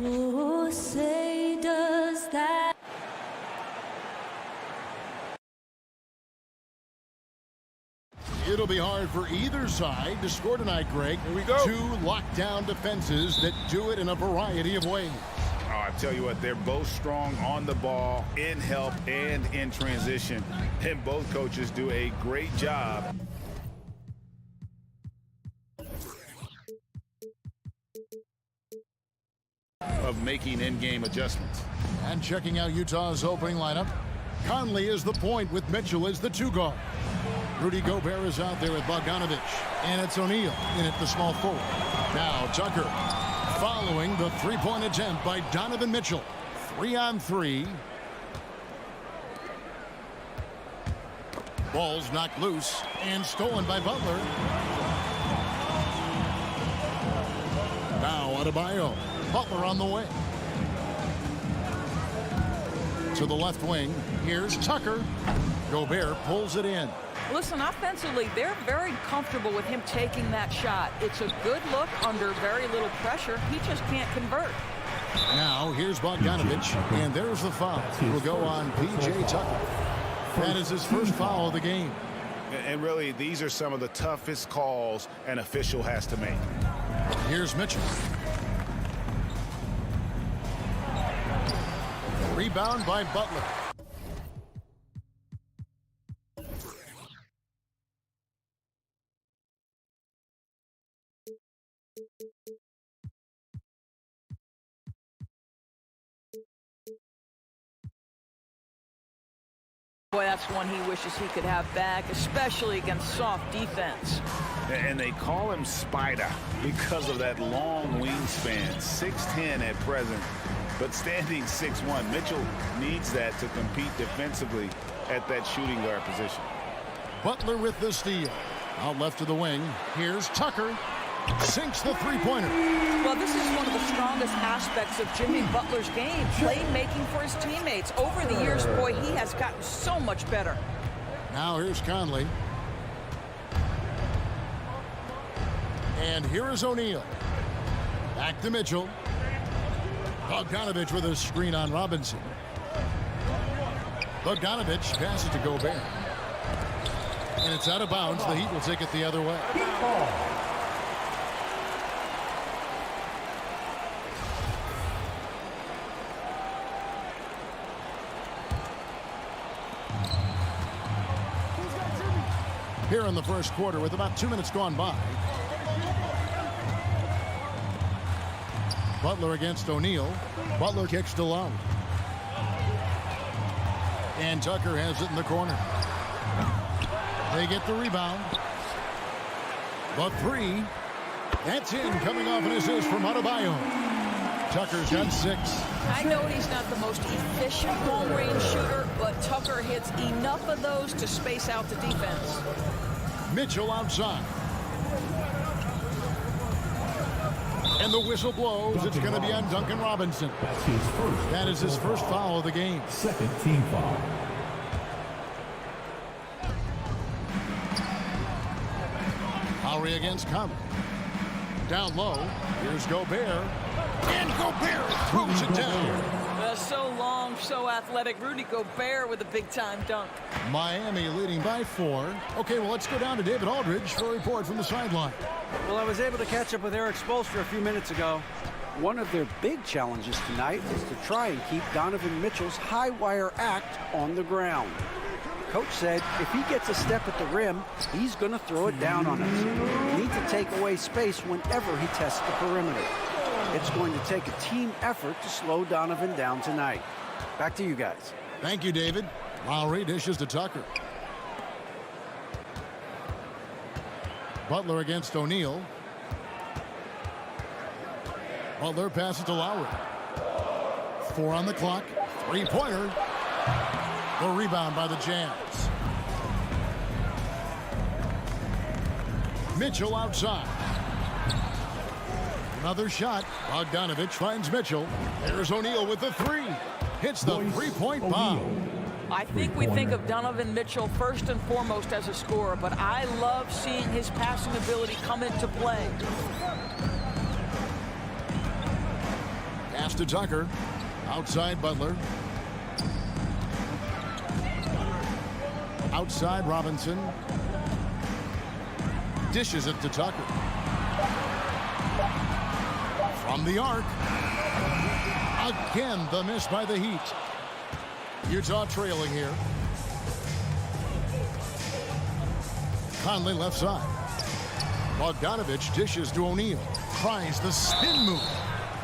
Oh, say does that. It'll be hard for either side to score tonight, Greg. Here we go. Two lockdown defenses that do it in a variety of ways. Oh, I tell you what, they're both strong on the ball, in help, and in transition. And both coaches do a great job. Of making in-game adjustments. And checking out Utah's opening lineup, Conley is the point with Mitchell as the two guard. Rudy Gobert is out there with Bogdanovic, and it's O'Neal in at the small forward. Now Tucker following the three-point attempt by Donovan Mitchell. 3-on-3. Ball's knocked loose and stolen by Butler. Now Adebayo. Butler on the way. To the left wing. Here's Tucker. Gobert pulls it in. Listen, offensively, they're very comfortable with him taking that shot. It's a good look under very little pressure. He just can't convert. Now, here's Bogdanovic, and there's the foul. Will go on P.J. Tucker. That is his first foul of the game. And really, these are some of the toughest calls an official has to make. Here's Mitchell. Rebound by Butler. Boy, that's one he wishes he could have back, especially against soft defense. And they call him Spider because of that long wingspan, 6'10" at present, but standing 6'1". Mitchell needs that to compete defensively at that shooting guard position. Butler with the steal. Out left to the wing. Here's Tucker. Sinks the three-pointer. Well, this is one of the strongest aspects of Jimmy Butler's game, playmaking for his teammates. Over the years, boy, he has gotten so much better. Now here's Conley. And here is O'Neal. Back to Mitchell. Bogdanovic with a screen on Robinson. Bogdanovic passes to Gobert. And it's out of bounds. The Heat will take it the other way. Here in the first quarter with about 2 minutes gone by. Butler against O'Neal. Butler kicks to Lowry. And Tucker has it in the corner. They get the rebound. The three. That's in, coming off an assist from Adebayo. Tucker's got 6. I know he's not the most efficient long-range shooter, but Tucker hits enough of those to space out the defense. Mitchell outside. And the whistle blows. It's going to be on Duncan Robinson. That is his first foul of the game. Second team foul. Lowry against Conley. Down low. Here's Gobert. And Gobert throws it down. So long, so athletic. Rudy Gobert with a big-time dunk. Miami leading by 4. Okay, well, let's go down to David Aldridge for a report from the sideline. Well, I was able to catch up with Eric Spoelstra a few minutes ago. One of their big challenges tonight is to try and keep Donovan Mitchell's high-wire act on the ground. Coach said if he gets a step at the rim, he's going to throw it down on us. Need to take away space whenever he tests the perimeter. It's going to take a team effort to slow Donovan down tonight. Back to you guys. Thank you, David. Lowry dishes to Tucker. Butler against O'Neal. Butler passes to Lowry. 4 on the clock. Three-pointer. The rebound by the Jazz. Mitchell outside. Another shot. Bogdanovic finds Mitchell. There's O'Neal with the 3. Hits the three-point bomb. I think we think of Donovan Mitchell first and foremost as a scorer, but I love seeing his passing ability come into play. Pass to Tucker. Outside Butler. Outside Robinson. Dishes it to Tucker. From the arc. Again, the miss by the Heat. Utah trailing here. Conley left side. Bogdanovich dishes to O'Neal. Tries the spin move.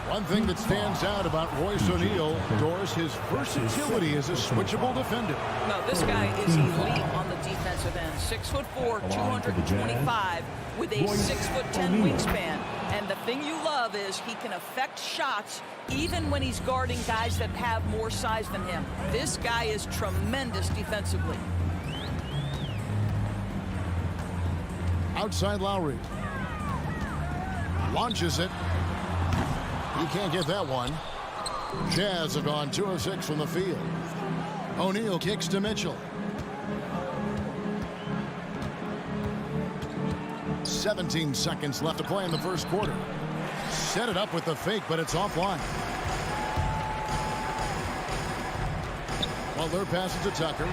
One thing that stands out about Royce O'Neal, Doris, his versatility as a switchable defender. No, this guy is elite on the defensive end. 6'4", 225, with a 6'10" wingspan. And the thing you love is he can affect shots even when he's guarding guys that have more size than him. This guy is tremendous defensively. Outside Lowry. Launches it. He can't get that one. Jazz have gone 2 of 6 from the field. O'Neal kicks to Mitchell. 17 seconds left to play in the first quarter. Set it up with the fake, but it's offline. Butler passes to Tucker.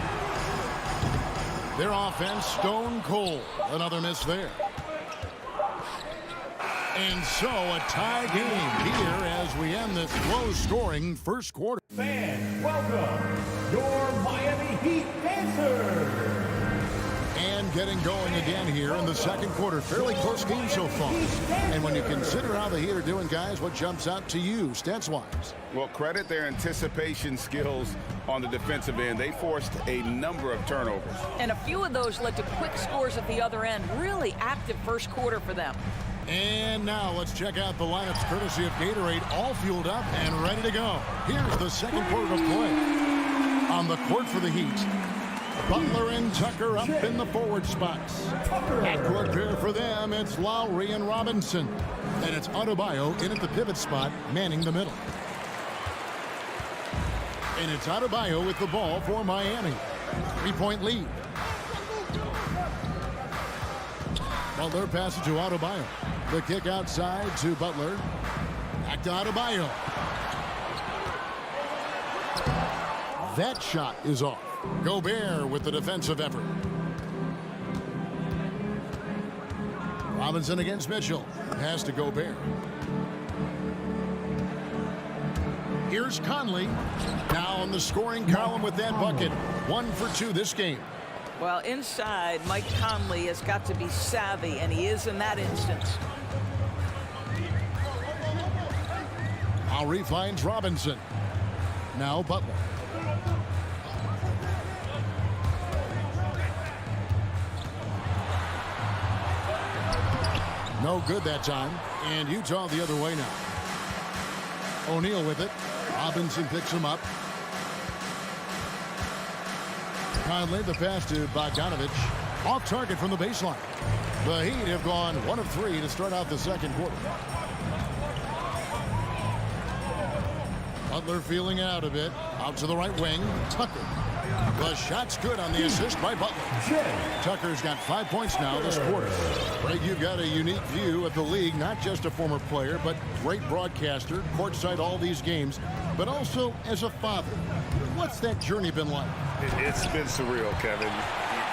Their offense stone cold. Another miss there. And so a tie game here as we end this low-scoring first quarter. Fans, welcome your Miami Heat Dancers. And getting going again here in the second quarter. Fairly close game so far. And when you consider how the Heat are doing, guys, what jumps out to you, stats-wise? Well, credit their anticipation skills on the defensive end. They forced a number of turnovers. And a few of those led to quick scores at the other end. Really active first quarter for them. And now let's check out the lineups courtesy of Gatorade, all fueled up and ready to go. Here's the second quarter of play. On the court for the Heat, Butler and Tucker up in the forward spots. Backcourt pair for them, it's Lowry and Robinson. And it's Adebayo in at the pivot spot, manning the middle. And it's Adebayo with the ball for Miami. 3-point lead. Butler passes to Adebayo. The kick outside to Butler. Back to Adebayo. That shot is off. Gobert with the defensive effort. Robinson against Mitchell. Pass to Gobert. Here's Conley. Now on the scoring column with that bucket. 1 for 2 this game. Well, inside, Mike Conley has got to be savvy, and he is in that instance. Lowry finds Robinson. Now Butler. No good that time. And Utah the other way now. O'Neal with it. Robinson picks him up. Conley, the pass to Bogdanovich. Off target from the baseline. The Heat have gone 1 of 3 to start out the second quarter. Butler feeling out a bit. Out to the right wing. Tucker. The shot's good on the assist by Butler. Tucker's got 5 points now this quarter. Greg, you've got a unique view of the league, not just a former player, but great broadcaster, courtside all these games, but also as a father. What's that journey been like? It's been surreal, Kevin.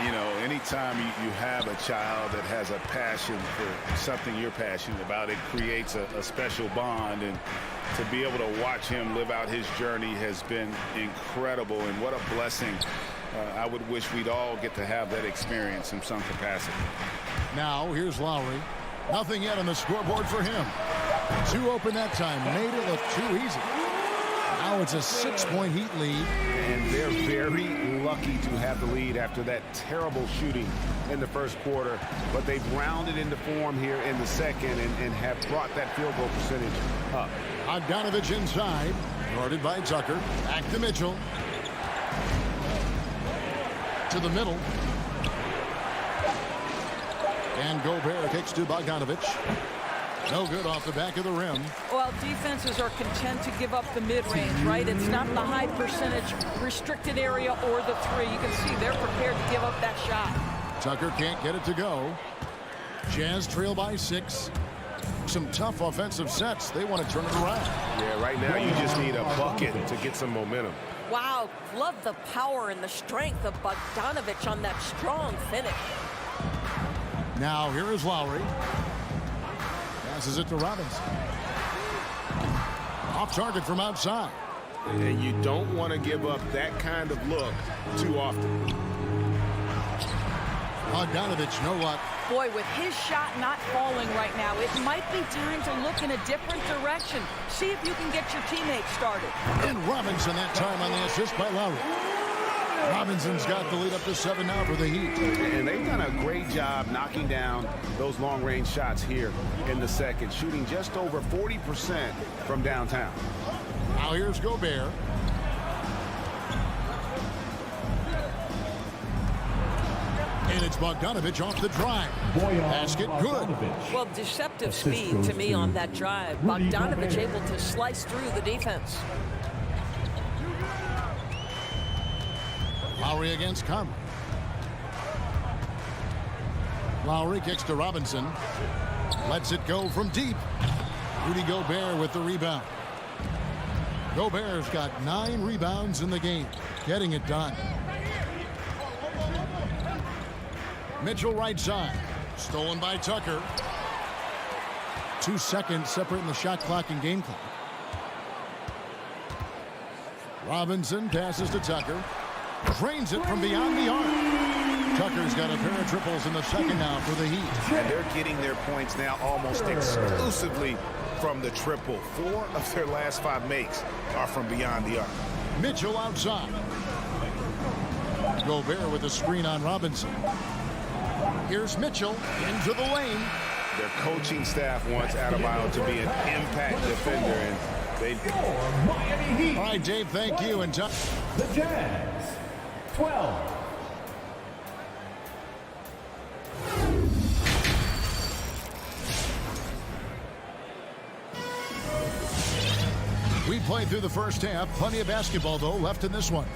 You know, anytime you have a child that has a passion for something you're passionate about, it creates a special bond. And to be able to watch him live out his journey has been incredible. And what a blessing. I would wish we'd all get to have that experience in some capacity. Now, here's Lowry. Nothing yet on the scoreboard for him. 2 open that time. Made it look too easy. Now it's a 6-point Heat lead. And they're very lucky to have the lead after that terrible shooting in the first quarter. But they've rounded into form here in the second and have brought that field goal percentage up. Bogdanovich inside. Guarded by Tucker. Back to Mitchell. To the middle. And Gobert kicks to Bogdanovich. No good off the back of the rim. Well, defenses are content to give up the mid-range, right? It's not the high percentage restricted area or the 3. You can see they're prepared to give up that shot. Tucker can't get it to go. Jazz trail by 6. Some tough offensive sets. They want to turn it around. Yeah, right now you just need a bucket to get some momentum. Wow, love the power and the strength of Bogdanovich on that strong finish. Now here is Lowry. Passes it to Robinson. Off target from outside. And you don't want to give up that kind of look too often. Bogdanovich, no luck. Boy, with his shot not falling right now, it might be time to look in a different direction. See if you can get your teammates started. And Robinson that time on the assist by Lowry. Robinson's got the lead up to 7 now for the Heat. And they've done a great job knocking down those long-range shots here in the second, shooting just over 40% from downtown. Now here's Gobert. And it's Bogdanovich off the drive. Basket good. Well, deceptive speed to me on that drive. Bogdanovich able to slice through the defense. Lowry against Conley. Lowry kicks to Robinson. Lets it go from deep. Rudy Gobert with the rebound. Gobert's got 9 rebounds in the game. Getting it done. Mitchell right side. Stolen by Tucker. 2 seconds separating the shot clock and game clock. Robinson passes to Tucker. Drains it from beyond the arc. Tucker's got a pair of triples in the second now for the Heat. And they're getting their points now almost exclusively from the triple. 4 of their last 5 makes are from beyond the arc. Mitchell outside. Gobert with a screen on Robinson. Here's Mitchell into the lane. Their coaching staff wants Adebayo to be an impact defender, and they... Miami Heat. All right, Dave, thank you. And The Jazz, 12. we played through the first half. Plenty of basketball, though, left in this one.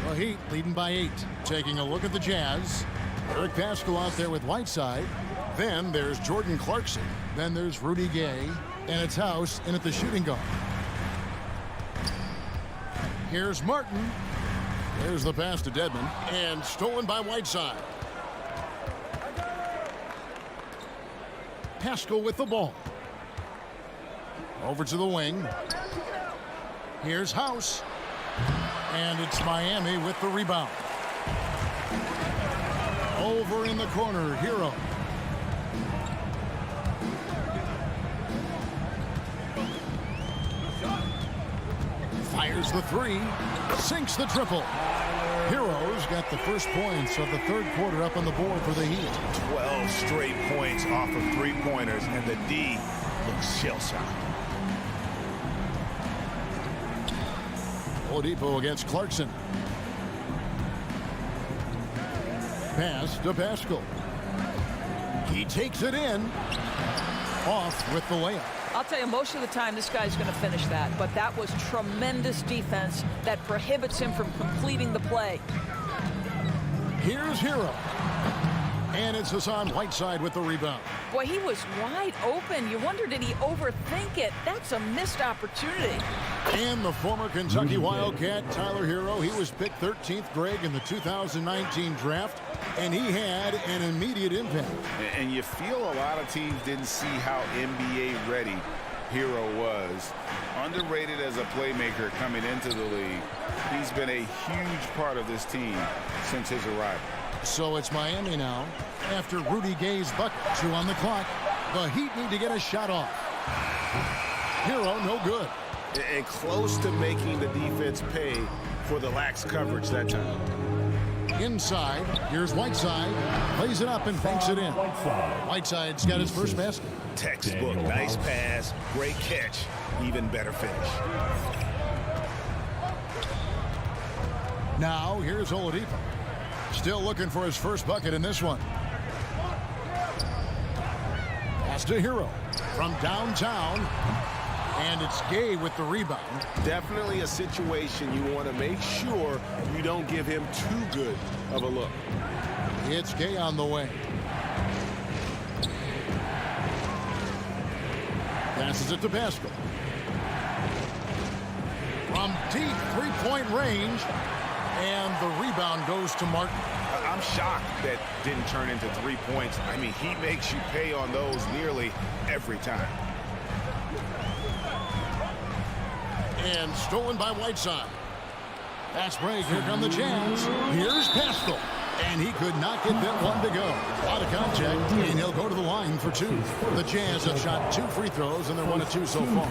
The Heat leading by 8. Taking a look at the Jazz. Eric Paschall out there with Whiteside. Then there's Jordan Clarkson. Then there's Rudy Gay. And it's House in at the shooting guard. Here's Martin. There's the pass to Dedmon. And stolen by Whiteside. Paschall with the ball. Over to the wing. Here's House. And it's Miami with the rebound. Over in the corner, Hero. Fires the 3. Sinks the triple. Hero's got the first points of the third quarter up on the board for the Heat. 12 straight points off of 3-pointers, and the D looks shell-shocked. Oladipo against Clarkson. Pass to Paschall. He takes it in. Off with the layup. I'll tell you, most of the time this guy's going to finish that, but that was tremendous defense that prohibits him from completing the play. Here's Hero. And it's Hassan Whiteside with the rebound. Boy, he was wide open. You wonder, did he overthink it? That's a missed opportunity. And the former Kentucky Wildcat, Tyler Hero, he was picked 13th, Greg, in the 2019 draft, and he had an immediate impact. And you feel a lot of teams didn't see how NBA ready Hero was. Underrated as a playmaker coming into the league. He's been a huge part of this team since his arrival. So it's Miami now after Rudy Gay's bucket. 2 on the clock. The Heat need to get a shot off. Hero, no good. And close to making the defense pay for the lax coverage that time. Inside, here's Whiteside. Plays it up and banks it in. Whiteside's got his first basket. Textbook, nice pass, great catch, even better finish. Now, here's Oladipo. Still looking for his first bucket in this one. Pass to Hero from downtown. And it's Gay with the rebound. Definitely a situation you want to make sure you don't give him too good of a look. It's Gay on the way. Passes it to Pascal. From deep three-point range. And the rebound goes to Martin. I'm shocked that didn't turn into 3 points. I mean, he makes you pay on those nearly every time. And stolen by Whiteside. Pass break. Here come the Jazz. Here's Pascal. And he could not get that one to go. A lot of contact, and he'll go to the line for two. The Jazz have shot 2 free throws, and they're 1 of 2 so far.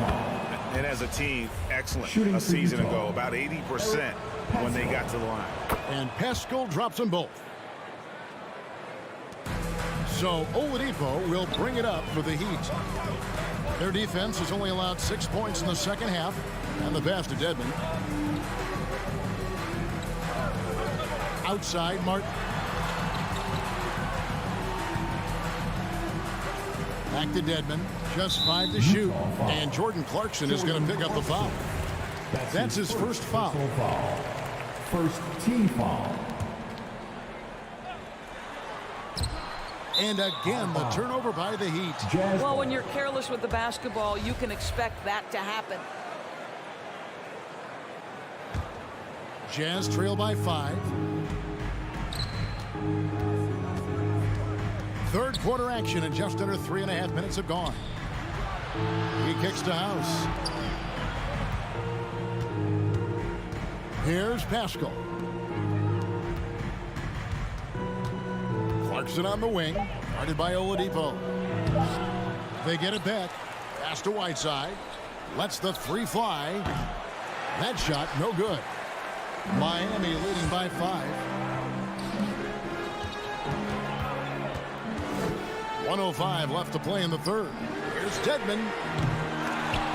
And as a team, excellent. A season ago, about 80% when they got to the line. And Pascal drops them both. So Oladipo will bring it up for the Heat. Their defense has only allowed 6 points in the second half. And the pass to Dedmon. Outside, Martin. Back to Dedmon. Just 5 to shoot. And Jordan Clarkson is going to pick up the foul. That's his first foul. First team foul. And again, the turnover by the Heat. Well, when you're careless with the basketball, you can expect that to happen. Jazz trail by 5. Third quarter action, and just under 3.5 minutes have gone. He kicks to House. Here's Pascal. Clarkson on the wing, guarded by Oladipo. They get it back. Pass to Whiteside. Lets the 3 fly. That shot, no good. Miami leading by 5. 1:05 left to play in the third. Here's Dedmon.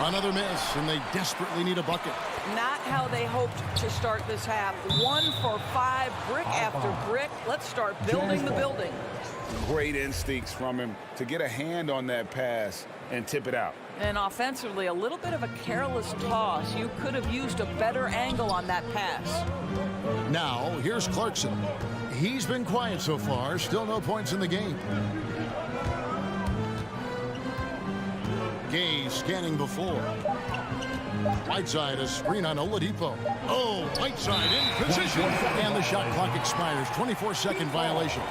Another miss, and they desperately need a bucket. Not how they hoped to start this half. 1 for 5, brick after brick. Let's start building the building. Great instincts from him to get a hand on that pass and tip it out. And offensively, a little bit of a careless toss. You could have used a better angle on that pass. Now, here's Clarkson. He's been quiet so far. Still no points in the game. Gay scanning the floor. Whiteside, a screen on Oladipo. Oh, Whiteside in position. And the shot clock expires. 24-second violation.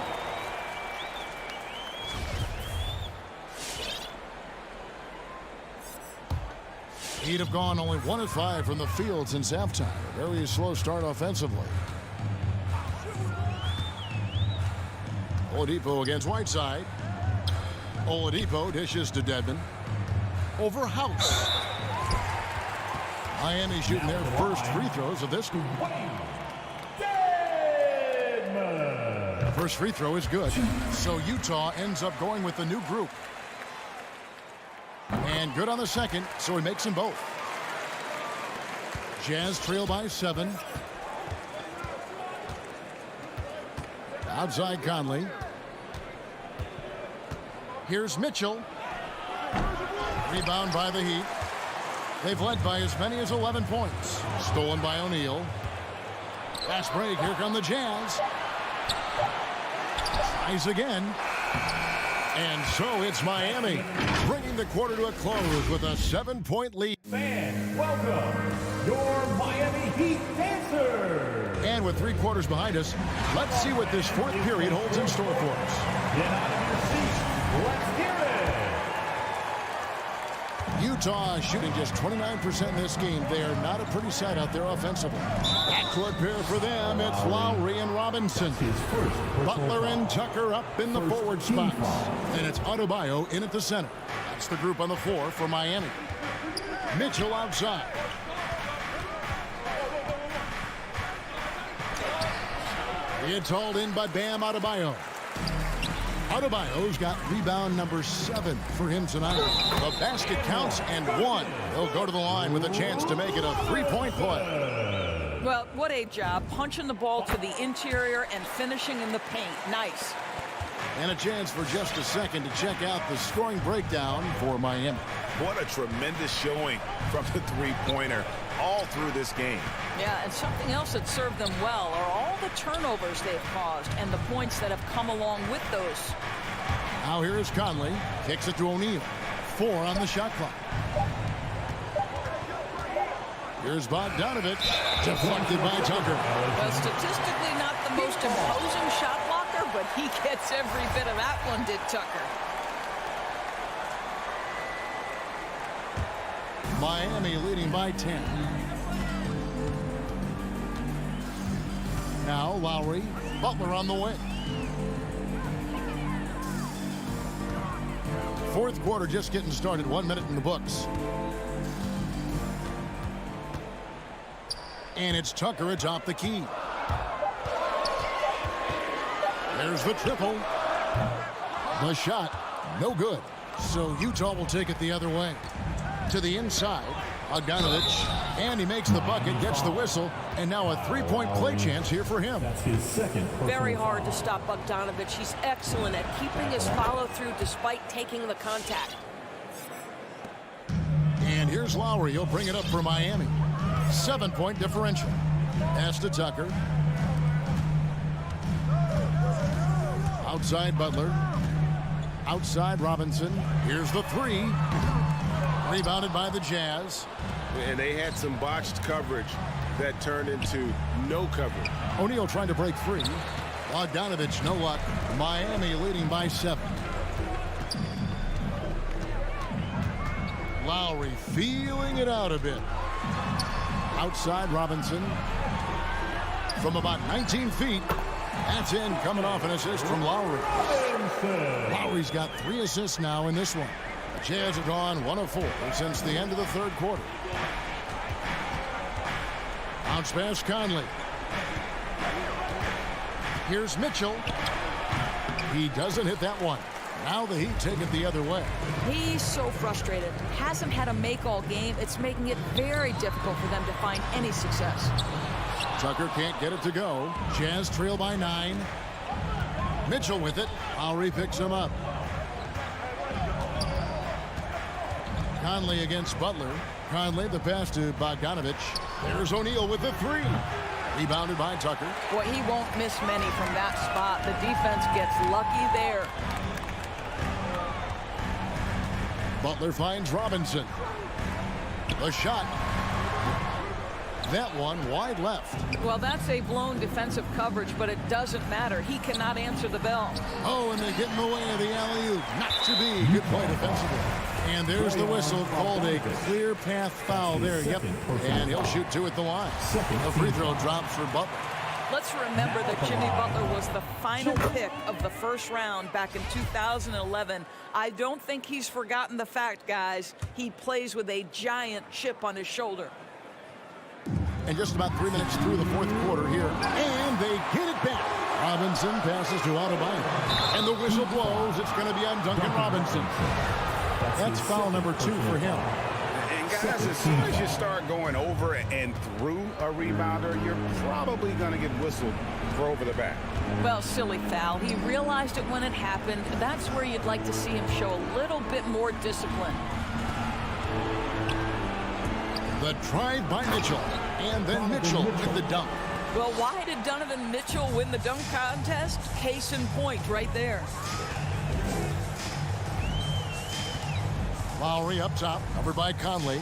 He'd have gone only 1 of 5 from the field since halftime. A very slow start offensively. Oladipo against Whiteside. Oladipo dishes to Dedmon. Over House. Miami shooting their first free throws of this game. First free throw is good. So Utah ends up going with the new group. And good on the second, so he makes them both. Jazz trail by 7. Outside Conley. Here's Mitchell. Rebound by the Heat. They've led by as many as 11 points. Stolen by O'Neal. Fast break. Here come the Jazz. Tries again. And so it's Miami, bringing the quarter to a close with a 7-point lead. Fans, welcome your Miami Heat dancers. And with 3 quarters behind us, let's see what this fourth period holds in store for us. Get out of your seats. Let's hear it. Utah shooting just 29% in this game. They are not a pretty sight out there offensively. Backcourt pair for them. It's Lowry and Robinson. Butler and Tucker up in the forward spots. And it's Adebayo in at the center. That's the group on the floor for Miami. Mitchell outside. It's hauled in by Bam Adebayo. Adebayo's got rebound number 7 for him tonight. The basket counts and 1. He'll go to the line with a chance to make it a 3-point play. Well, what a job. Punching the ball to the interior and finishing in the paint. Nice. And a chance for just a second to check out the scoring breakdown for Miami. What a tremendous showing from the three-pointer all through this game. Yeah, and something else that served them well are all the turnovers they've caused and the points that have come along with those. Now here is Conley. Kicks it to O'Neal. 4 on the shot clock. Here's Bogdanovich. Deflected by Tucker. Well, statistically not the most imposing shot blocker, but he gets every bit of that one, did Tucker. Miami leading by 10. Now Lowry. Butler on the wing. Fourth quarter just getting started. 1 minute in the books. And it's Tucker atop the key. There's the triple. The shot, no good. So Utah will take it the other way. To the inside, Bogdanovich. And he makes the bucket, gets the whistle, and now a three-point play chance here for him. That's his second. Very hard to stop Bogdanovich. He's excellent at keeping his follow-through despite taking the contact. And here's Lowry. He'll bring it up for Miami. 7-point differential. Pass to Tucker. Outside Butler. Outside Robinson. Here's the three. Rebounded by the Jazz. And they had some botched coverage that turned into no coverage. O'Neal trying to break free. Bogdanovich, no luck. Miami leading by 7. Lowry feeling it out a bit. Outside Robinson. From about 19 feet. That's in, coming off an assist from Lowry. Lowry's got 3 assists now in this one. The Jazz have gone 1 of 4 since the end of the third quarter. Bounce pass Conley. Here's Mitchell. He doesn't hit that one. Now the Heat take it the other way. He's so frustrated. Hasn't had a make all game. It's making it very difficult for them to find any success. Tucker can't get it to go. Jazz trail by 9. Mitchell with it. Lowry picks him up. Conley against Butler. Conley the pass to Bogdanovich. There's O'Neal with the 3. Rebounded by Tucker. Boy, he won't miss many from that spot. The defense gets lucky there. Butler finds Robinson. The shot. That one wide left. Well, that's a blown defensive coverage, but it doesn't matter. He cannot answer the bell. Oh, and they get in the way of the alley-oop. Not to be. Good play defensively. And there's the whistle called a clear path foul there. Yep. And he'll shoot 2 at the line. The free throw drops for Butler. Let's remember that Jimmy Butler was the final pick of the first round back in 2011. I don't think he's forgotten the fact, guys. He plays with a giant chip on his shoulder. And just about 3 minutes through the fourth quarter here. And they get it back. Robinson passes to Adebayo. And the whistle blows. It's going to be on Duncan Robinson. That's foul number 2 for him. And guys, as soon as you start going over and through a rebounder, you're probably going to get whistled for over the back. Well, silly foul. He realized it when it happened. That's where you'd like to see him show a little bit more discipline. The drive by Mitchell. And then Mitchell with the dunk. Well, why did Donovan Mitchell win the dunk contest? Case in point right there. Lowry up top, covered by Conley.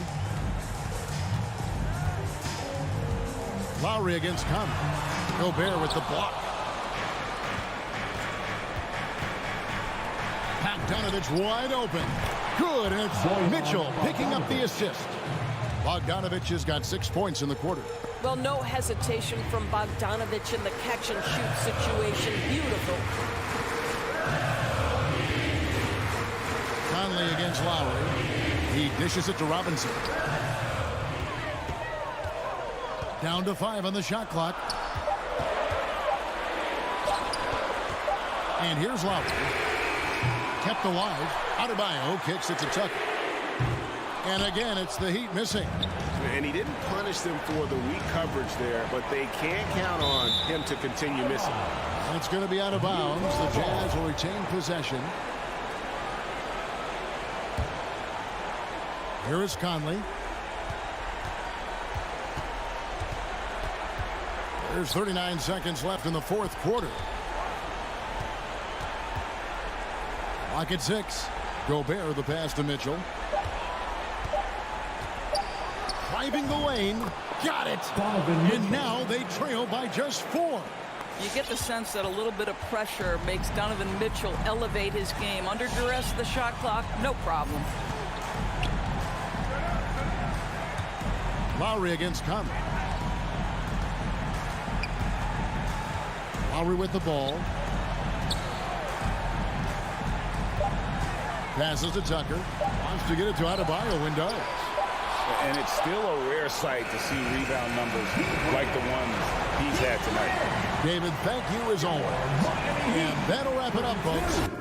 Lowry against Conley. Gobert with the block. Bogdanovich wide open. Good, and it's Mitchell picking up the assist. Bogdanovich has got 6 points in the quarter. Well, no hesitation from Bogdanovich in the catch-and-shoot situation. Beautiful. Conley against Lowry. He dishes it to Robinson. Down to 5 on the shot clock. And here's Lowry. Kept alive. Adebayo kicks it to Tucker. And again, it's the Heat missing. And he didn't punish them for the weak coverage there, but they can't count on him to continue missing. And it's going to be out of bounds. The Jazz will retain possession. Here is Conley. There's 39 seconds left in the fourth quarter. Lock at 6. Gobert the pass to Mitchell. Driving the lane. Got it. And now they trail by just 4. You get the sense that a little bit of pressure makes Donovan Mitchell elevate his game. Under duress, the shot clock, no problem. Lowry against Conley. Lowry with the ball. Passes to Tucker. Wants to get it to Adebayo and does. And it's still a rare sight to see rebound numbers like the ones he's had tonight. David, thank you as always. And that'll wrap it up, folks.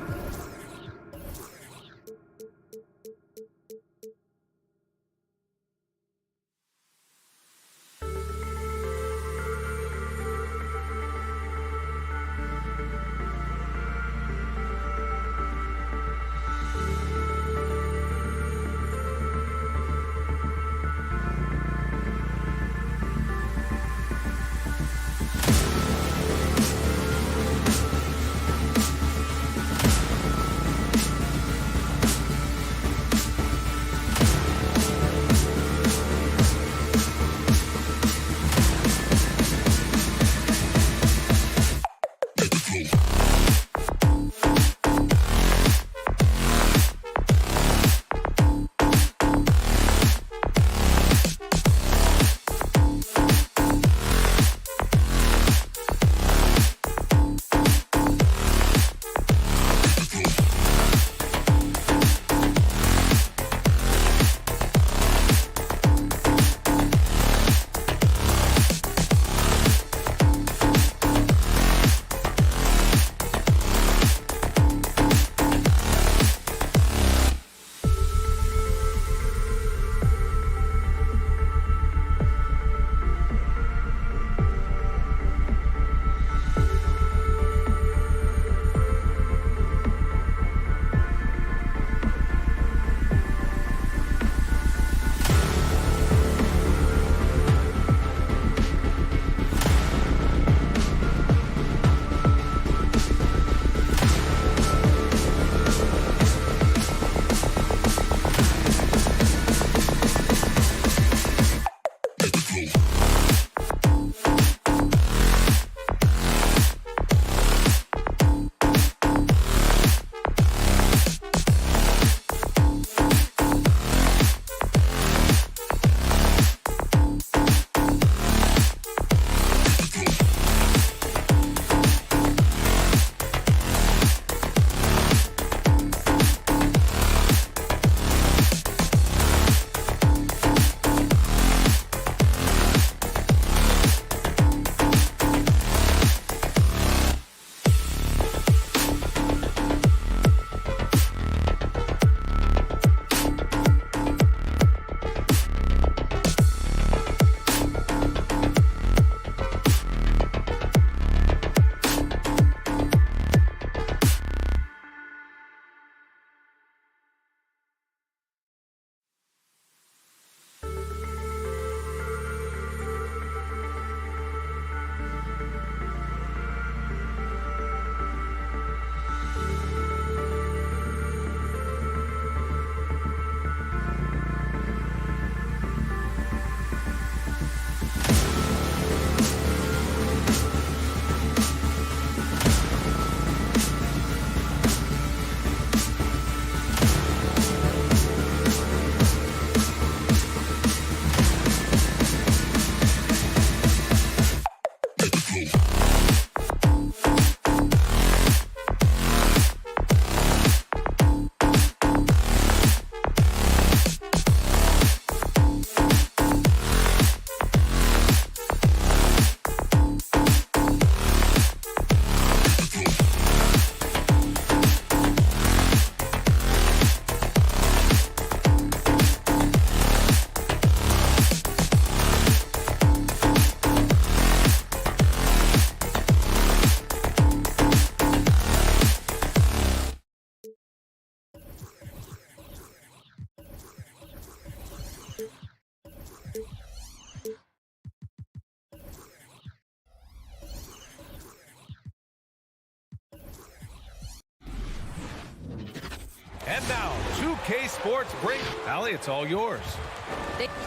2K Sports Brink. Allie, it's all yours.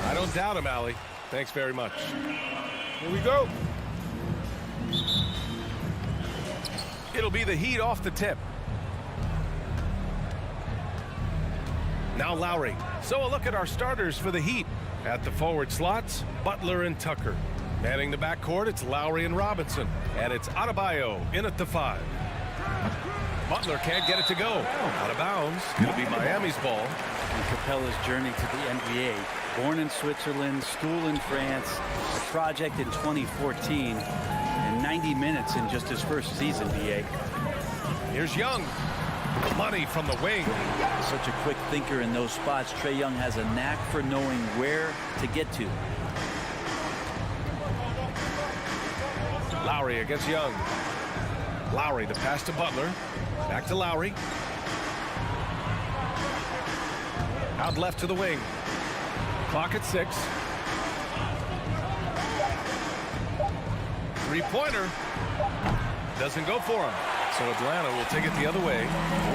I don't doubt him, Allie. Thanks very much. Here we go. It'll be the Heat off the tip. Now Lowry. So a look at our starters for the Heat. At the forward slots, Butler and Tucker. Manning the backcourt, it's Lowry and Robinson. And it's Adebayo in at the 5. Butler can't get it to go. Out of bounds. It'll be Miami's ball. And Capella's journey to the NBA. Born in Switzerland, school in France, a project in 2014, and 90 minutes in just his first season, BA. Here's Young. Money from the wing. Such a quick thinker in those spots. Trae Young has a knack for knowing where to get to. Lowry against Young. Lowry, the pass to Butler. Back to Lowry. Out left to the wing. Clock at 6. Three-pointer. Doesn't go for him. So Atlanta will take it the other way.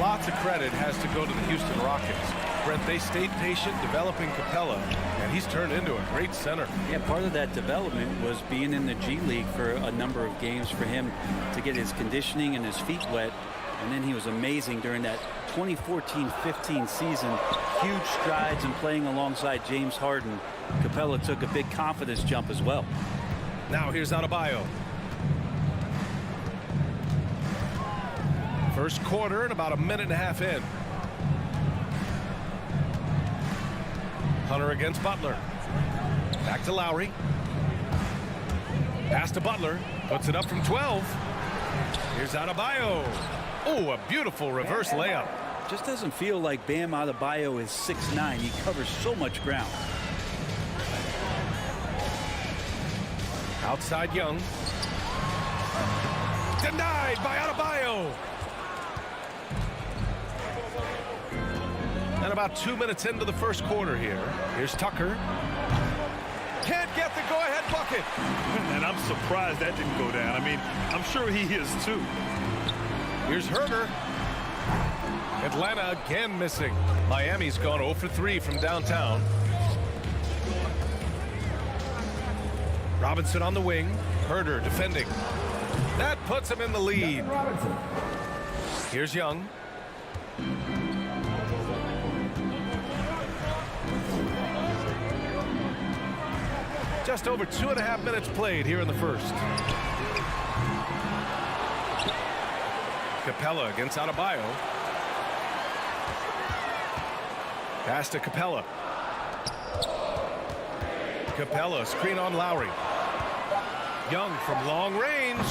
Lots of credit has to go to the Houston Rockets. Brent, they stayed patient developing Capella, and he's turned into a great center. Yeah, part of that development was being in the G League for a number of games for him to get his conditioning and his feet wet. And then he was amazing during that 2014-15 season. Huge strides in playing alongside James Harden. Capella took a big confidence jump as well. Now here's Adebayo. First quarter and about a minute and a half in. Hunter against Butler. Back to Lowry. Pass to Butler. Puts it up from 12. Here's Adebayo. Oh, a beautiful reverse layup. Just doesn't feel like Bam Adebayo is 6'9". He covers so much ground. Outside Young. Denied by Adebayo. And about 2 minutes into the first quarter here. Here's Tucker. Can't get the go-ahead bucket. And I'm surprised that didn't go down. I mean, I'm sure he is too. Here's Herder. Atlanta again missing. Miami's gone 0 for 3 from downtown. Robinson on the wing. Herder defending. That puts him in the lead. Here's Young. Just over 2.5 minutes played here in the first. Capella against Adebayo. Pass to Capella. Capella screen on Lowry. Young from long range.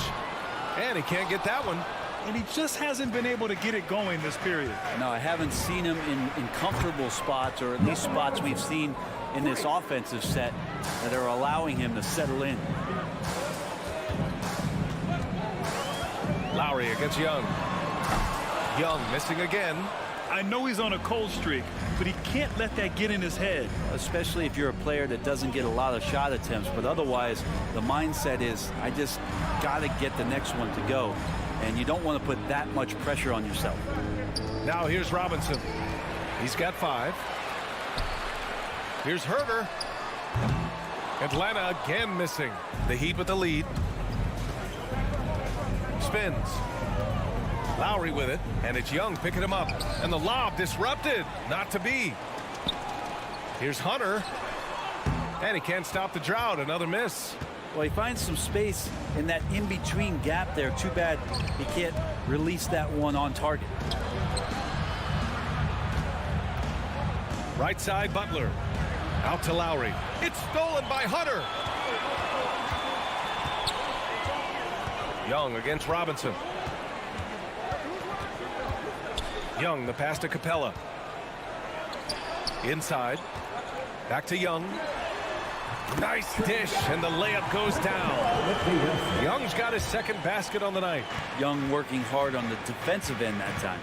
And he can't get that one. And he just hasn't been able to get it going this period. No, I haven't seen him in comfortable spots, or at least spots we've seen in this offensive set that are allowing him to settle in. Lowry against Young. Young missing again. I know he's on a cold streak, but he can't let that get in his head. Especially if you're a player that doesn't get a lot of shot attempts, but otherwise the mindset is, I just got to get the next one to go. And you don't want to put that much pressure on yourself. Now here's Robinson. He's got 5. Here's Herder. Atlanta again missing. The Heat with the lead. Spins. Lowry with it, and it's Young picking him up. And the lob disrupted. Not to be. Here's Hunter. And he can't stop the drought. Another miss. Well, he finds some space in that in-between gap there. Too bad he can't release that one on target. Right side, Butler. Out to Lowry. It's stolen by Hunter. Young against Robinson. Young, the pass to Capella. Inside. Back to Young. Nice dish, and the layup goes down. Young's got his second basket on the night. Young working hard on the defensive end that time.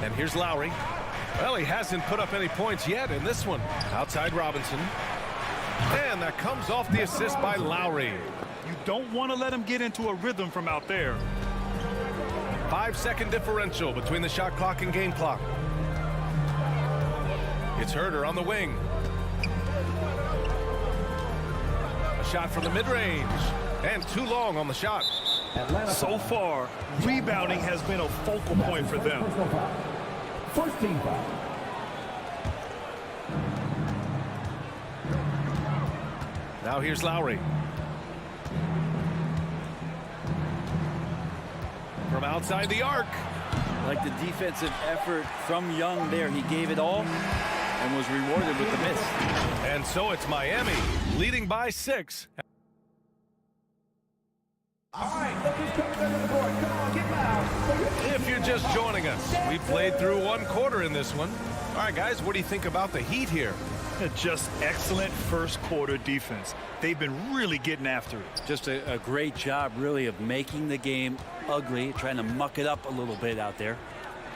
And here's Lowry. Well, he hasn't put up any points yet in this one. Outside Robinson. And that comes off the assist by Lowry. You don't want to let him get into a rhythm from out there. 5-second differential between the shot clock and game clock. It's Herder on the wing. A shot from the mid-range. And too long on the shot. So far, rebounding has been a focal point for them. First team foul. Now here's Lowry. From outside the arc. Like the defensive effort from Young there. He gave it all and was rewarded with the miss. And so it's Miami leading by 6. All right, look who's coming under the board. Come on, get loud. If you're just joining us, we played through 1 quarter in this one. All right, guys, what do you think about the Heat here? Just excellent first quarter defense. They've been really getting after it. Just a great job, really, of making the game ugly, trying to muck it up a little bit out there.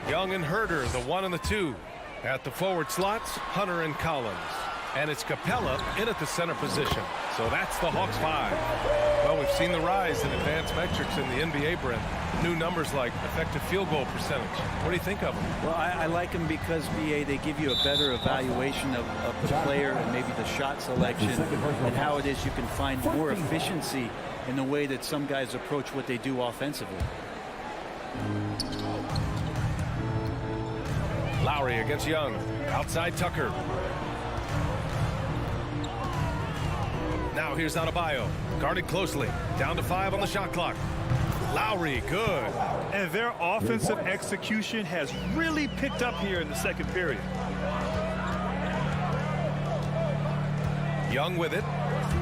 Young and Herder, the 1 and the 2. At the forward slots, Hunter and Collins. And it's Capella in at the center position. So that's the Hawks 5. Well, we've seen the rise in advanced metrics in the NBA, Brent. New numbers like effective field goal percentage. What do you think of them? Well, I like them because, BA, they give you a better evaluation of the player and maybe the shot selection and how it is you can find more efficiency in the way that some guys approach what they do offensively. Lowry against Young. Outside Tucker. Now here's Adebayo. Guarded closely. Down to 5 on the shot clock. Lowry, good. And their offensive execution has really picked up here in the second period. Young with it.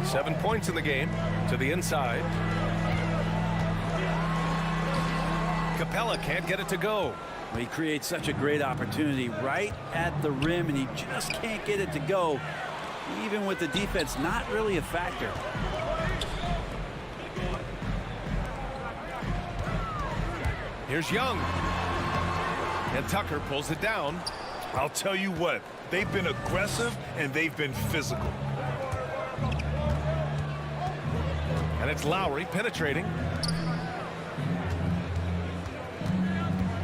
7 points in the game. To the inside. Capella can't get it to go. He creates such a great opportunity right at the rim, and he just can't get it to go. Even with the defense not really a factor. Here's Young. And Tucker pulls it down. I'll tell you what, they've been aggressive and they've been physical. And it's Lowry penetrating.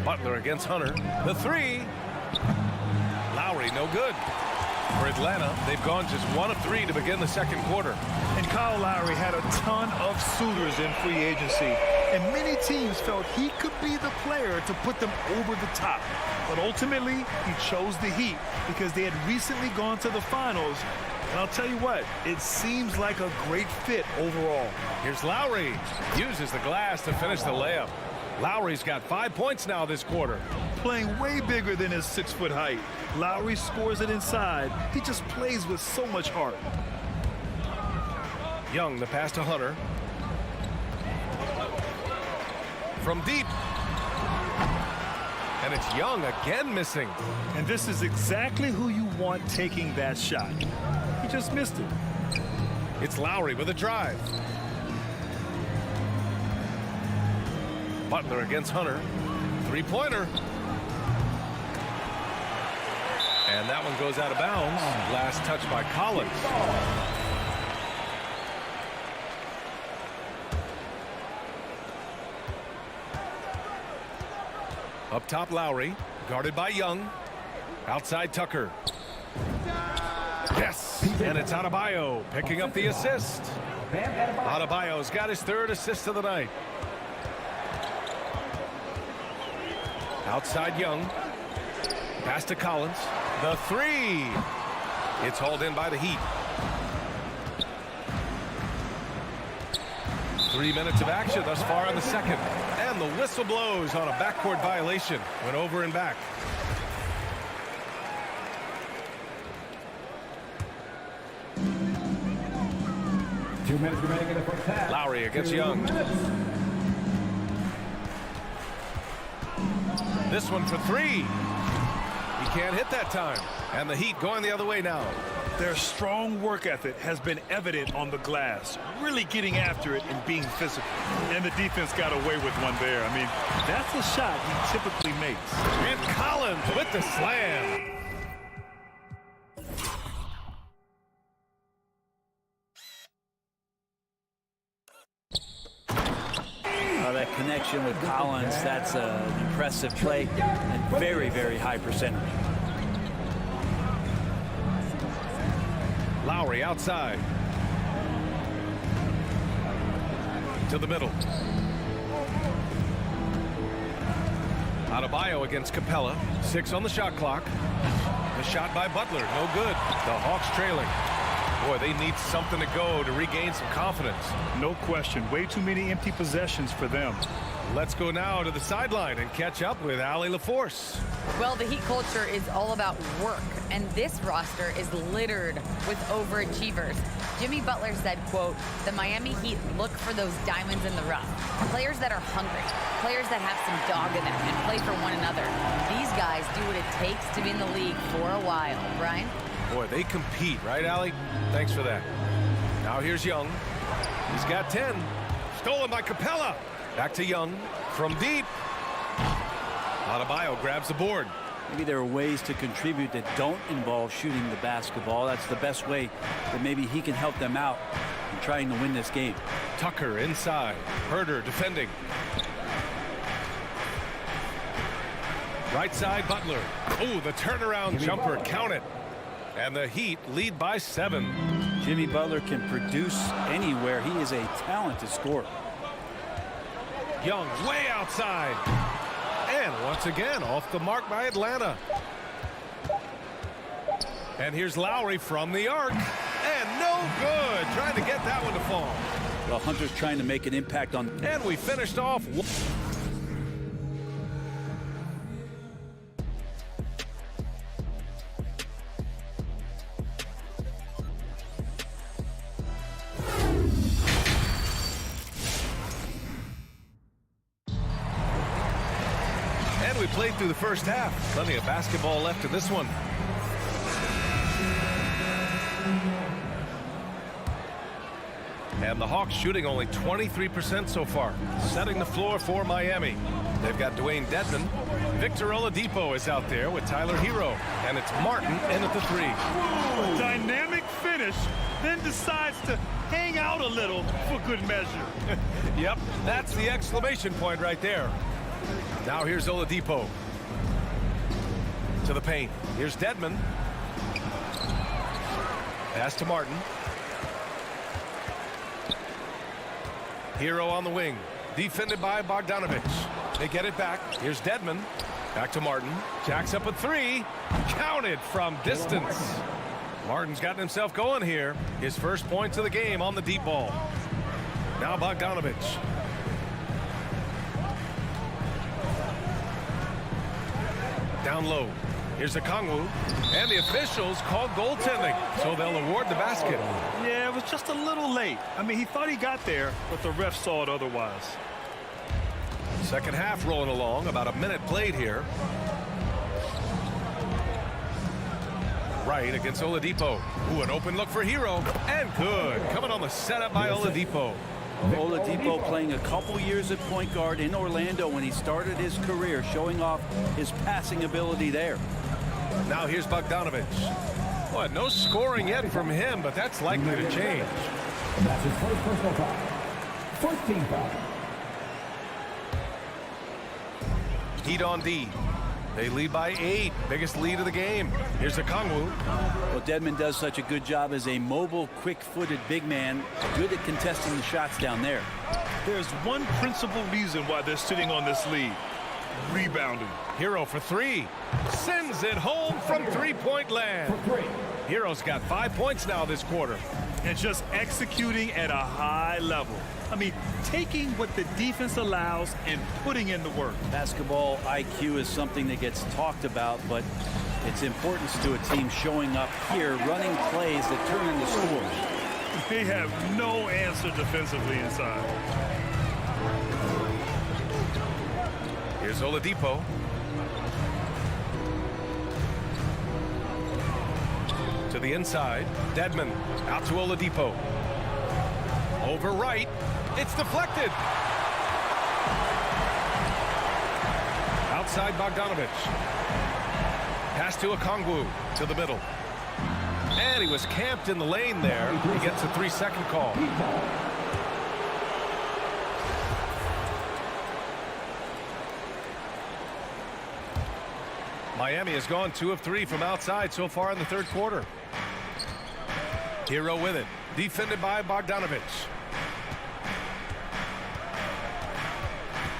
Butler against Hunter. The 3. Lowry, no good. For Atlanta, they've gone just 1 of 3 to begin the second quarter. And Kyle Lowry had a ton of suitors in free agency, and many teams felt he could be the player to put them over the top. But ultimately, he chose the Heat because they had recently gone to the finals. And I'll tell you what, it seems like a great fit overall. Here's Lowry. Uses the glass to finish the layup. Lowry's got 5 points now this quarter. Playing way bigger than his 6-foot height. Lowry scores it inside. He just plays with so much heart. Young, the pass to Hunter. From deep. And it's Young again missing. And this is exactly who you want taking that shot. He just missed it. It's Lowry with a drive. Butler against Hunter. 3-pointer. And that one goes out of bounds. Last touch by Collins. Up top, Lowry. Guarded by Young. Outside Tucker. Yes! And it's Adebayo picking up the assist. Adebayo's got his 3rd assist of the night. Outside Young. Pass to Collins. The 3. It's hauled in by the Heat. 3 minutes of action thus far in the second. And the whistle blows on a backcourt violation. Went over and back. Two minutes remaining in the first half. Lowry against Young. This one for 3. He can't hit that time. And the Heat going the other way now. Their strong work ethic has been evident on the glass, really getting after it and being physical. And the defense got away with one there. I mean, that's a shot he typically makes. And Collins with the slam. The that connection with Collins, that's an impressive play and very, very high percentage. Lowry outside. To the middle. Adebayo against Capella. 6 on the shot clock. The shot by Butler, no good. The Hawks trailing. Boy, they need something to go to regain some confidence. No question. Way too many empty possessions for them. Let's go now to the sideline and catch up with Allie LaForce. Well, the Heat culture is all about work, and this roster is littered with overachievers. Jimmy Butler said, quote, "The Miami Heat look for those diamonds in the rough. Players that are hungry, players that have some dog in them and play for one another. These guys do what it takes to be in the league for a while." Brian? Boy, they compete, right, Allie? Thanks for that. Now here's Young. He's got 10. Stolen by Capella. Back to Young from deep. Adebayo grabs the board. Maybe there are ways to contribute that don't involve shooting the basketball. That's the best way that maybe he can help them out in trying to win this game. Tucker inside. Herder defending. Right side, Butler. Oh, the turnaround jumper. Count it. And the Heat lead by 7. Jimmy Butler can produce anywhere. He is a talented scorer. Young way outside. And once again, off the mark by Atlanta. And here's Lowry from the arc. And no good. Trying to get that one to fall. Well, Hunter's trying to make an impact on. And we finished off. We played through the first half. Plenty of basketball left in this one. And the Hawks shooting only 23% so far, setting the floor for Miami. They've got Dwayne Dedmon. Victor Oladipo is out there with Tyler Hero. And it's Martin in at the 3. A dynamic finish, then decides to hang out a little for good measure. Yep, that's the exclamation point right there. Now here's Oladipo. To the paint. Here's Dedmon. Pass to Martin. Hero on the wing. Defended by Bogdanovich. They get it back. Here's Dedmon. Back to Martin. Jacks up a 3. Counted from distance. Martin's gotten himself going here. His first points of the game on the deep ball. Now Bogdanovich. Down low. Here's Okongwu. And the officials called goaltending, so they'll award the basket. Yeah, it was just a little late. I mean, he thought he got there, but the ref saw it otherwise. Second half rolling along. About a minute played here. Right against Oladipo. Ooh, an open look for Hero. And good. Coming on the setup by Oladipo. Oladipo playing a couple years at point guard in Orlando when he started his career, showing off his passing ability there. Now here's Bogdanovich. Well, no scoring yet from him, but that's likely to change. That's his first personal foul. First team foul. Heat on D. They lead by 8. Biggest lead of the game. Here's Okongwu. Well, Dedmon does such a good job as a mobile, quick-footed big man. Good at contesting the shots down there. There's one principal reason why they're sitting on this lead. Rebounding. Hero for 3. Sends it home from three-point land. Hero's got 5 points now this quarter. And just executing at a high level. I mean, taking what the defense allows and putting in the work. Basketball IQ is something that gets talked about, but its importance to a team showing up here, running plays that turn into scores. They have no answer defensively inside. Here's Oladipo. To the inside. Dedmon out to Oladipo. Over right. It's deflected. Outside Bogdanovich. Pass to Okongwu to the middle. And he was camped in the lane there. He gets a 3-second call. Miami has gone 2 of 3 from outside so far in the third quarter. Hero with it. Defended by Bogdanovich.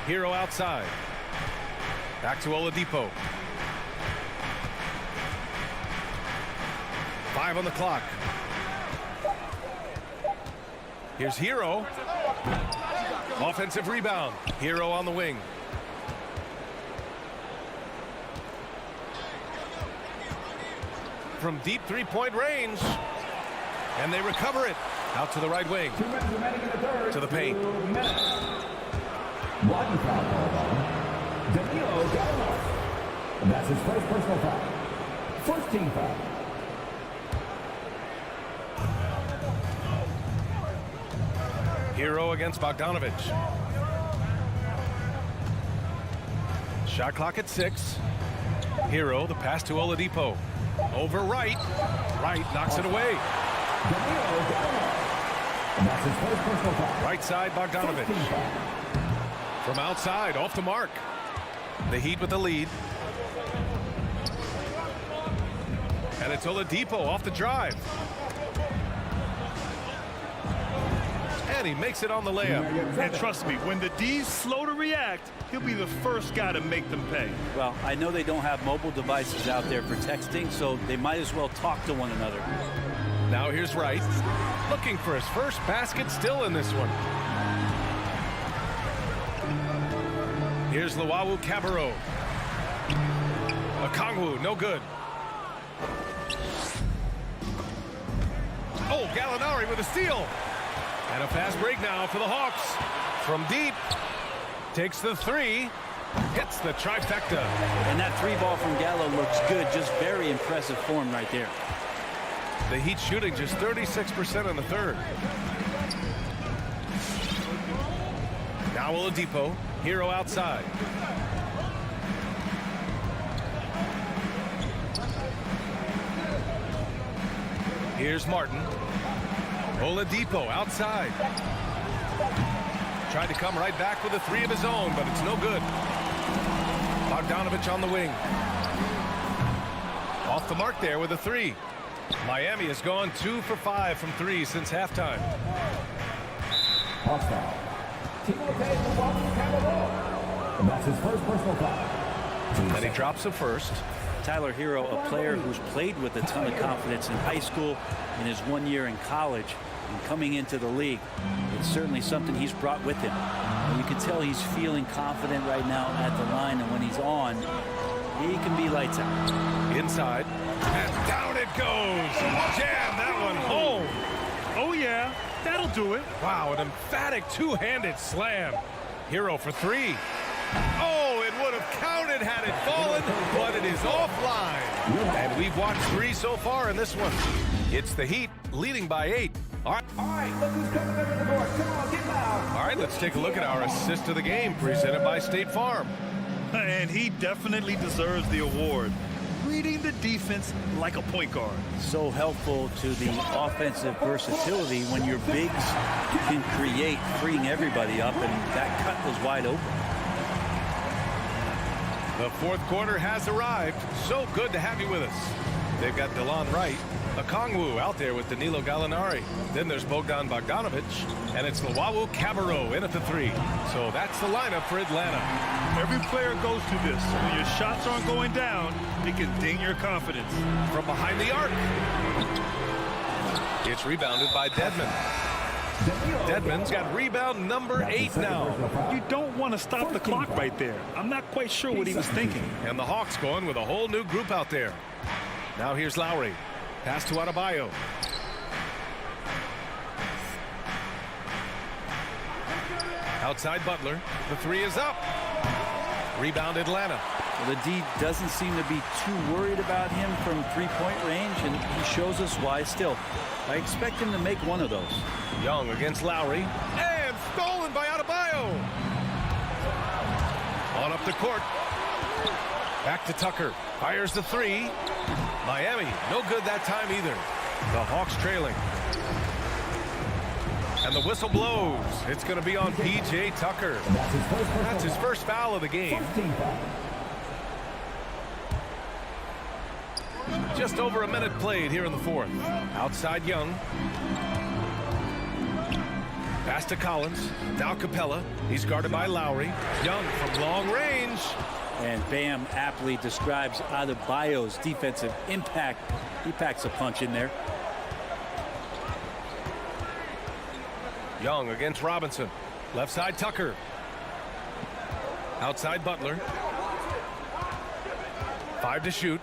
Hero outside. Back to Oladipo. 5 on the clock. Here's Hero. Offensive rebound. Hero on the wing. From deep three-point range. And they recover it. Out to the right wing. To the paint. One foul called on Danilo Gallinari. And that's his first personal foul. First team foul. Hero against Bogdanovich. Shot clock at 6. Hero, the pass to Oladipo. Over Wright. Wright knocks it away. And that's his first personal foul. Right side, Bogdanovich. From outside, off the mark. The Heat with the lead. And it's Oladipo off the drive. And he makes it on the layup. And trust me, when the D's slow to react, he'll be the first guy to make them pay. Well, I know they don't have mobile devices out there for texting, so they might as well talk to one another. Now here's Wright. Looking for his first basket still in this one. Here's Luau Cabarro. Okongwu, no good. Oh, Gallinari with a steal. And a fast break now for the Hawks. From deep. Takes the 3. Hits the trifecta. And that 3 ball from Gallo looks good. Just very impressive form right there. The Heat shooting just 36% in the third. Now Oladipo. Hero outside. Here's Martin. Oladipo outside. Tried to come right back with a 3 of his own, but it's no good. Bogdanovich on the wing. Off the mark there with a 3. Miami has gone 2 for 5 from 3 since halftime. And that's his first personal foul. And he drops the first. Tyler Hero, a player who's played with a ton of confidence in high school, in his 1 year in college, and coming into the league. It's certainly something he's brought with him. And you can tell he's feeling confident right now at the line, and when he's on, he can be lights out. Inside. And down it goes. Jam that one home. Oh, yeah. That'll do it. Wow, an emphatic two-handed slam. Hero for 3. Oh, it would have counted had it fallen, but it is offline. And we've watched 3 so far in this one. It's the Heat leading by 8. All right, look who's coming under the board. Come on, get loud. All right, let's take a look at our assist of the game presented by State Farm. And he definitely deserves the award. Reading the defense like a point guard. So helpful to the offensive versatility when your bigs can create, freeing everybody up, and that cut was wide open. The fourth quarter has arrived. So good to have you with us. They've got DeLon Wright, Okongwu out there with Danilo Gallinari. Then there's Bogdan Bogdanovich, and it's Luau Cabarro in at the 3. So that's the lineup for Atlanta. Every player goes through this. When your shots aren't going down, it can ding your confidence. From behind the arc. It's rebounded by Dedmon. Dedmon's got rebound number 8 now. You don't want to stop the clock right there. I'm not quite sure what he was thinking. And the Hawks going with a whole new group out there. Now here's Lowry. Pass to Adebayo. Outside Butler. The 3 is up. Rebound Atlanta. Well, the D doesn't seem to be too worried about him from three-point range, and he shows us why still. I expect him to make one of those. Young against Lowry. And stolen by Adebayo. On up the court. Back to Tucker. Fires the 3. Miami, no good that time either. The Hawks trailing. And the whistle blows. It's going to be on P.J. Tucker. That's his first foul of the game. Just over a minute played here in the fourth. Outside Young. Pass to Collins. Now Capella. He's guarded by Lowry. Young from long range. And Bam aptly describes Adebayo's defensive impact. He packs a punch in there. Young against Robinson. Left side Tucker. Outside Butler. 5 to shoot.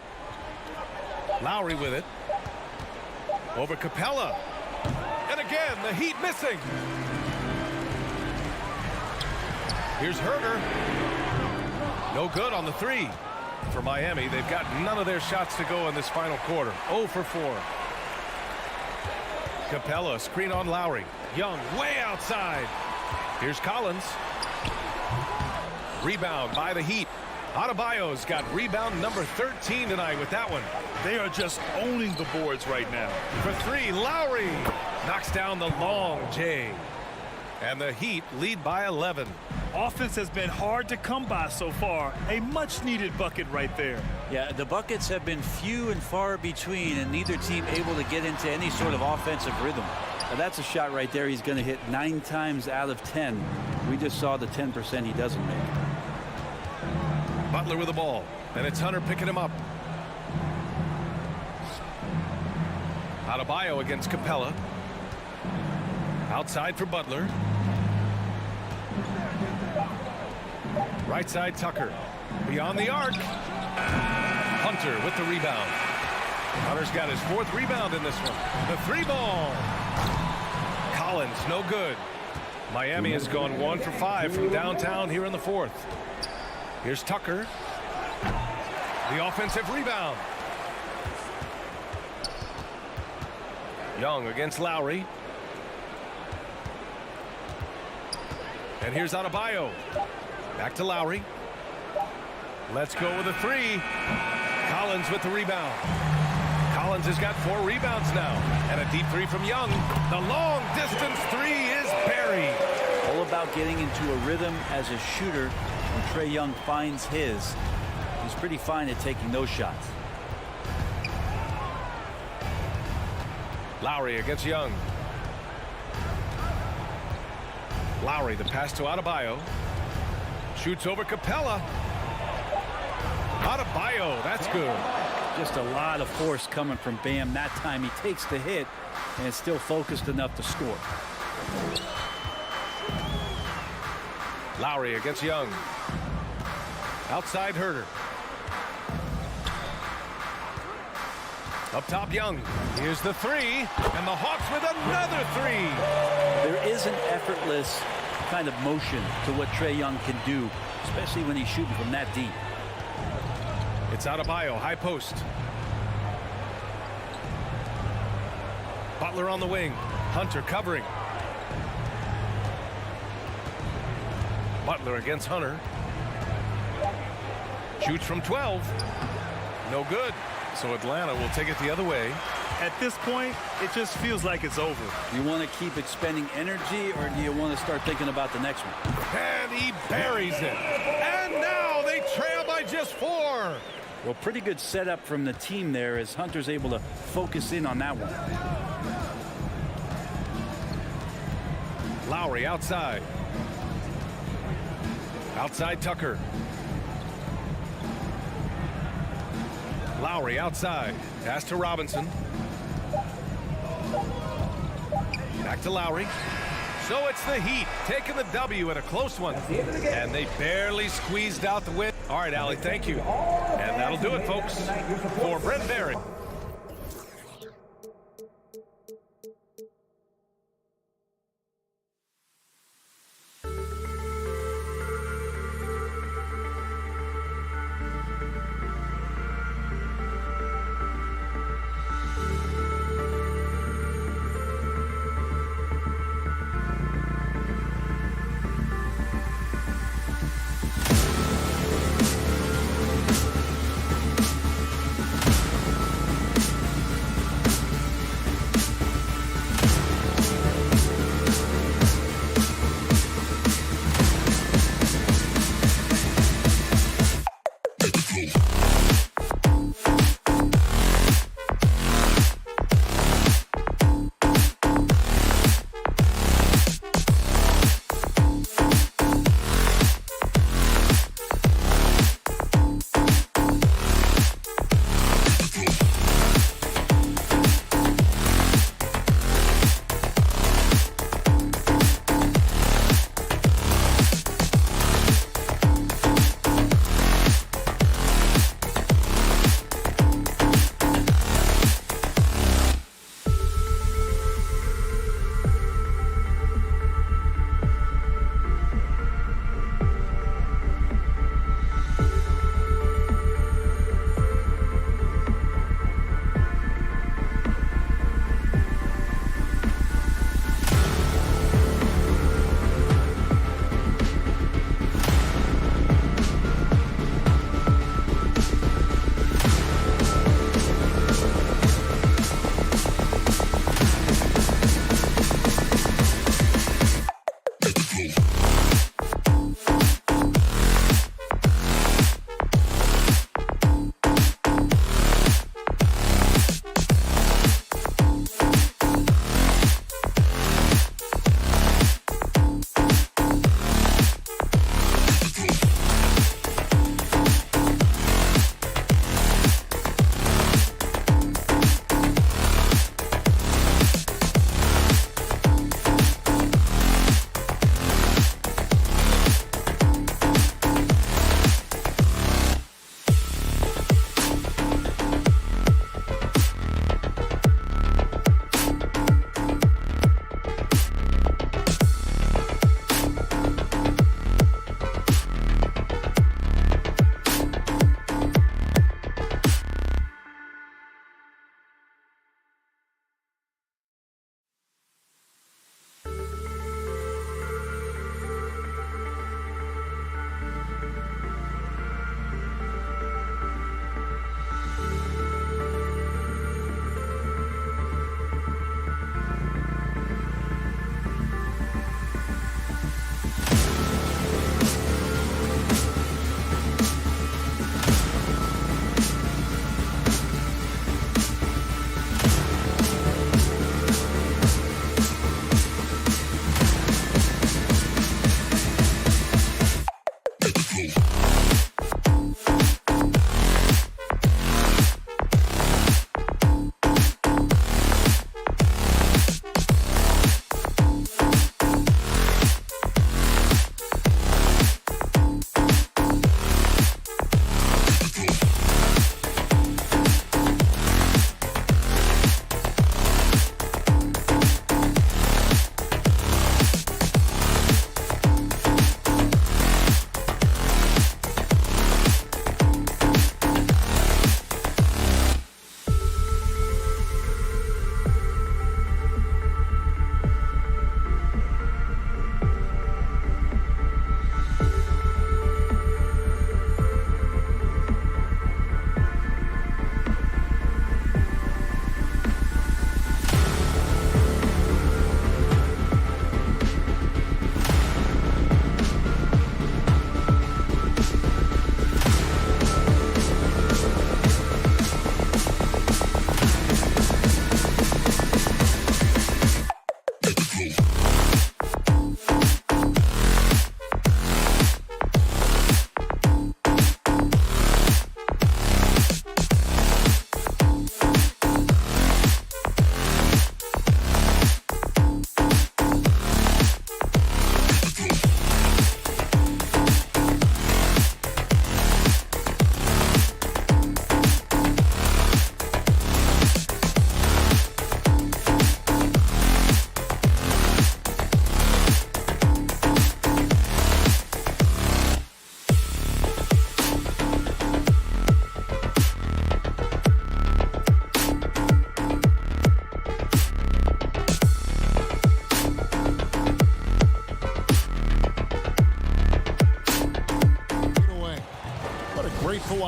Lowry with it. Over Capella. And again, the Heat missing. Here's Herter. No good on the three. For Miami, they've got none of their shots to go in this final quarter. 0 for 4. Capella, screen on Lowry. Young, way outside. Here's Collins. Rebound by the Heat. Adebayo's got rebound number 13 tonight with that one. They are just owning the boards right now. For 3, Lowry knocks down the long J. And the Heat lead by 11. Offense has been hard to come by so far. A much-needed bucket right there. Yeah, the buckets have been few and far between, and neither team able to get into any sort of offensive rhythm. Now, that's a shot right there he's going to hit 9 times out of 10. We just saw the 10% he doesn't make. Butler with the ball, and it's Hunter picking him up. Adebayo against Capella. Outside for Butler. Right side Tucker. Beyond the arc. Hunter with the rebound. Hunter's got his 4th rebound in this one. The 3 ball. Collins, no good. Miami has gone 1 for 5 from downtown here in the 4th. Here's Tucker. The offensive rebound. Young against Lowry. And here's Adebayo. Back to Lowry. Let's go with a 3. Collins with the rebound. Collins has got 4 rebounds now. And a deep 3 from Young. The long distance 3 is buried. All about getting into a rhythm as a shooter. When Trae Young finds his, he's pretty fine at taking those shots. Lowry against Young. Lowry, the pass to Adebayo. Shoots over Capella. Adebayo, that's good. Just a lot of force coming from Bam that time. He takes the hit and is still focused enough to score. Lowry against Young. Outside Herter. Up top Young. Here's the 3. And the Hawks with another 3. There is an effortless kind of motion to what Trae Young can do, especially when he's shooting from that deep. It's Adebayo, high post. Butler on the wing. Hunter covering. Butler against Hunter. Shoots from 12. No good. So Atlanta will take it the other way. At this point, it just feels like it's over. You want to keep expending energy, or do you want to start thinking about the next one? And he buries it. And now they trail by just 4. Well, pretty good setup from the team there as Hunter's able to focus in on that one. Lowry outside. Outside Tucker. Lowry outside. Pass to Robinson. Back to Lowry. So it's the Heat taking the W at a close one. And they barely squeezed out the win. All right, Allie, thank you. And that'll do it, folks. For Brent Barry.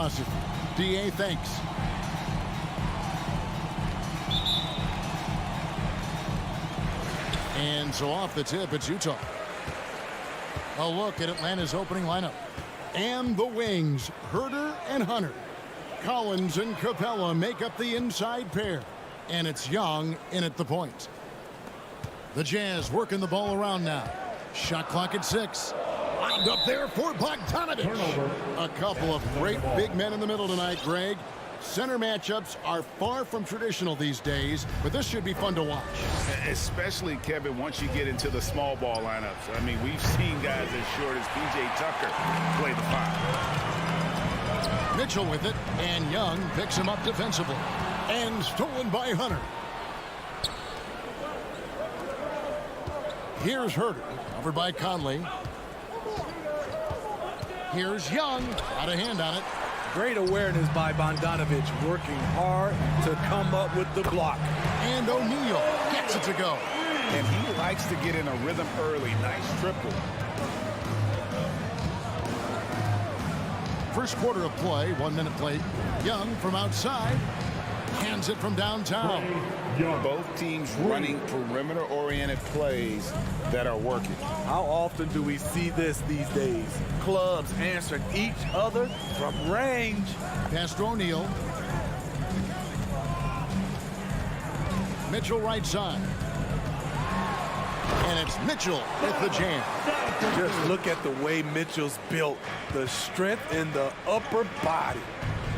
philosophy. DA, thanks. And so off the tip, it's Utah. A look at Atlanta's opening lineup. And the wings, Herter and Hunter. Collins and Capella make up the inside pair. And it's Young in at the point. The Jazz working the ball around now. Shot clock at 6. Lined up there for Bogdanovich. A couple of great big men in the middle tonight, Greg. Center matchups are far from traditional these days, but this should be fun to watch. Especially, Kevin, once you get into the small ball lineups. I mean, we've seen guys as short as P.J. Tucker play the 5. Mitchell with it, and Young picks him up defensively. And stolen by Hunter. Here's Herter, covered by Conley. Here's Young, got a hand on it. Great awareness by Bogdanovich, working hard to come up with the block. And O'Neal gets it to go. And he likes to get in a rhythm early. Nice triple. First quarter of play, 1 minute played. Young from outside. Hands it from downtown. Both teams running perimeter-oriented plays that are working. How often do we see this these days? Clubs answering each other from range. Pass to O'Neal. Mitchell right side. And it's Mitchell with the jam. Just look at the way Mitchell's built. The strength in the upper body.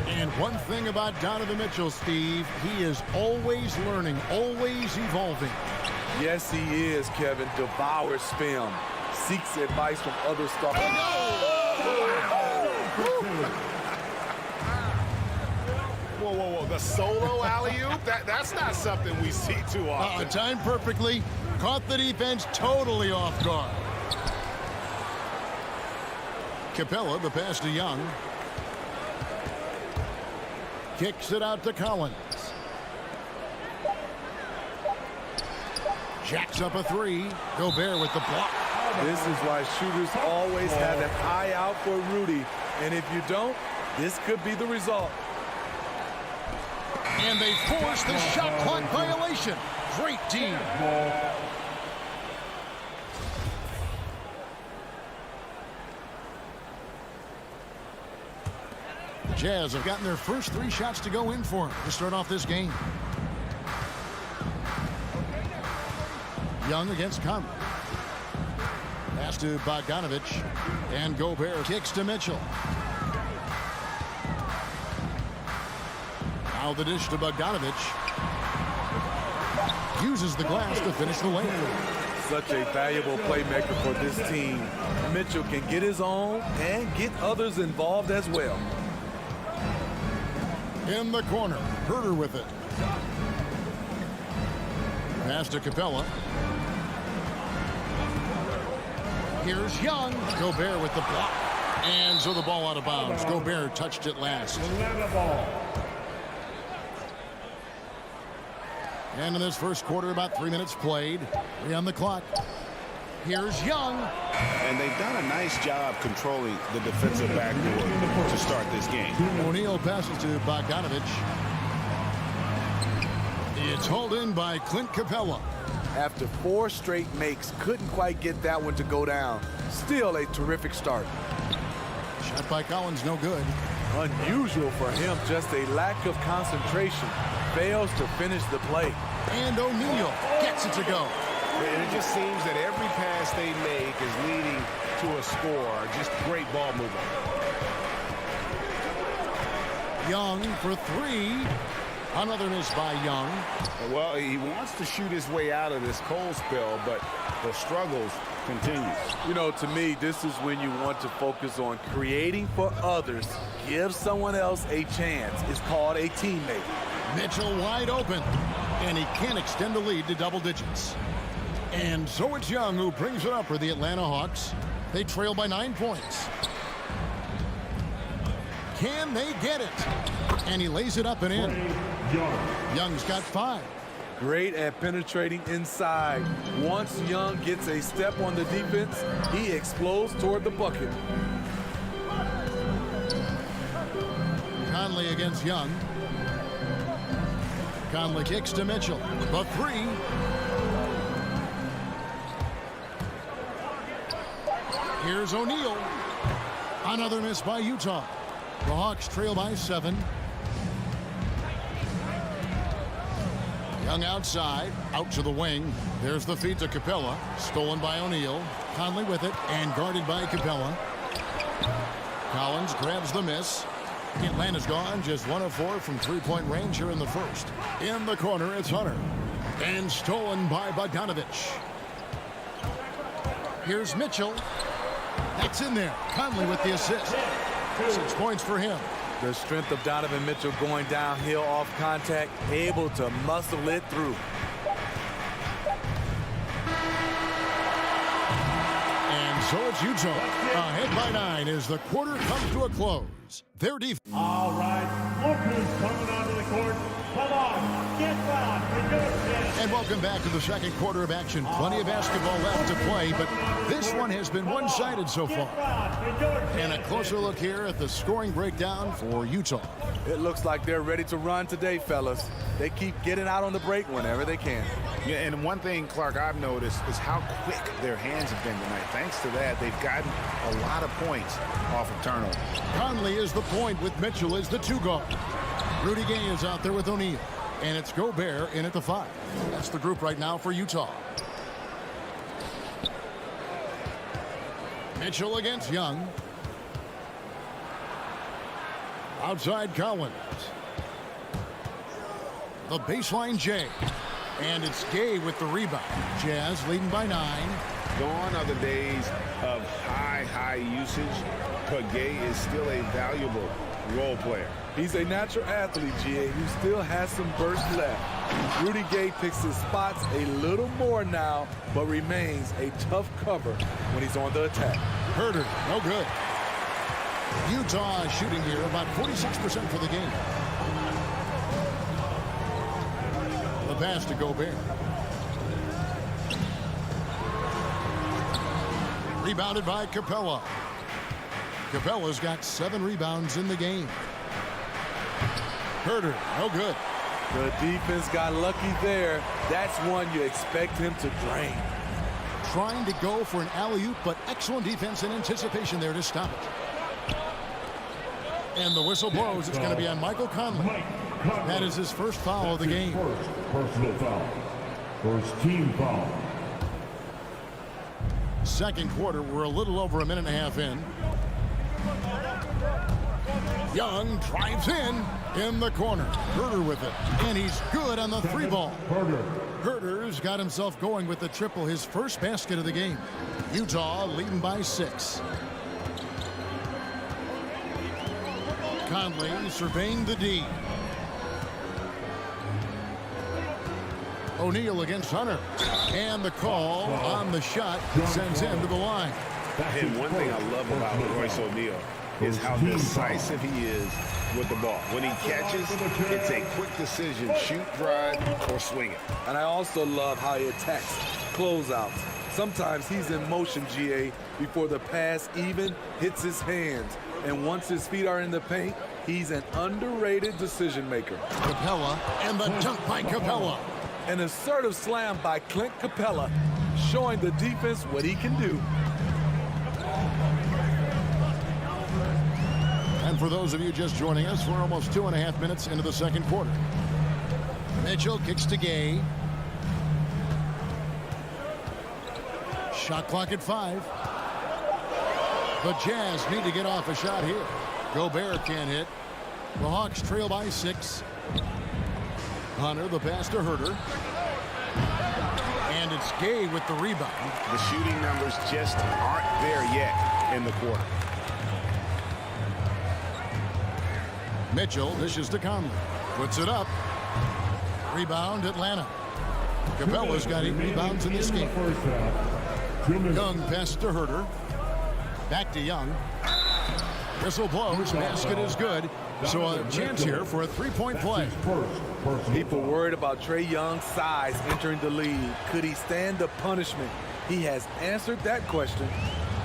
And one thing about Donovan Mitchell, Steve, he is always learning, always evolving. Yes, he is, Kevin. Devours film. Seeks advice from other stars. Whoa, whoa, whoa. The solo alley-oop? That's not something we see too often. Timed perfectly. Caught the defense totally off guard. Capella, the pass to Young. Kicks it out to Collins. Jacks up a 3. Gobert with the block. This is why shooters always have an eye out for Rudy. And if you don't, this could be the result. And they force the shot clock violation. Great team. Jazz have gotten their first 3 shots to go in for them to start off this game. Young against Conley. Pass to Bogdanovich. And Gobert kicks to Mitchell. Now the dish to Bogdanovich. Uses the glass to finish the lane. Such a valuable playmaker for this team. Mitchell can get his own and get others involved as well. In the corner, Herter with it. Pass to Capella. Here's Young. Gobert with the block. And so the ball out of bounds. Gobert touched it last. And in this first quarter, about 3 minutes played. 3 on the clock. Here's Young. And they've done a nice job controlling the defensive backboard to start this game. O'Neal passes to Bogdanovich. It's hauled in by Clint Capella. After 4 straight makes, couldn't quite get that one to go down. Still a terrific start. Shot by Collins, no good. Unusual for him, just a lack of concentration. Fails to finish the play. And O'Neal gets it to go. And it just seems that every pass they make is leading to a score. Just great ball movement. Young for 3. Another miss by Young. Well, he wants to shoot his way out of this cold spell, but the struggles continue. You know, to me, this is when you want to focus on creating for others. Give someone else a chance. It's called a teammate. Mitchell wide open, and he can't extend the lead to double digits. And so it's Young who brings it up for the Atlanta Hawks. They trail by 9 points. Can they get it? And he lays it up and in. Young's got 5. Great at penetrating inside. Once Young gets a step on the defense, he explodes toward the bucket. Conley against Young. Conley kicks to Mitchell. The three. Here's O'Neal. Another miss by Utah. The Hawks trail by 7. Young outside, out to the wing. There's the feed to Capella. Stolen by O'Neal. Conley with it and guarded by Capella. Collins grabs the miss. Atlanta's gone just 1 of 4 from three-point range here in the first. In the corner, it's Hunter. And stolen by Bogdanovich. Here's Mitchell. That's in there. Conley with the assist. 6 points for him. The strength of Donovan Mitchell going downhill off contact, able to muscle it through. And so it's Utah. Ahead by 9 as the quarter comes to a close. Their defense. All right, look who's coming onto the court. Come on, get down. And welcome back to the second quarter of action. Plenty of basketball left to play, but this one has been one-sided so far. And a closer look here at the scoring breakdown for Utah. It looks like they're ready to run today, fellas. They keep getting out on the break whenever they can. Yeah, and one thing, Clark, I've noticed is how quick their hands have been tonight. Thanks to that, they've gotten a lot of points off of turnovers. Conley is the point with Mitchell as the 2 guard. Rudy Gay is out there with O'Neal. And it's Gobert in at the 5. That's the group right now for Utah. Mitchell against Young. Outside Collins. The baseline Jay. And it's Gay with the rebound. Jazz leading by 9. Gone are the days of high usage, but Gay is still a valuable role player. He's a natural athlete, GA, who still has some burst left. Rudy Gay picks his spots a little more now, but remains a tough cover when he's on the attack. Herder, no good. Utah shooting here about 46% for the game. The pass to Gobert. Rebounded by Capella. Capella's got 7 rebounds in the game. Herder, no good. The defense got lucky there. That's one you expect him to drain. Trying to go for an alley-oop, but excellent defense and anticipation there to stop it. And the whistle blows. It's going to be on Michael Conley. That is his first foul of the game. First personal foul. First team foul. Second quarter, we're a little over a minute and a half in. Young drives in the corner. Herder with it, and he's good on the 3 ball. Herder's got himself going with the triple, his first basket of the game. Utah leading by 6. Conley surveying the D. O'Neal against Hunter. And the call on the shot sends him to the line. And one thing I love about Royce O'Neal is how decisive he is with the ball. When he catches, it's a quick decision, shoot, drive, or swing it. And I also love how he attacks closeouts. Sometimes he's in motion, GA, before the pass even hits his hands. And once his feet are in the paint, he's an underrated decision maker. Capella, and the dunk by Capella. An assertive slam by Clint Capella, showing the defense what he can do. And for those of you just joining us, we're almost 2.5 minutes into the second quarter. Mitchell kicks to Gay. Shot clock at 5. The Jazz need to get off a shot here. Gobert can't hit. The Hawks trail by 6. Hunter, the pass to Herder. And it's Gay with the rebound. The shooting numbers just aren't there yet in the quarter. Mitchell dishes to Conley. Puts it up. Rebound, Atlanta. Capella's got 8 rebounds in this game. Young pass to Herder. Back to Young. Whistle blows. Basket is good. So a chance here for a 3-point play. People worried about Trae Young's size entering the league. Could he stand the punishment? He has answered that question.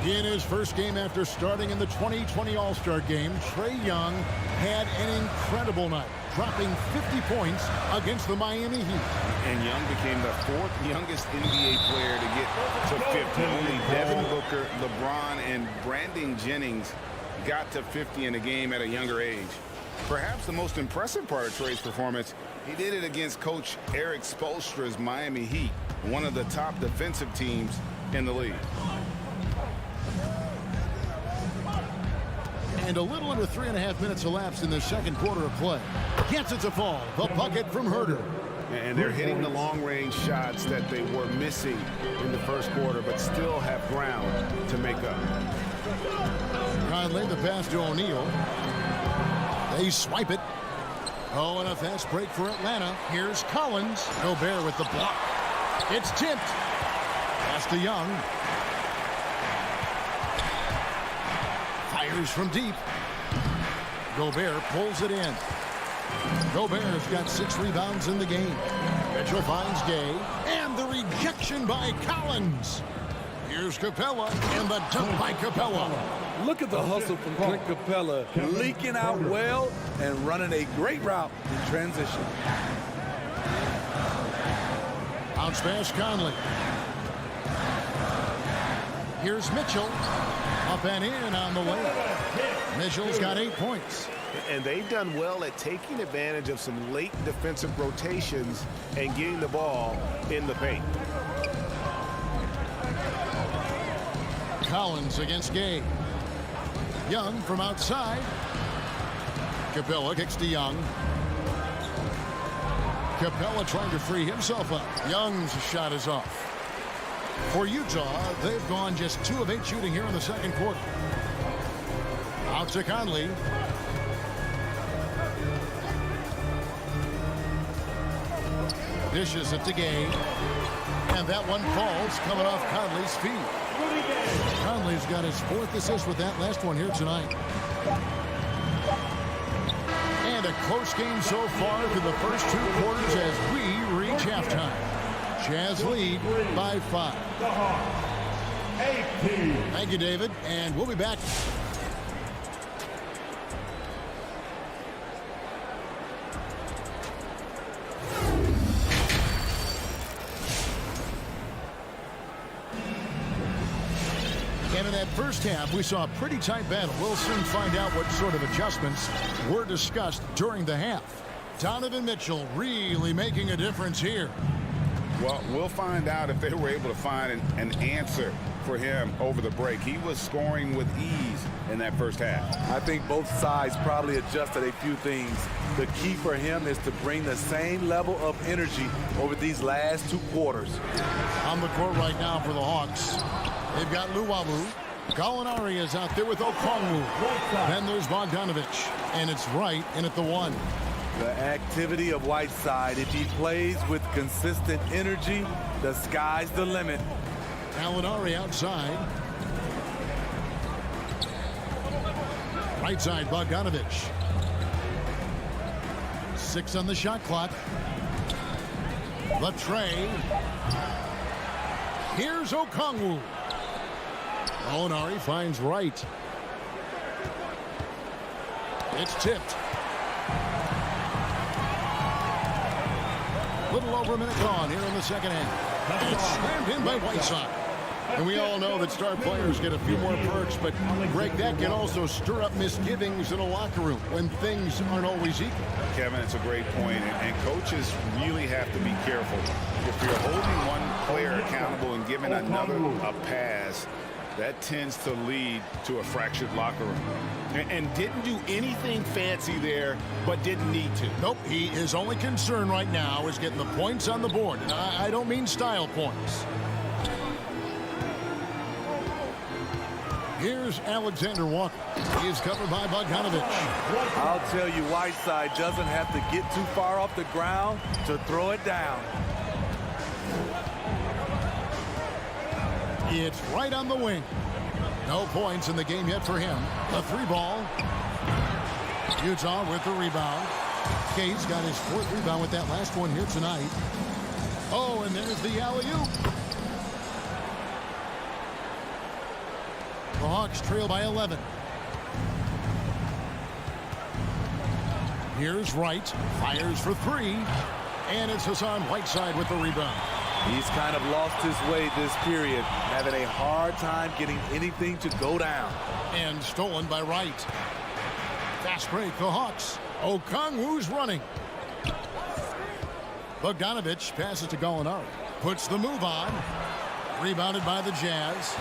In his first game after starting in the 2020 All-Star Game, Trae Young had an incredible night, dropping 50 points against the Miami Heat. And Young became the 4th youngest NBA player to get to 50. Only Devin Booker, LeBron, and Brandon Jennings got to 50 in a game at a younger age. Perhaps the most impressive part of Trae's performance, he did it against Coach Eric Spoelstra's Miami Heat, one of the top defensive teams in the league. And a little under 3.5 minutes elapsed in the second quarter of play. Gets it to fall. The bucket from Herter. And they're hitting the long-range shots that they were missing in the first quarter, but still have ground to make up. Conley, the pass to O'Neal. They swipe it. Oh, and a fast break for Atlanta. Here's Collins. Gobert with the block. It's tipped. Pass to Young. Fires from deep. Gobert pulls it in. Gobert's got 6 rebounds in the game. Mitchell finds Gay. And the rejection by Collins. Here's Capella, and the dunk by Capella. Look at the hustle from Clint Capella, leaking out well and running a great route in transition. Bounce pass Conley. Here's Mitchell. Up and in on the layup. Mitchell's got 8 points. And they've done well at taking advantage of some late defensive rotations and getting the ball in the paint. Collins against Gay. Young from outside. Capella kicks to Young. Capella trying to free himself up. Young's shot is off. For Utah, they've gone just 2 of 8 shooting here in the second quarter. Out to Conley. Dishes it to Gay. And that one falls coming off Conley's feet. Conley's got his 4th assist with that last one here tonight. And a close game so far through the first 2 quarters as we reach halftime. Jazz lead by 5. Thank you, David, and we'll be back. And in that first half, we saw a pretty tight battle. We'll soon find out what sort of adjustments were discussed during the half. Donovan Mitchell really making a difference here. Well, we'll find out if they were able to find an answer for him over the break. He was scoring with ease in that first half. I think both sides probably adjusted a few things. The key for him is to bring the same level of energy over these last 2 quarters. On the court right now for the Hawks. They've got Luwawu. Gallinari is out there with Okongwu. Then there's Bogdanovich. And it's right in at the 1. The activity of Whiteside, if he plays with consistent energy, the sky's the limit. Gallinari outside. Right side, Bogdanovich. 6 on the shot clock. Latrey. Here's Okongwu. Gallinari finds Wright. It's tipped. Little over a minute gone here in the second half. It's slammed in by Whiteside. And we all know that star players get a few more perks, but Greg, that can also stir up misgivings in a locker room when things aren't always equal. Kevin, it's a great point, and coaches really have to be careful. If you're holding one player accountable and giving another a pass, that tends to lead to a fractured locker room. And didn't do anything fancy there, but didn't need to. Nope, his only concern right now is getting the points on the board. And I don't mean style points. Here's Alexander Walker. He is covered by Bogdanovich. I'll tell you, Whiteside doesn't have to get too far off the ground to throw it down. It's right on the wing. No points in the game yet for him. The 3 ball. Utah with the rebound. Cade's got his 4th rebound with that last one here tonight. Oh, and there's the alley-oop. Hawks trail by 11. Here's Wright. Fires for three. And it's Hassan Whiteside with the rebound. He's kind of lost his way this period, having a hard time getting anything to go down. And stolen by Wright. Fast break, the Hawks. Okongwu's running. Bogdanovich passes to Gallinari. Puts the move on. Rebounded by the Jazz.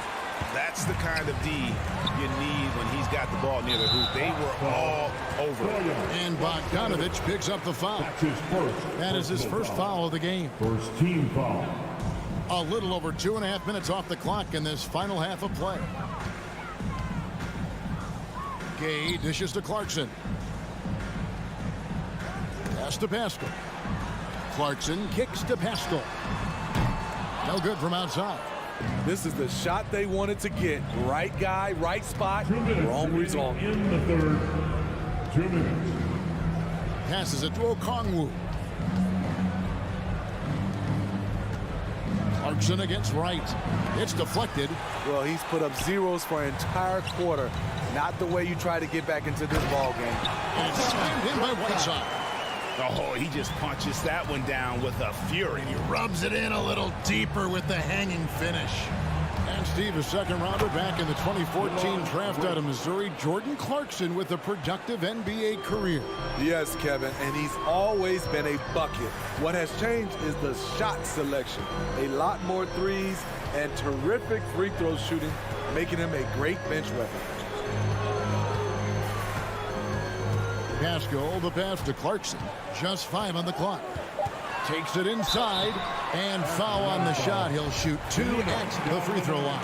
That's the kind of D you need when he's got the ball near the hoop. They were all over it. And Bogdanovich picks up the foul. That is his first foul of the game. First team foul. A little over 2.5 minutes off the clock in this final half of play. Gay dishes to Clarkson. Pass to Pascal. Clarkson kicks to Pascal. No good from outside. This is the shot they wanted to get. Right guy, right spot, wrong result. In the third, 2 minutes. Passes it to Okongwu. Clarkson against Wright. It's deflected. Well, he's put up zeros for an entire quarter. Not the way you try to get back into this ball game. And it's slammed in by Whiteside. Oh, he just punches that one down with a fury. He rubs it in a little deeper with the hanging finish. And Steve, a second rounder back in the 2014 draft out of Missouri, Jordan Clarkson with a productive NBA career. Yes, Kevin, and he's always been a bucket. What has changed is the shot selection. A lot more threes and terrific free throw shooting, making him a great bench weapon. Pascal, the pass to Clarkson. Just 5 on the clock. Takes it inside and foul on the shot. He'll shoot 2 at the free throw line.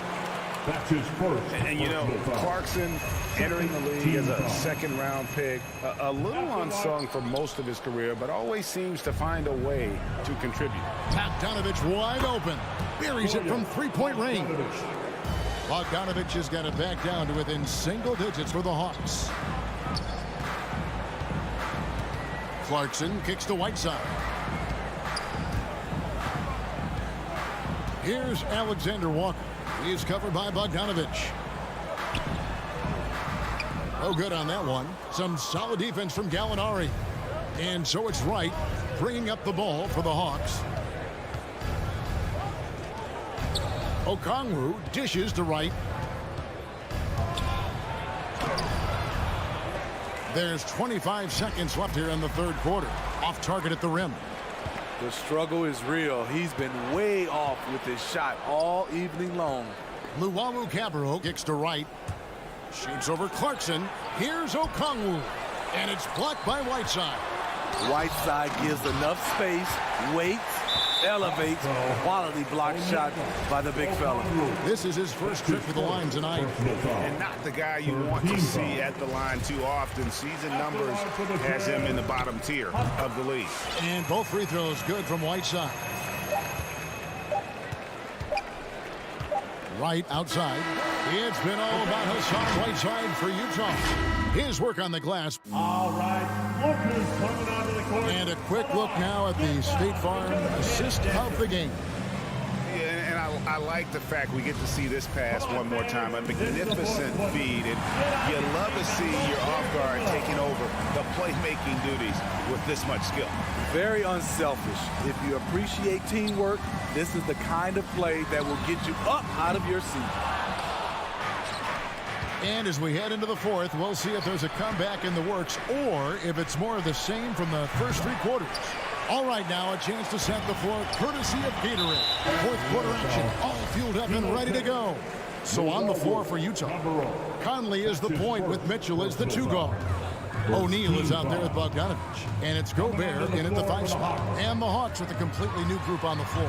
That's his first. And you know, Clarkson entering the league as a second-round pick, a little unsung for most of his career, but always seems to find a way to contribute. Bogdanovich wide open. Buries it from three-point range. Bogdanovich has got it back down to within single digits for the Hawks. Clarkson kicks to Whiteside. Here's Alexander Walker. He's covered by Bogdanovich. Oh, good on that one. Some solid defense from Gallinari. And so it's Wright bringing up the ball for the Hawks. Okongwu dishes to Wright. There's 25 seconds left here in the third quarter. Off target at the rim. The struggle is real. He's been way off with his shot all evening long. Luwawu-Cabarrot kicks to Wright. Shoots over Clarkson. Here's Okongwu. And it's blocked by Whiteside. Whiteside gives enough space, waits, elevates, quality block shot by the big fella. This is his first trip to the line tonight. And not the guy you want to see at the line too often. Season numbers has him in the bottom tier of the league. And both free throws good from Whiteside. Right outside. It's been all about Hassan Whiteside for Utah. His work on the glass. All right, look who's coming onto the court. And a quick look now at the State Farm assist of the game. Yeah, and I like the fact we get to see this pass one more time. A magnificent feed. And you love to see your off guard taking over the playmaking duties with this much skill. Very unselfish. If you appreciate teamwork, this is the kind of play that will get you up out of your seat. And as we head into the fourth, we'll see if there's a comeback in the works or if it's more of the same from the first 3 quarters. All right, now a chance to set the floor courtesy of Gatorade. Fourth quarter action, all fueled up and ready to go. So on the floor for Utah, Conley is the point with Mitchell as the 2 guard. O'Neal is out there with Bogdanovich. And it's Gobert in at the 5 spot. And the Hawks with a completely new group on the floor.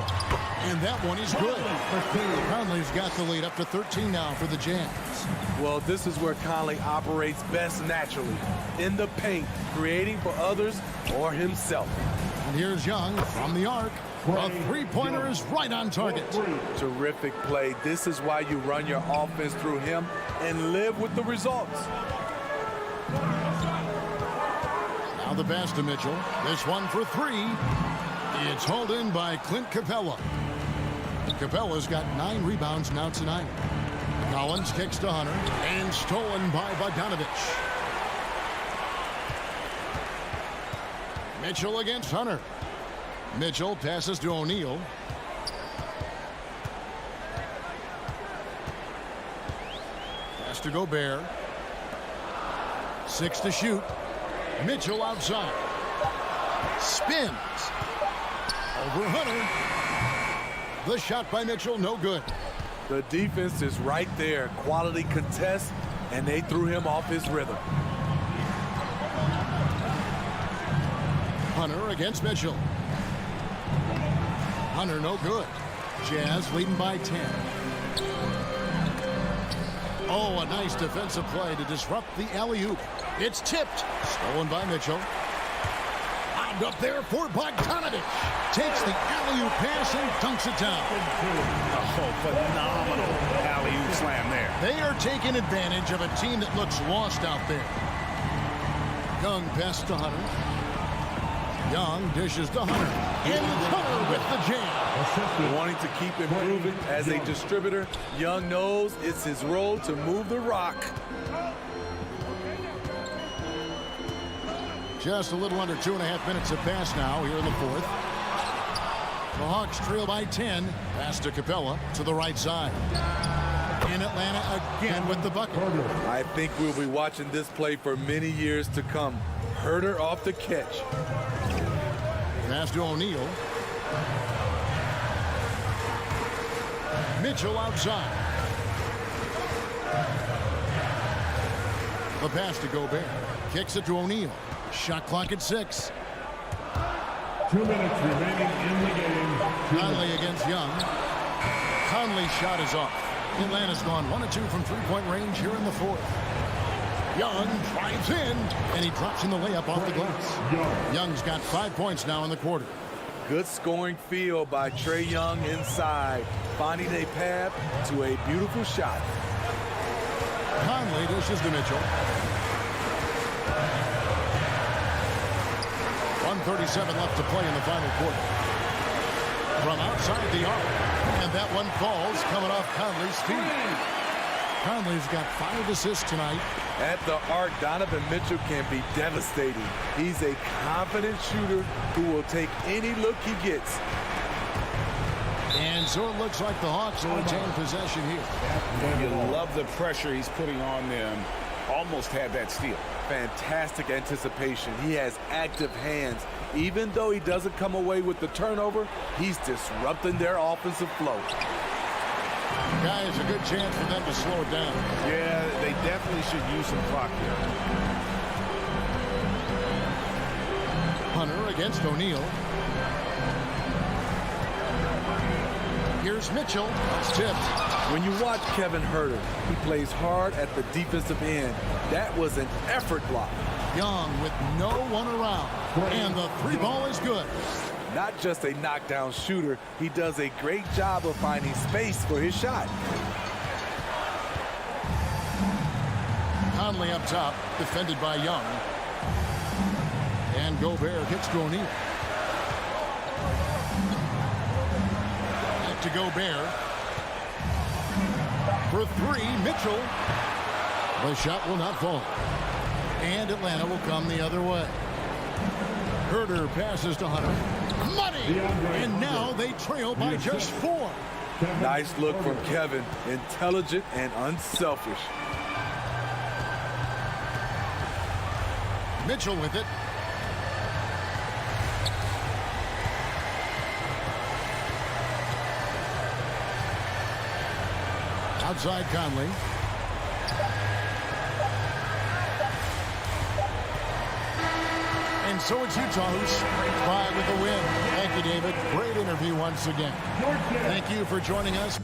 And that one is good. Conley's got the lead up to 13 now for the Jazz. Well, this is where Conley operates best naturally. In the paint, creating for others or himself. And here's Young from the arc. A three-pointer is right on target. Terrific play. This is why you run your offense through him and live with the results. Now the pass to Mitchell. This one for 3. It's hauled in by Clint Capella. Capella's got 9 rebounds now tonight. Collins kicks to Hunter and stolen by Bogdanovich. Mitchell against Hunter. Mitchell passes to O'Neal. Pass to Gobert. 6 to shoot. Mitchell outside. Spins. Over Hunter. The shot by Mitchell, no good. The defense is right there. Quality contest, and they threw him off his rhythm. Hunter against Mitchell. Hunter no good. Jazz leading by 10. Oh, a nice defensive play to disrupt the alley-oop. It's tipped. Stolen by Mitchell. Lobbed up there for Bogdanovich. Takes the alley-oop pass and dunks it down. Oh, phenomenal alley-oop slam there. They are taking advantage of a team that looks lost out there. Young pass to Hunter. Young dishes to Hunter. And Hunter with the jam. Wanting to keep improving as a distributor, Young knows it's his role to move the rock. Just a little under 2.5 minutes have passed now here in the fourth. The Hawks trail by 10. Pass to Capella to the right side. In Atlanta again with the bucket. I think we'll be watching this play for many years to come. Herder off the catch. Pass to O'Neal. Mitchell outside. The pass to Gobert. Kicks it to O'Neal. Shot clock at 6. 2 minutes remaining in the game. Conley against Young. Conley's shot is off. Atlanta's gone 1 of 2 from three-point range here in the fourth. Young drives in, and he drops in the layup off the glass. Young's got 5 points now in the quarter. Good scoring field by Trae Young inside, finding a path to a beautiful shot. Conley dishes to Mitchell. 1:37 left to play in the final quarter. From outside the arc, and that one falls coming off Conley's feet. Conley's got 5 assists tonight. At the arc, Donovan Mitchell can be devastating. He's a confident shooter who will take any look he gets. And so it looks like the Hawks will retain possession here. You love the pressure he's putting on them. Almost had that steal. Fantastic anticipation. He has active hands. Even though he doesn't come away with the turnover, he's disrupting their offensive flow. Guys, a good chance for them to slow it down. Yeah, they definitely should use some clock here. Hunter against O'Neal. Here's Mitchell. It's tipped. When you watch Kevin Herter, he plays hard at the defensive end. That was an effort block. Young with no one around. And the three ball is good. Not just a knockdown shooter, he does a great job of finding space for his shot. Conley up top, defended by Young. And Gobert hits to O'Neal. Back to Gobert. For 3, Mitchell. The shot will not fall. And Atlanta will come the other way. Herter passes to Hunter. Money! And now they trail by just 4. Nice look from Kevin. Intelligent and unselfish. Mitchell with it. Outside Conley. And so it's Utah who scraped by with the win. Thank you, David. Great interview once again. Thank you for joining us.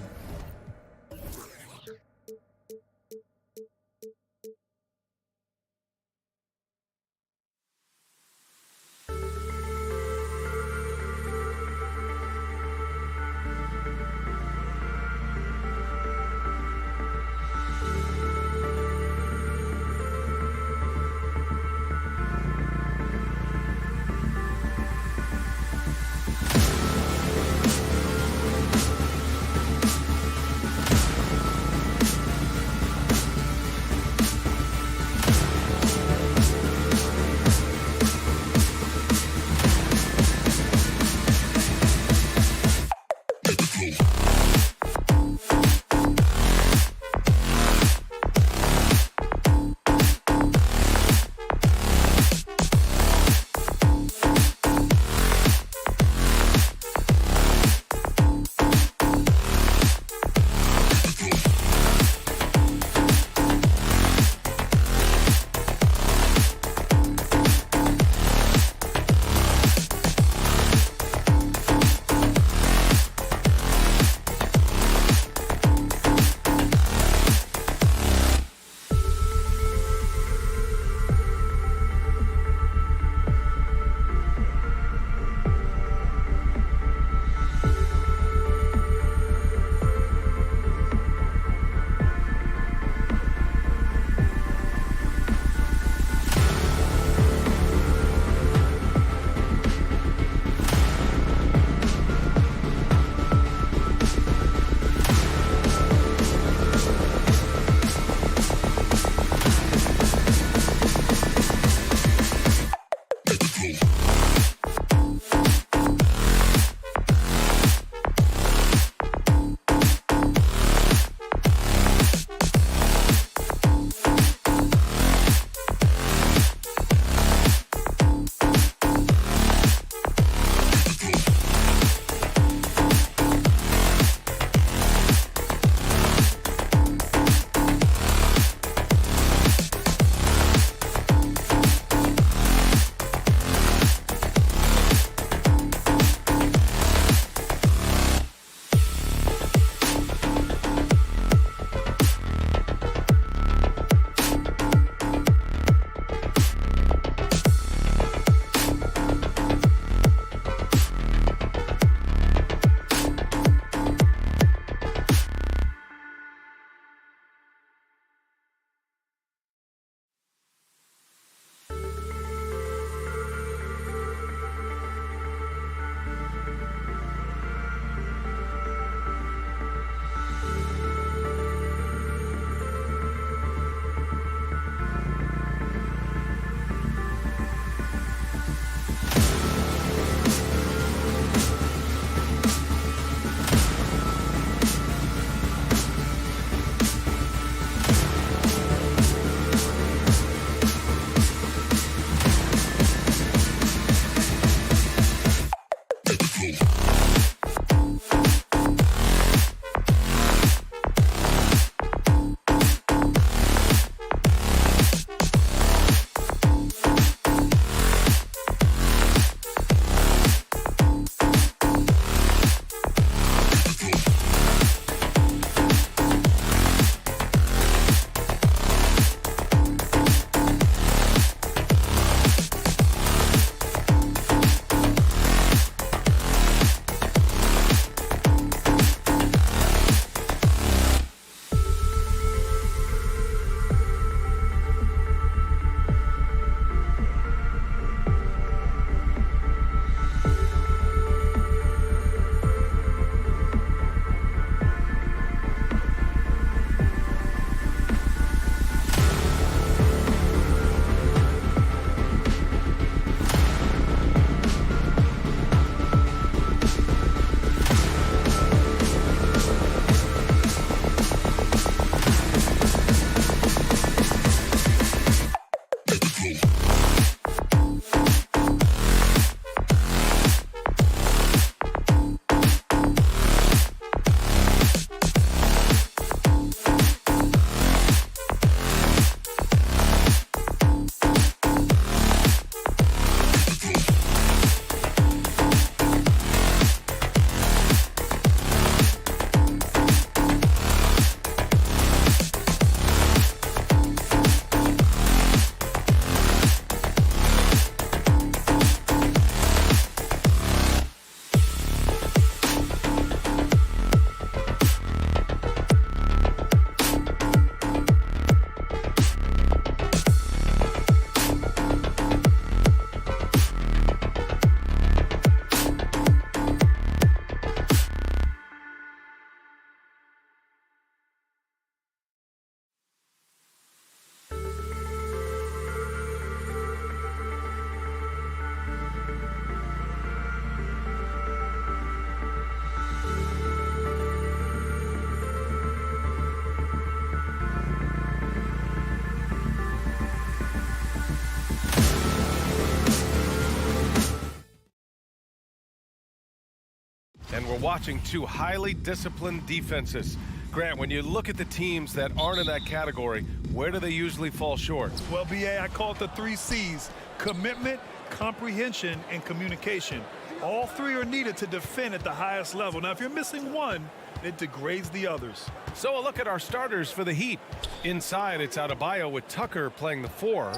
and we're watching two highly disciplined defenses. Grant, when you look at the teams that aren't in that category, where do they usually fall short? Well, BA, I call it the 3 C's: commitment, comprehension, and communication. All 3 are needed to defend at the highest level. Now, if you're missing one, it degrades the others. So a look at our starters for the Heat. Inside, it's Adebayo with Tucker playing the 4.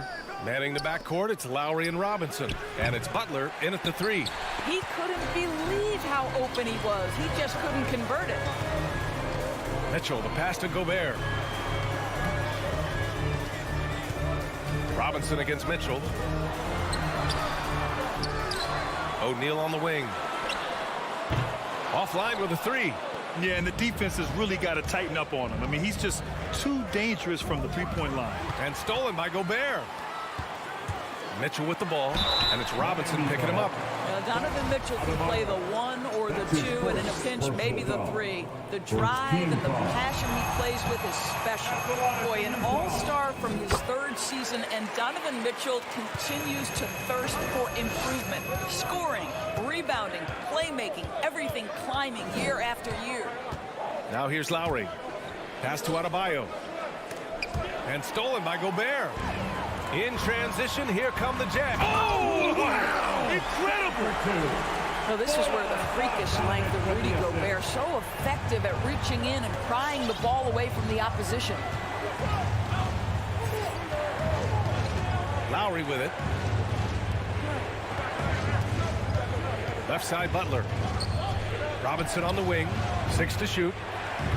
Manning the backcourt, it's Lowry and Robinson. And it's Butler in at the 3. He couldn't believe how open he was. He just couldn't convert it. Mitchell, the pass to Gobert. Robinson against Mitchell. O'Neal on the wing. Offline with a 3. Yeah, and the defense has really got to tighten up on him. I mean, he's just too dangerous from the three-point line. And stolen by Gobert. Mitchell with the ball, and it's Robinson picking him up. Donovan Mitchell can play the 1 or the 2, and in a pinch, maybe the 3. The drive and the passion he plays with is special. Boy, an all-star from his 3rd season, and Donovan Mitchell continues to thirst for improvement. Scoring, rebounding, playmaking, everything climbing year after year. Now here's Lowry. Pass to Adebayo. And stolen by Gobert. In transition, here come the Jazz. Oh, wow! Incredible! So this is where the freakish length of Rudy Gobert, so effective at reaching in and prying the ball away from the opposition. Lowry with it. Left side, Butler. Robinson on the wing. 6 to shoot.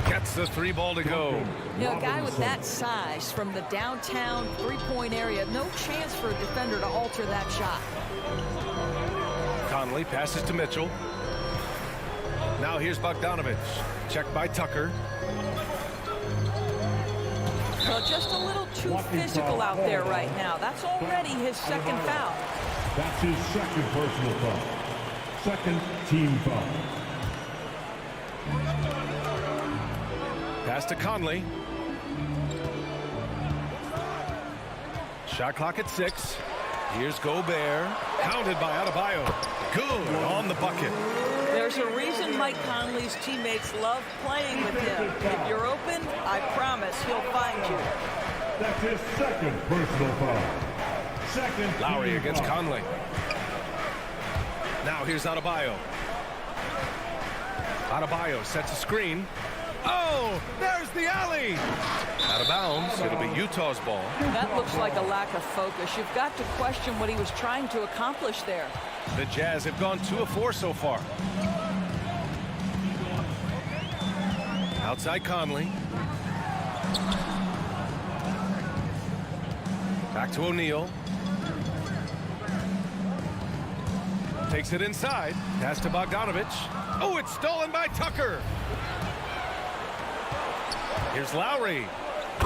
Gets the 3 ball to go. You know, a guy with that size from the downtown three-point area, no chance for a defender to alter that shot. Conley passes to Mitchell. Now here's Bogdanovich. Checked by Tucker. Well, just a little too physical out there right now. That's already his 2nd foul. That's his 2nd personal foul. 2nd team foul. Pass to Conley. Shot clock at 6. Here's Gobert. Counted by Adebayo. Good on the bucket. There's a reason Mike Conley's teammates love playing with him. If you're open, I promise he'll find you. That's his 2nd personal foul. 2nd. Lowry against Conley. Now here's Adebayo. Adebayo sets a screen. Oh, there's the alley. Out of bounds. It'll be Utah's ball. That looks like a lack of focus. You've got to question what he was trying to accomplish there. The Jazz have gone 2 of 4 so far. Outside Conley. Back to O'Neal. Takes it inside. Pass to Bogdanovich. Oh, it's stolen by Tucker. Here's Lowry.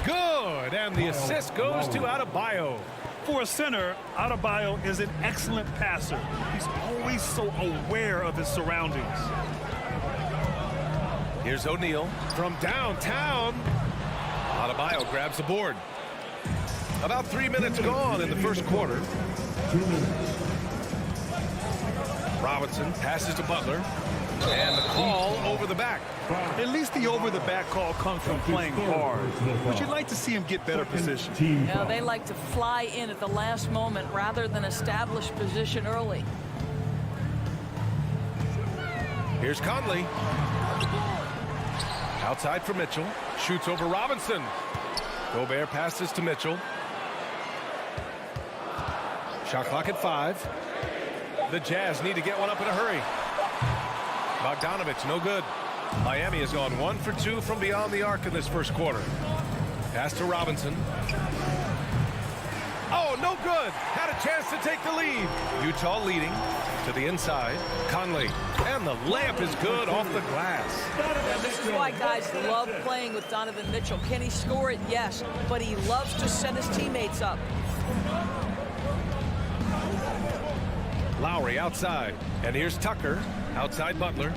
Good, and the assist goes to Adebayo. For a center, Adebayo is an excellent passer. He's always so aware of his surroundings. Here's O'Neal from downtown. Adebayo grabs the board. About 3 minutes gone in the 1st quarter. 2 minutes. Robinson passes to Butler. And the call over the back. At least the over-the-back call comes from playing hard. But you'd like to see him get better position. Now, they like to fly in at the last moment rather than establish position early. Here's Conley. Outside for Mitchell. Shoots over Robinson. Gobert passes to Mitchell. Shot clock at 5. The Jazz need to get one up in a hurry. Bogdanovich, no good. Miami has gone 1 for 2 from beyond the arc in this 1st quarter. Pass to Robinson. Oh, no good. Had a chance to take the lead. Utah leading to the inside. Conley. And the layup is good off the glass. Yeah, this is why guys love playing with Donovan Mitchell. Can he score it? Yes. But he loves to set his teammates up. Lowry outside. And here's Tucker. Outside Butler.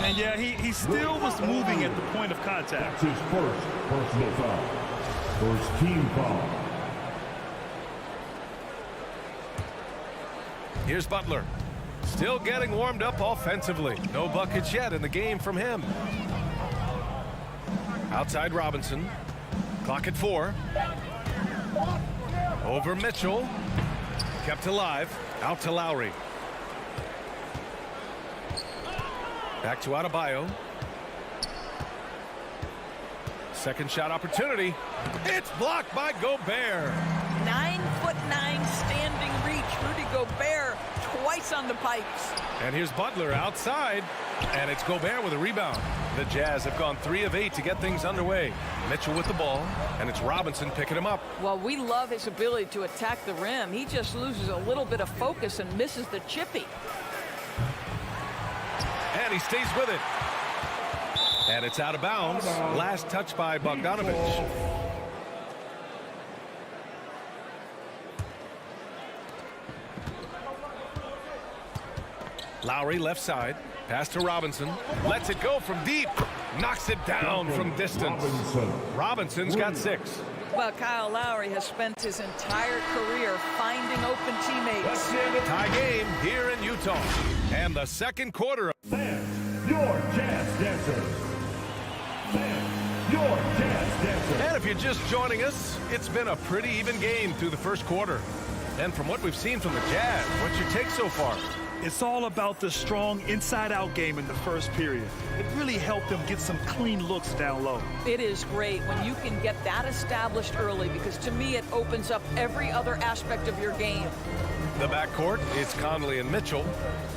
And yeah, he still was moving at the point of contact. That's his 1st personal foul. 1st team foul. Here's Butler. Still getting warmed up offensively. No buckets yet in the game from him. Outside Robinson. Clock at 4. Over Mitchell. Kept alive. Out to Lowry. Back to Adebayo. Second shot opportunity. It's blocked by Gobert. 9'9" standing reach. Rudy Gobert twice on the pipes. And here's Butler outside. And it's Gobert with a rebound. The Jazz have gone 3 of 8 to get things underway. Mitchell with the ball. And it's Robinson picking him up. Well, we love his ability to attack the rim. He just loses a little bit of focus and misses the chippy. And he stays with it. And it's out of bounds. Last touch by Bogdanovich. Lowry left side. Pass to Robinson. Lets it go from deep. Knocks it down from distance. Robinson's got 6. Well, Kyle Lowry has spent his entire career finding open teammates. Tie game here in Utah. And the second quarter. Your Jazz Dancers. Your Jazz Dancers. And if you're just joining us, it's been a pretty even game through the first quarter. And from what we've seen from the Jazz, what's your take so far? It's all about the strong inside-out game in the first period. It really helped them get some clean looks down low. It is great when you can get that established early, because to me it opens up every other aspect of your game. The backcourt, it's Conley and Mitchell.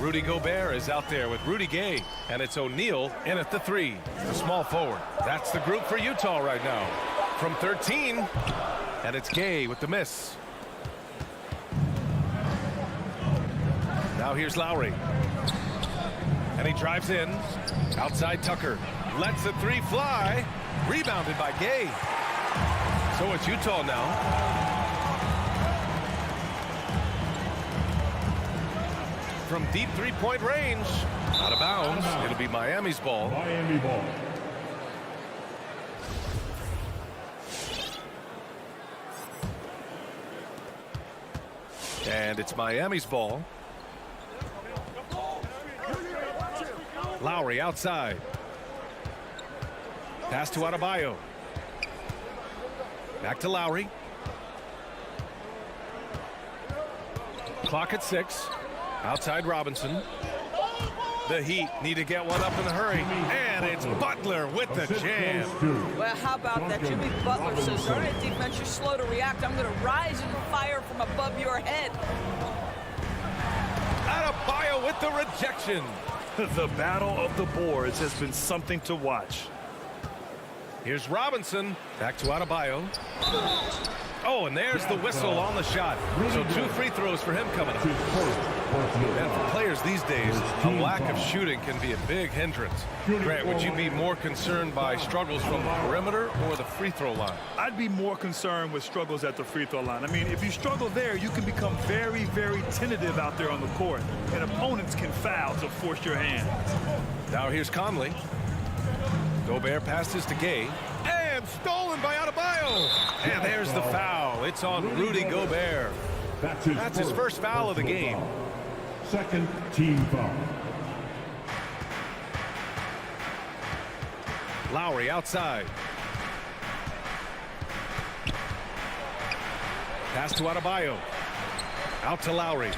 Rudy Gobert is out there with Rudy Gay, and it's O'Neal in at the 3, the small forward. That's the group for Utah right now. From 13, and it's Gay with the miss. Now here's Lowry. And he drives in. Outside Tucker. Lets the 3 fly. Rebounded by Gay. So it's Utah now. From deep 3-point range. Out of bounds. It'll be Miami's ball. Miami ball. And it's Miami's ball. Lowry outside. Pass to Adebayo. Back to Lowry. Clock at 6. Outside Robinson. The Heat need to get one up in a hurry. And it's Butler with the jam. Well, how about that? Jimmy Butler says, all right, defense, you're slow to react. I'm going to rise and fire from above your head. Adebayo with the rejection. The battle of the boards has been something to watch. Here's Robinson. Back to Adebayo. Oh, and there's the whistle on the shot. So 2 free throws for him coming up. And for players these days, a lack of shooting can be a big hindrance. Grant, would you be more concerned by struggles from the perimeter or the free throw line? I'd be more concerned with struggles at the free throw line. I mean, if you struggle there, you can become very, very tentative out there on the court. And opponents can foul to force your hand. Now here's Conley. Gobert passes to Gay. And stolen by Adebayo. And there's the foul. It's on Rudy Gobert. That's his first foul of the game. Second team foul. Lowry outside. Pass to Adebayo. Out to Lowry.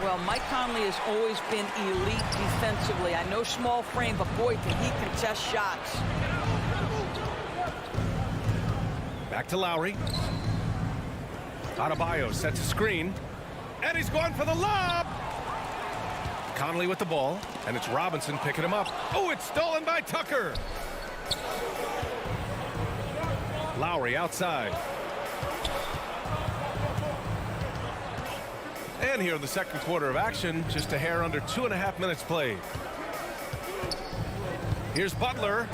Well, Mike Conley has always been elite defensively. I know small frame, but boy, can he contest shots. Back to Lowry. Adebayo sets a screen. And he's going for the lob. Conley with the ball. And it's Robinson picking him up. Oh, it's stolen by Tucker. Lowry outside. And here in the second quarter of action, just a hair under 2.5 minutes played. Here's Butler.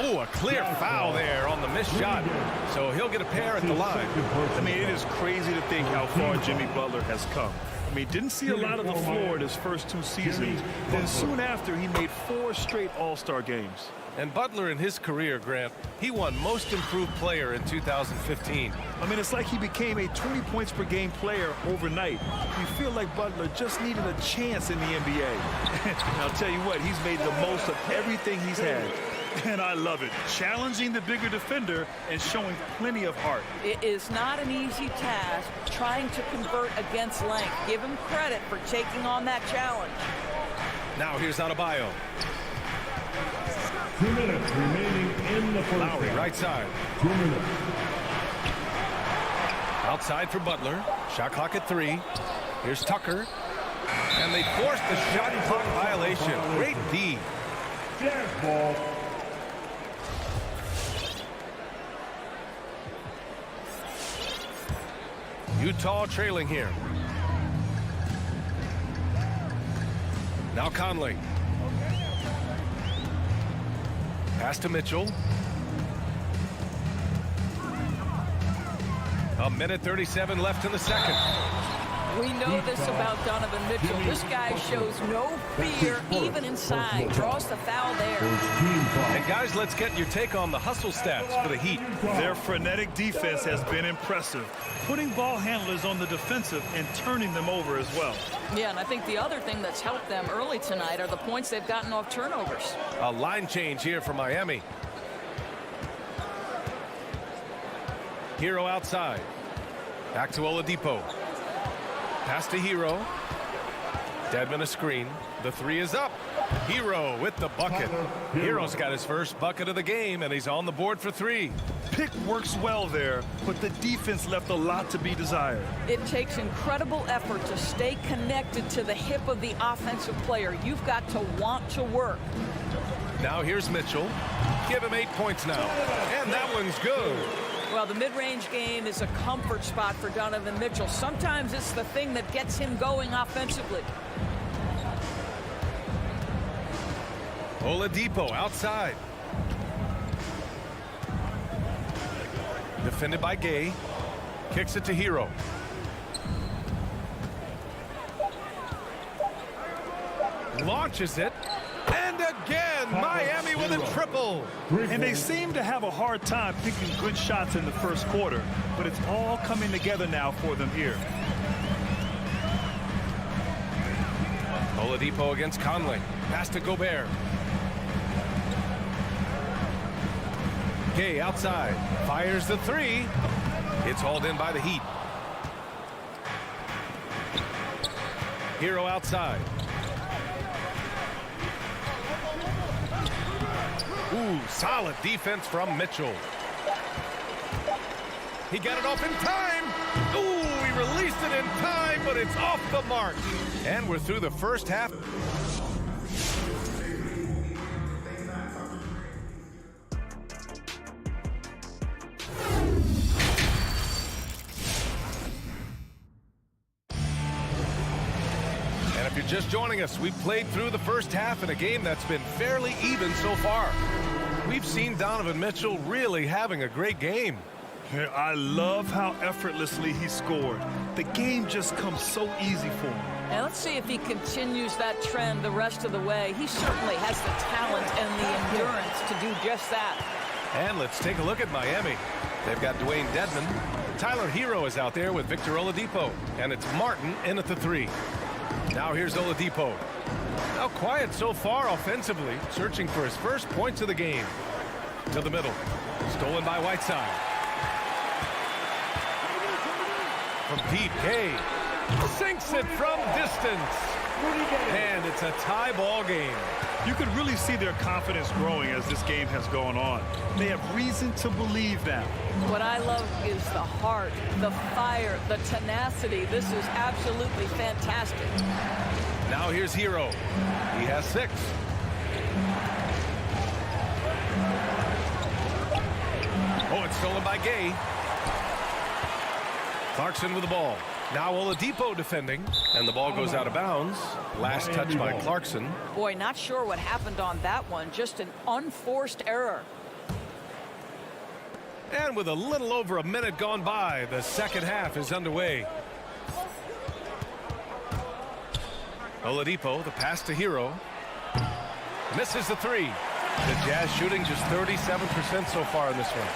Oh, a clear foul there on the missed shot. So he'll get a pair at the line. I mean, it is crazy to think how far Jimmy Butler has come. I mean, didn't see a lot of the floor in his first 2 seasons. Then soon after, he made 4 straight All-Star games. And Butler in his career, Grant, he won Most Improved Player in 2015. I mean, it's like he became a 20 points per game player overnight. You feel like Butler just needed a chance in the NBA. And I'll tell you what, he's made the most of everything he's had. And I love it. Challenging the bigger defender and showing plenty of heart. It is not an easy task trying to convert against length. Give him credit for taking on that challenge. Now here's Adebayo. 2 minutes remaining in the first Lowry, half. right side. 2 minutes. Outside for Butler. Shot clock at 3. Here's Tucker. And they forced the shot clock violation. Great D. Jazz ball. Utah trailing here. Now Conley. Pass to Mitchell. 1:37 left in the second. We know this about Donovan Mitchell. This guy shows no fear, even inside. Draws the foul there. And guys, let's get your take on the hustle stats for the Heat. Their frenetic defense has been impressive, putting ball handlers on the defensive and turning them over as well. Yeah, and I think the other thing that's helped them early tonight are the points they've gotten off turnovers. A line change here for Miami. Hero outside. Back to Oladipo. Pass to Hero. Dedmon a screen. The 3 is up. Hero with the bucket. Hero's got his first bucket of the game, and he's on the board for 3. Pick works well there, but the defense left a lot to be desired. It takes incredible effort to stay connected to the hip of the offensive player. You've got to want to work. Now here's Mitchell. Give him 8 points now. And that one's good. Well, the mid-range game is a comfort spot for Donovan Mitchell. Sometimes it's the thing that gets him going offensively. Oladipo outside. Defended by Gay. Kicks it to Hero. Launches it. And again, Miami with a triple. And they seem to have a hard time picking good shots in the first quarter, but it's all coming together now for them here. Oladipo against Conley. Pass to Gobert. Gay outside. Fires the 3. It's hauled in by the Heat. Hero outside. Ooh, solid defense from Mitchell. He got it off in time. Ooh, he released it in time, but it's off the mark. And we're through the first half. And if you're just joining us, we played through the first half in a game that's been fairly even so far. We've seen Donovan Mitchell really having a great game. I love how effortlessly he scored. The game just comes so easy for him. Now let's see if he continues that trend the rest of the way. He certainly has the talent and the endurance to do just that. And let's take a look at Miami. They've got Dwayne Dedmon. Tyler Hero is out there with Victor Oladipo. And it's Martin in at the 3. Now here's Oladipo. Now quiet so far offensively, searching for his first points of the game. To the middle. Stolen by Whiteside. From deep, Gay sinks it from distance. And it's a tie ball game. You could really see their confidence growing as this game has gone on. They have reason to believe that. What I love is the heart, the fire, the tenacity. This is absolutely fantastic. Now here's Hero. He has 6. Oh, it's stolen by Gay. Clarkson with the ball. Now Oladipo defending, and the ball goes out of bounds. Last touch by Clarkson. Boy, not sure what happened on that one. Just an unforced error. And with a little over a minute gone by, the second half is underway. Oladipo, the pass to Hero. Misses the three. The Jazz shooting just 37% so far in this one.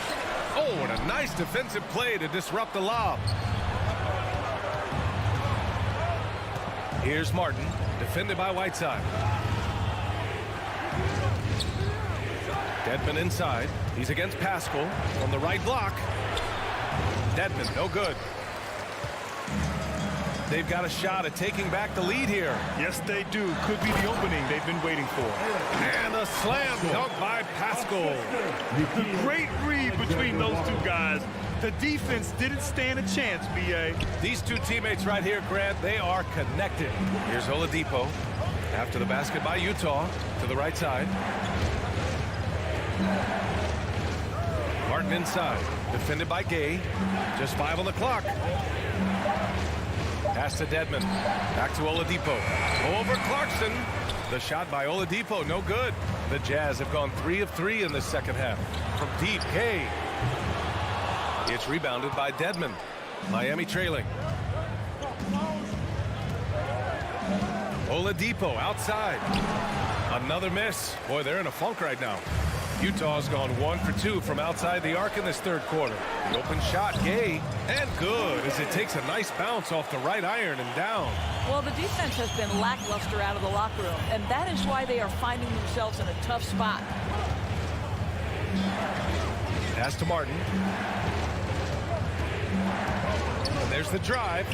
Oh, and a nice defensive play to disrupt the lob. Here's Martin, defended by Whiteside. Dedmon inside. He's against Pascal from the right block. Dedmon, no good. They've got a shot at taking back the lead here. Yes, they do. Could be the opening they've been waiting for. And a slam dunk by Pascal. A great read between those two guys. The defense didn't stand a chance, B.A. These two teammates right here, Grant, they are connected. Here's Oladipo. After the basket by Utah to the right side. Martin inside. Defended by Gay. Just 5 on the clock. Pass to Dedmon. Back to Oladipo. Over Clarkson. The shot by Oladipo, no good. The Jazz have gone 3 of 3 in the second half. From deep, Gay. It's rebounded by Dedmon. Miami trailing. Oladipo outside. Another miss. Boy, they're in a funk right now. Utah's gone 1 for 2 from outside the arc in this third quarter. The open shot, Gay, and good as it takes a nice bounce off the right iron and down. Well, the defense has been lackluster out of the locker room, and that is why they are finding themselves in a tough spot. Pass to Martin. And there's the drive.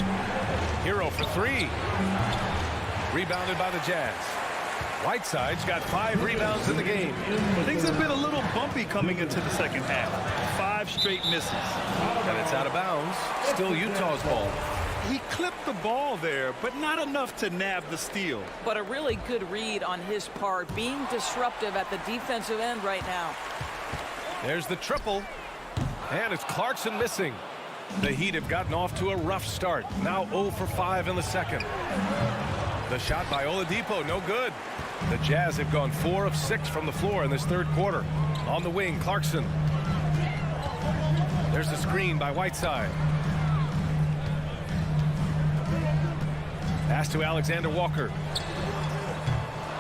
Hero for 3. Rebounded by the Jazz. Whiteside's got 5 rebounds in the game. Things have been a little bumpy coming into the second half. 5 straight misses. And it's out of bounds. Still Utah's ball. He clipped the ball there, but not enough to nab the steal. But a really good read on his part, being disruptive at the defensive end right now. There's the triple. And it's Clarkson missing. The Heat have gotten off to a rough start. Now 0 for 5 in the second. The shot by Oladipo, no good. The Jazz have gone 4 of 6 from the floor in this third quarter. On the wing, Clarkson. There's the screen by Whiteside. Pass to Alexander Walker.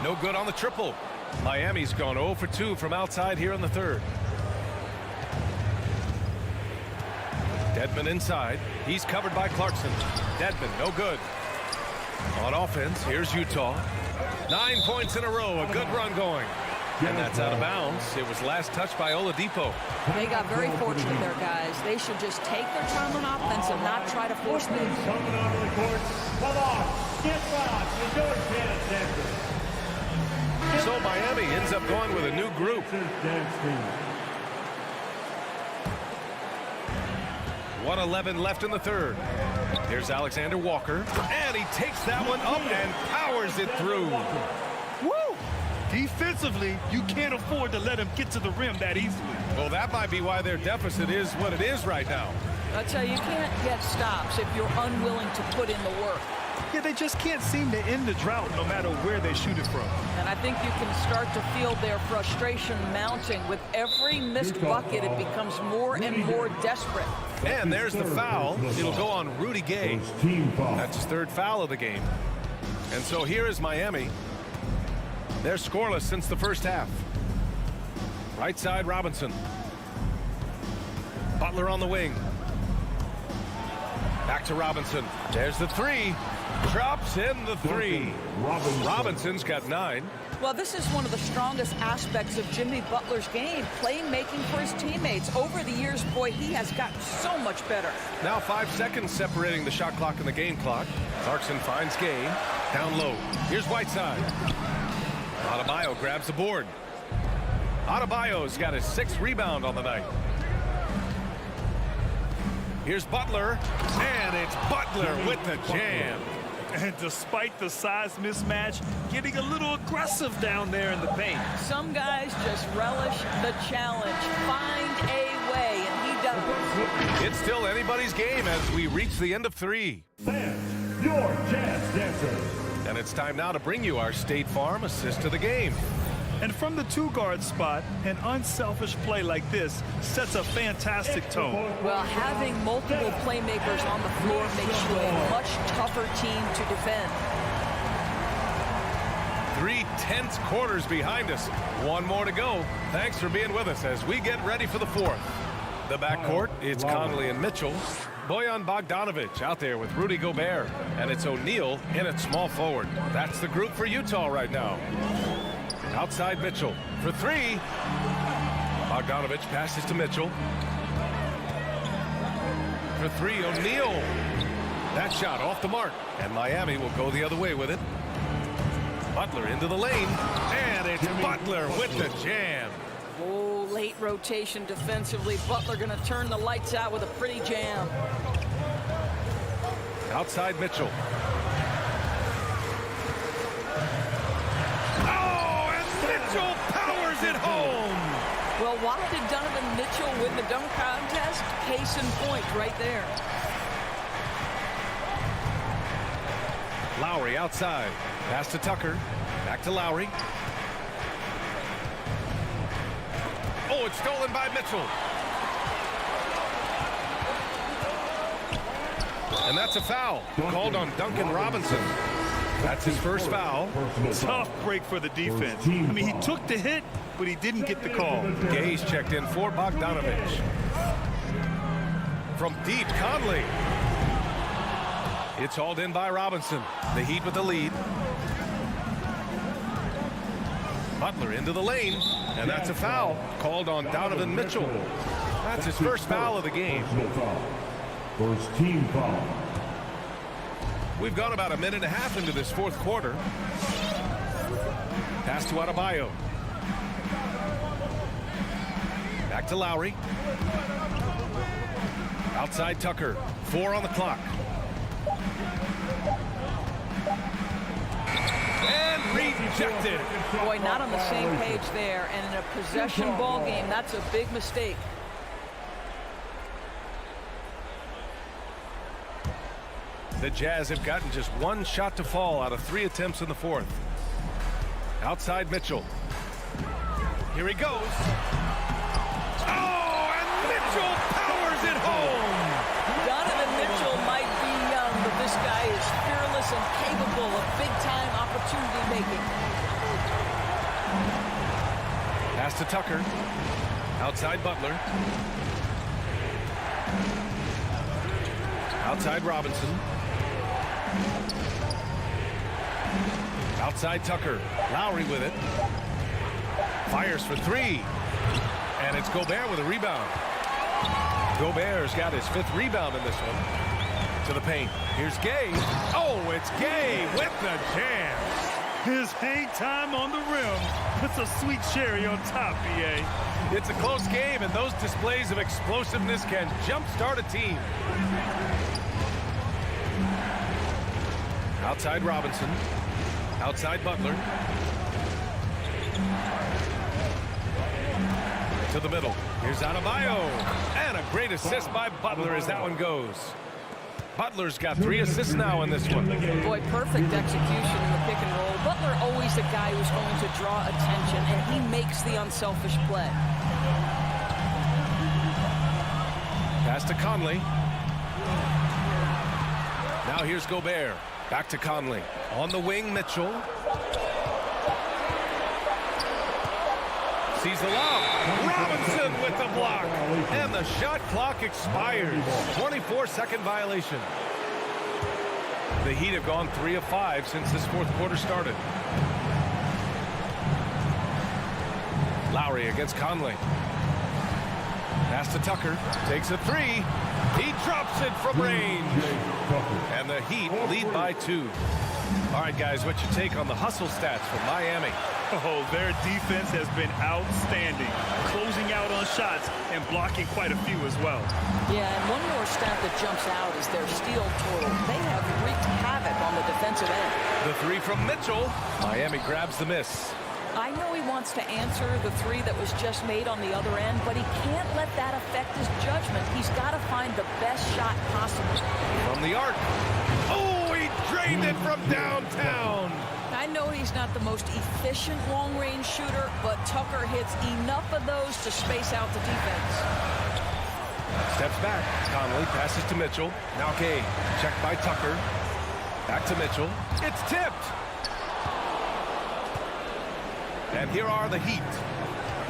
No good on the triple. Miami's gone 0 for 2 from outside here in the third. Dedmon inside. He's covered by Clarkson. Dedmon, no good. On offense, here's Utah. 9 points in a row, a good run going. And that's out of bounds. It was last touched by Oladipo. They got very fortunate there, guys. They should just take their time on offense and not try to force things. Coming onto the court, come on, get back, your Jazz Dancers. So Miami ends up going with a new group. 1:11 left in the third. Here's Alexander Walker, and he takes that one up and powers it through. Woo! Defensively, you can't afford to let him get to the rim that easily. Well, that might be why their deficit is what it is right now. I tell you, you can't get stops if you're unwilling to put in the work. Yeah, they just can't seem to end the drought no matter where they shoot it from. And I think you can start to feel their frustration mounting. With every missed bucket, it becomes more and more desperate. And there's the foul. It'll go on Rudy Gay. That's his 3rd foul of the game. And so here is Miami. They're scoreless since the first half. Right side, Robinson. Butler on the wing. Back to Robinson. There's the 3. Drops in the 3. Robinson's got 9. Well, this is one of the strongest aspects of Jimmy Butler's game, playmaking for his teammates. Over the years, boy, he has gotten so much better. Now 5 seconds separating the shot clock and the game clock. Clarkson finds Gay. Down low. Here's Whiteside. Adebayo grabs the board. Adebayo's got his 6th rebound on the night. Here's Butler, and it's Butler with the jam. And despite the size mismatch, getting a little aggressive down there in the paint. Some guys just relish the challenge. Find a way, and he does. It's still anybody's game as we reach the end of 3. Fans, your Jazz Dancers. And it's time now to bring you our State Farm assist of the game. And from the 2-guard spot, an unselfish play like this sets a fantastic tone. Well, having multiple playmakers on the floor makes you a much tougher team to defend. 3 tense quarters behind us. One more to go. Thanks for being with us as we get ready for the fourth. The backcourt, it's Conley and Mitchell. Bojan Bogdanovic out there with Rudy Gobert. And it's O'Neal in at small forward. That's the group for Utah right now. Outside Mitchell for 3. Bogdanovic passes to Mitchell. For 3, O'Neal. That shot off the mark. And Miami will go the other way with it. Butler into the lane. And it's Butler with the jam. Oh, late rotation defensively. Butler going to turn the lights out with a pretty jam. Outside Mitchell. Oh, and Mitchell powers it home. Well, why did Donovan Mitchell win the dunk contest? Case in point right there. Lowry outside. Pass to Tucker. Back to Lowry. Oh, it's stolen by Mitchell. And that's a foul called on Duncan Robinson. That's his first foul. Tough break for the defense. I mean, he took the hit, but he didn't get the call. Gay's checked in for Bogdanovic. From deep, Conley. It's hauled in by Robinson. The Heat with the lead. Butler into the lane, and that's a foul called on Donovan Mitchell. That's his first foul of the game. First team foul. We've gone about a minute and a half into this fourth quarter. Pass to Adebayo. Back to Lowry. Outside Tucker. 4 on the clock. And rejected. Boy, not on the same page there. And in a possession ball game, that's a big mistake. The Jazz have gotten just 1 shot to fall out of 3 attempts in the fourth. Outside Mitchell. Here he goes. Oh, and Mitchell powers it home. Donovan Mitchell might be young, but this guy is fearless and capable of big-time opportunity making. Pass to Tucker. Outside Butler. Outside Robinson. Outside Tucker. Lowry with it. Fires for 3. And it's Gobert with a rebound. Gobert's got his 5th rebound in this one. To the paint. Here's Gay. Oh, it's Gay with the jam. His hang time on the rim puts a sweet cherry on top, BA. It's a close game, and those displays of explosiveness can jumpstart a team. Outside Robinson. Outside Butler. To the middle. Here's Adebayo. And a great assist by Butler as that one goes. Butler's got 3 assists now in this one. Boy, perfect execution in the pick and roll. Butler always a guy who's going to draw attention, and he makes the unselfish play. Pass to Conley. Now here's Gobert. Back to Conley. On the wing, Mitchell. Sees the lob. Robinson with the block. And the shot clock expires. 24-second violation. The Heat have gone 3 of 5 since this fourth quarter started. Lowry against Conley. Pass to Tucker. Takes a 3. He drops it from range. And the Heat lead by 2. All right, guys, what's your take on the hustle stats from Miami? Oh, their defense has been outstanding, closing out on shots and blocking quite a few as well. Yeah, and one more stat that jumps out is their steal total. They have wreaked havoc on the defensive end. The 3 from Mitchell. Miami grabs the miss. I know he wants to answer the 3 that was just made on the other end, but he can't let that affect his judgment. He's got to find the best shot possible. From the arc. Oh, he drained it from downtown. I know he's not the most efficient long-range shooter, but Tucker hits enough of those to space out the defense. Steps back. Conley passes to Mitchell. Now Gay. Checked by Tucker. Back to Mitchell. It's tipped. And here are the Heat.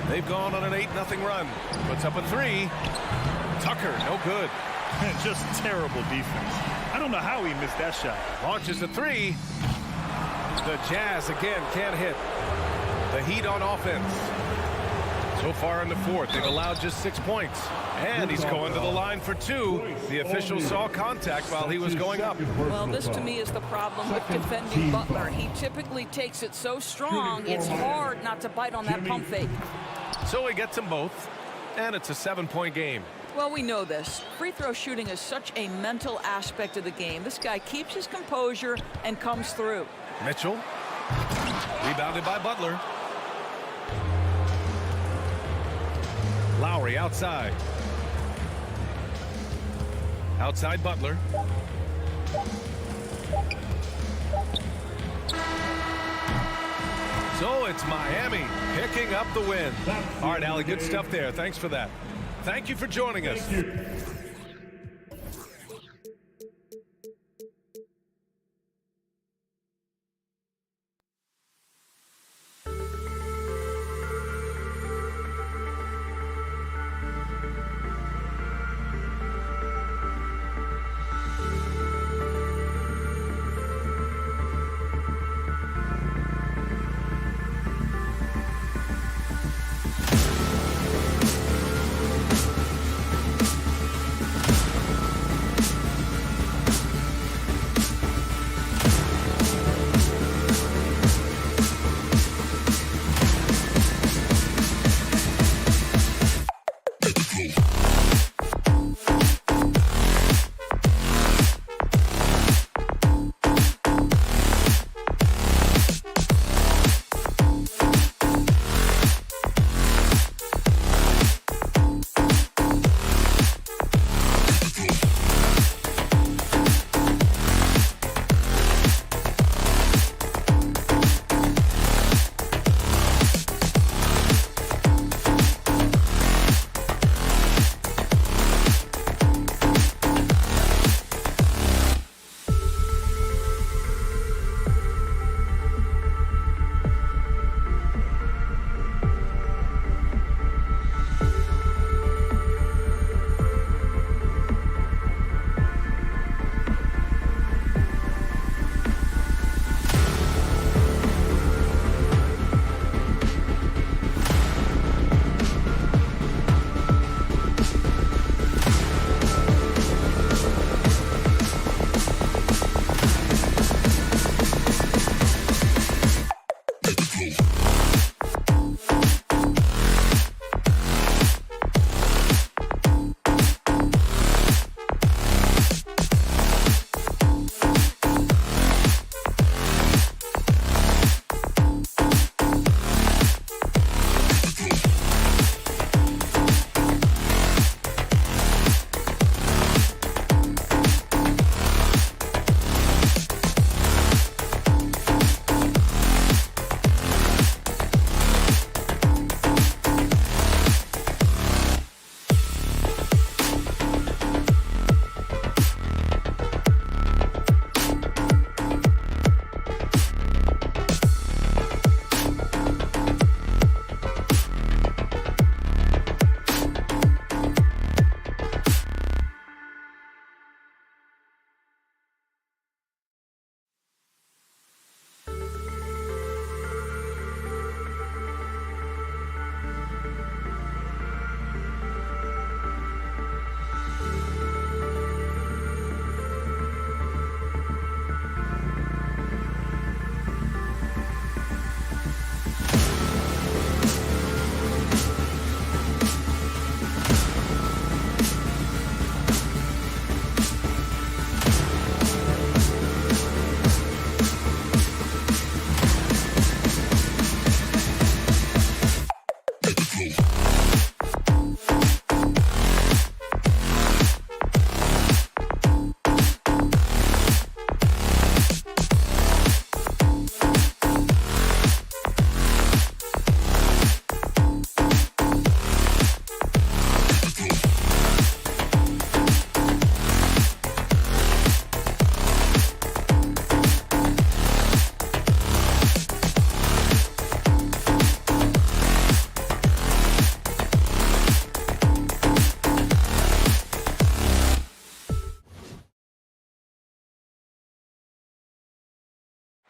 They've gone on an 8-0 run. Puts up a three. Tucker, no good. Just terrible defense. I don't know how he missed that shot. Launches a three. The Jazz again can't hit. The Heat on offense. So far in the fourth, they've allowed just 6 points. And he's going to the line for two. The official saw contact while he was going up. Well, this to me is the problem with defending Butler. He typically takes it so strong, it's hard not to bite on that pump fake. So he gets them both, and it's a 7-point game. Well, we know this. Free throw shooting is such a mental aspect of the game. This guy keeps his composure and comes through. Mitchell, rebounded by Butler. Lowry outside. Outside Butler. So it's Miami picking up the win. All right, Allie, good stuff there. Thanks for that. Thank you for joining us.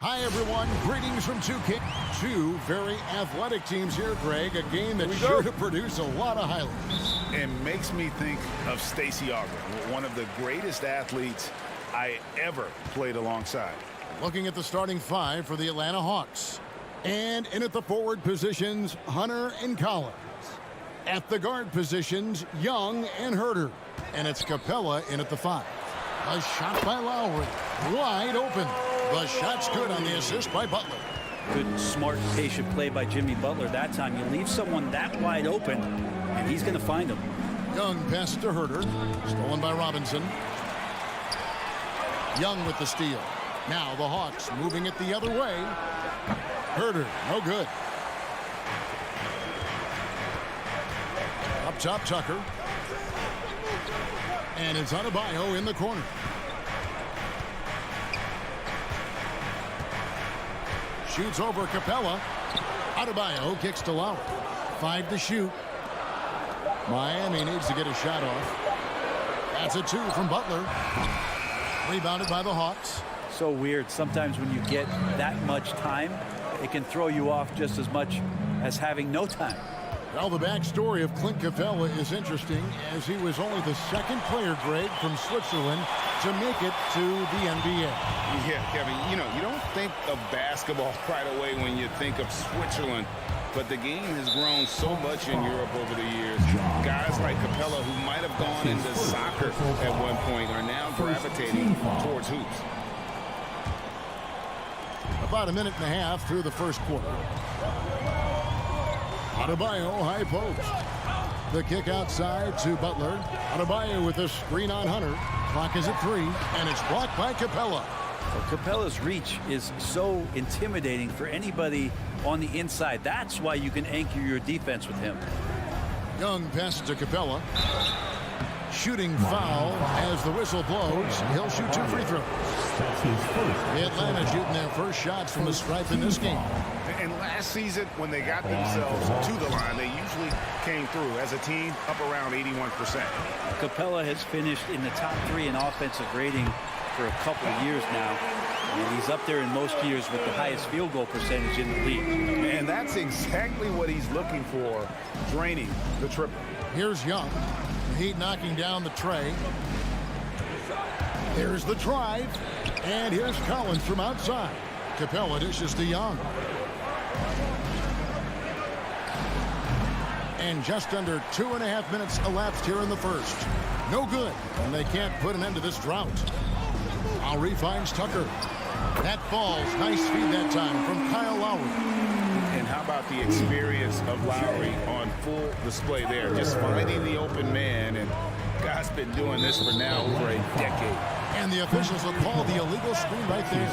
Hi, everyone. Greetings from 2K. Two very athletic teams here, Greg. A game that's sure to produce a lot of highlights. It makes me think of Stacey Augmon, one of the greatest athletes I ever played alongside. Looking at the starting five for the Atlanta Hawks. And in at the forward positions, Hunter and Collins. At the guard positions, Young and Herter. And it's Capella in at the five. A shot by Lowry. Wide open. The shot's good on the assist by Butler. Good, smart, patient play by Jimmy Butler that time. You leave someone that wide open, and he's going to find him. Young pass to Herter. Stolen by Robinson. Young with the steal. Now the Hawks moving it the other way. Herter, no good. Up top, Tucker. And it's Adebayo in the corner. Shoots over Capella. Adebayo kicks to Lowry. 5 to shoot. Miami needs to get a shot off. That's a 2 from Butler. Rebounded by the Hawks. So weird. Sometimes when you get that much time, it can throw you off just as much as having no time. Well, the backstory of Clint Capella is interesting, as he was only the second player, Greg, from Switzerland to make it to the NBA. Yeah, Kevin, you don't think of basketball right away when you think of Switzerland, but the game has grown so much in Europe over the years. Guys like Capella, who might have gone into soccer at one point, are now gravitating towards hoops. About a minute and a half through the first quarter. Adebayo, high post. The kick outside to Butler. Adebayo with a screen on Hunter. Clock is at 3, and it's blocked by Capella. Well, Capella's reach is so intimidating for anybody on the inside. That's why you can anchor your defense with him. Young passes to Capella. Shooting foul as the whistle blows. He'll shoot 2 free throws. Atlanta shooting their first shots from the stripe in this game. And last season, when they got themselves to the line, they usually came through as a team up around 81%. Capella has finished in the top 3 in offensive rating for a couple of years now. And he's up there in most years with the highest field goal percentage in the league. And that's exactly what he's looking for, draining the triple. Here's Young. Heat knocking down the tray. There's the drive. And here's Collins from outside. Capella dishes to Young. And just under 2.5 minutes elapsed here in the first. No good. And they can't put an end to this drought. Lowry finds Tucker. That falls. Nice feed that time from Kyle Lowry. And how about the experience of Lowry on full display there? Just finding the open man. And God's been doing this for now over a decade. And the officials will call the illegal screen right there.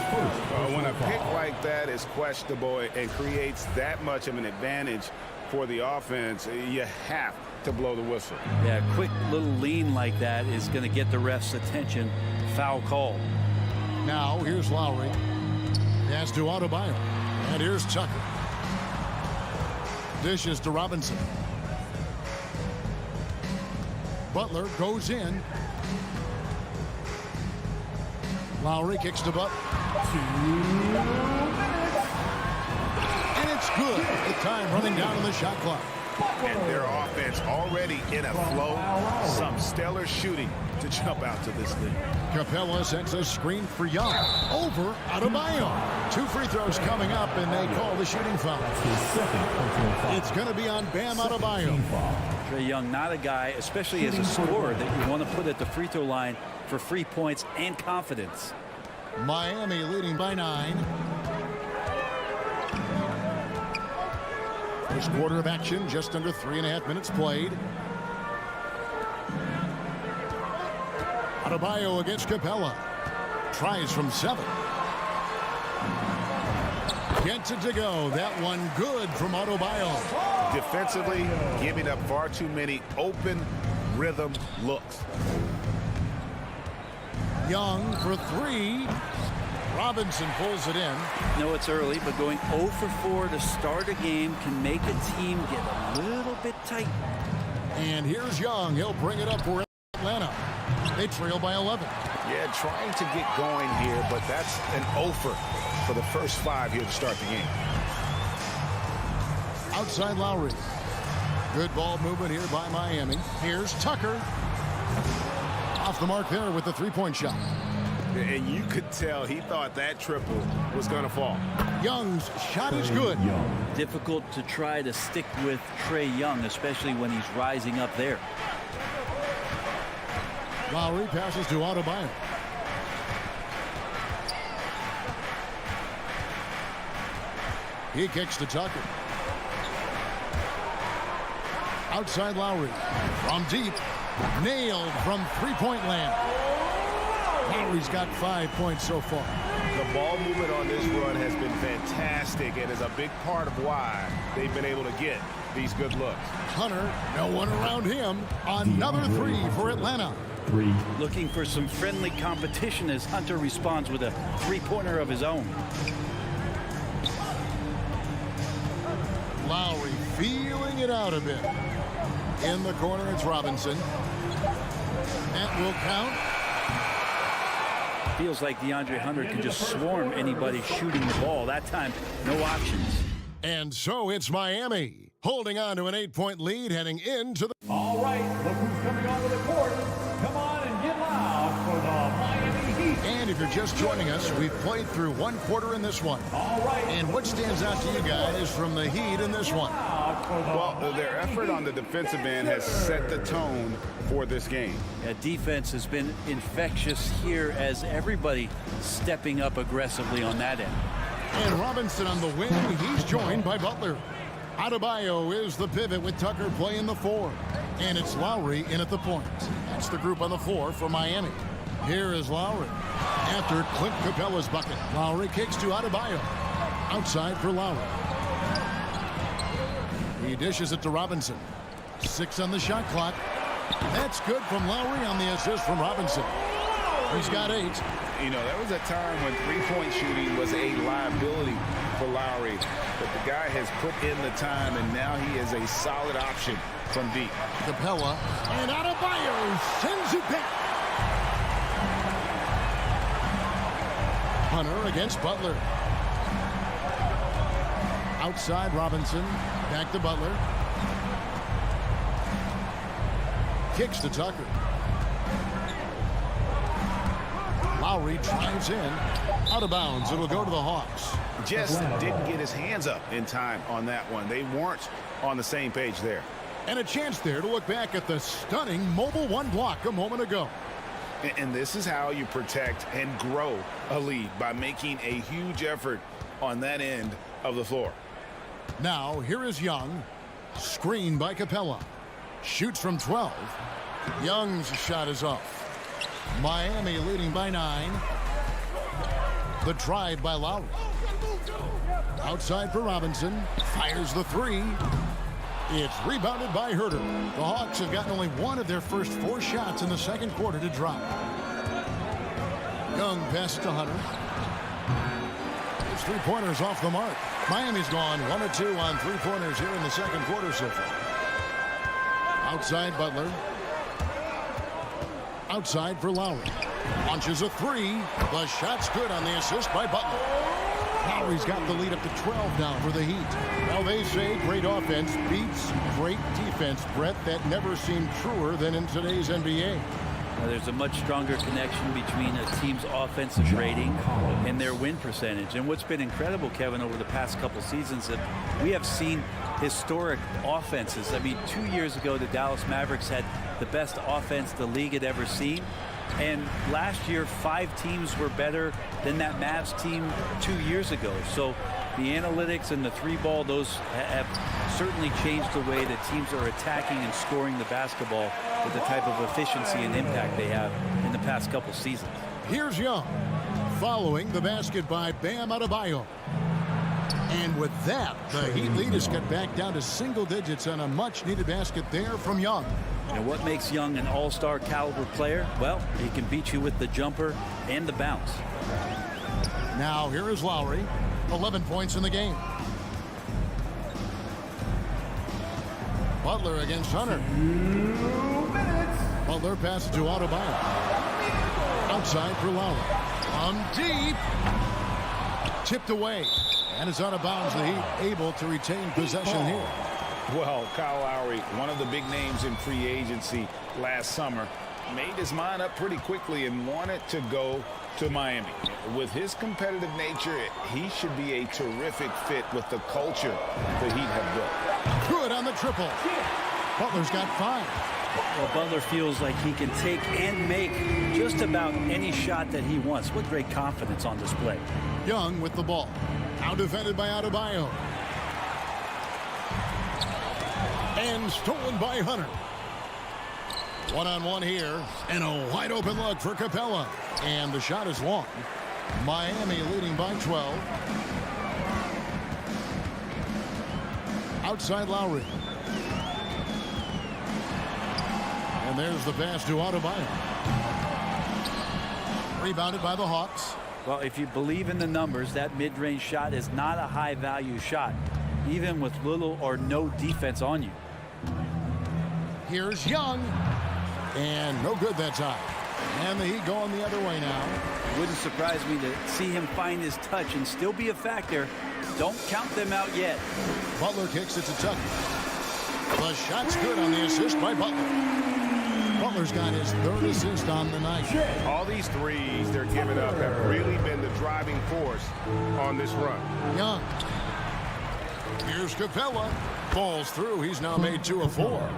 When a pick like that is questionable and creates that much of an advantage for the offense, you have to blow the whistle. Yeah, a quick little lean like that is going to get the ref's attention. Foul call. Now here's Lowry. Pass to Adebayo. And here's Tucker. Dishes to Robinson. Butler goes in. Lowry kicks to Butler. And it's good. The time running down on the shot clock. And their offense already in a flow. Some stellar shooting to jump out to this lead. Capella sends a screen for Young. Over Adebayo. 2 free throws coming up, and they call the shooting foul. It's going to be on Bam Adebayo. Trae Young, not a guy, especially as a scorer, that you want to put at the free throw line for free points and confidence. Miami leading by 9. First quarter of action, just under 3.5 minutes played. Adebayo against Capella. Tries from 7. Gets it to go. That one good from Adebayo. Defensively, giving up far too many open rhythm looks. Young for 3. Robinson pulls it in. No, it's early, but going 0 for 4 to start a game can make a team get a little bit tight. And here's Young. He'll bring it up for Atlanta. They trail by 11. Yeah, trying to get going here, but that's an offer for the first 5 here to start the game. Outside Lowry. Good ball movement here by Miami. Here's Tucker. Off the mark there with the three-point shot. And you could tell he thought that triple was going to fall. Young's shot is good. Difficult to try to stick with Trae Young, especially when he's rising up there. Lowry passes to Adebayo. He kicks to Tucker. Outside Lowry. From deep. Nailed from three-point land. Lowry's got 5 points so far. The ball movement on this run has been fantastic and is a big part of why they've been able to get these good looks. Hunter, no one around him. Another three for Atlanta. Looking for some friendly competition as Hunter responds with a three-pointer of his own. Lowry feeling it out a bit. In the corner, it's Robinson. That will count. Feels like DeAndre Hunter can just swarm anybody shooting the ball. That time, no options. And so it's Miami holding on to an 8-point lead heading into the... All right, look who's coming onto the court. Come on and get loud for the Miami Heat. And if you're just joining us, we've played through one quarter in this one. All right. And what stands out to you guys from the Heat in this one? Well, their effort on the defensive end has set the tone for this game. Yeah, defense has been infectious here as everybody stepping up aggressively on that end. And Robinson on the wing. He's joined by Butler. Adebayo is the pivot with Tucker playing the 4. And it's Lowry in at the point. That's the group on the floor for Miami. Here is Lowry. After Clint Capella's bucket, Lowry kicks to Adebayo. Outside for Lowry. He dishes it to Robinson. 6 on the shot clock. That's good from Lowry on the assist from Robinson. He's got 8. You know, there was a time when three-point shooting was a liability for Lowry. But the guy has put in the time, and now he is a solid option from deep. Capella, and Adebayo sends it back. Hunter against Butler. Outside Robinson. Back to Butler. Kicks to Tucker. Lowry drives in. Out of bounds. It'll go to the Hawks. Just didn't get his hands up in time on that one. They weren't on the same page there. And a chance there to look back at the stunning mobile one block a moment ago. And this is how you protect and grow a lead, by making a huge effort on that end of the floor. Now, here is Young. Screened by Capella. Shoots from 12. Young's shot is off. Miami leading by 9. The drive by Lowry. Outside for Robinson. Fires the 3. It's rebounded by Herter. The Hawks have gotten only one of their first 4 shots in the second quarter to drop. Young passes to Hunter. His three-pointers off the mark. Miami's gone 1 of 2 on three-pointers here in the second quarter so far. Outside Butler. Outside for Lowry. Launches a 3. The shot's good on the assist by Butler. Lowry's got the lead up to 12 now for the Heat. Well, they say great offense beats great defense, Brett. That never seemed truer than in today's NBA. There's a much stronger connection between a team's offensive rating and their win percentage. And what's been incredible, Kevin, over the past couple seasons, that we have seen historic offenses. I mean, 2 years ago, the Dallas Mavericks had the best offense the league had ever seen. And last year, 5 teams were better than that Mavs team 2 years ago. So the analytics and the 3-ball, those have certainly changed the way that teams are attacking and scoring the basketball with the type of efficiency and impact they have in the past couple seasons. Here's Young, following the basket by Bam Adebayo. And with that, the Heat lead is cut back down to single digits on a much-needed basket there from Young. And what makes Young an all-star caliber player? Well, he can beat you with the jumper and the bounce. Now here is Lowry, 11 points in the game. Butler against Hunter. Butler passes to Adebayo. outside for Lowry. Deep. Tipped away. And it's out of bounds. The Heat able to retain possession here. Well, Kyle Lowry, one of the big names in free agency last summer, made his mind up pretty quickly and wanted to go to Miami. With his competitive nature, he should be a terrific fit with the culture the Heat have built. Good on the triple. Butler's got 5. Well, Butler feels like he can take and make just about any shot that he wants. What great confidence on display. Young with the ball. Now defended by Adebayo. And stolen by Hunter. One-on-one here. And a wide open look for Capella. And the shot is long. Miami leading by 12. Outside Lowry. And there's the pass to Adebayo. Rebounded by the Hawks. Well, if you believe in the numbers, that mid-range shot is not a high-value shot, even with little or no defense on you. Here's Young. And no good that time. And the Heat going the other way now. It wouldn't surprise me to see him find his touch and still be a factor. Don't count them out yet. Butler kicks it to Tucker. The shot's good on the assist by Butler. Butler's got his 3rd assist on the night. All these threes they're giving up have really been the driving force on this run. Young. Here's Capella. Falls through. He's now made 2 of 4.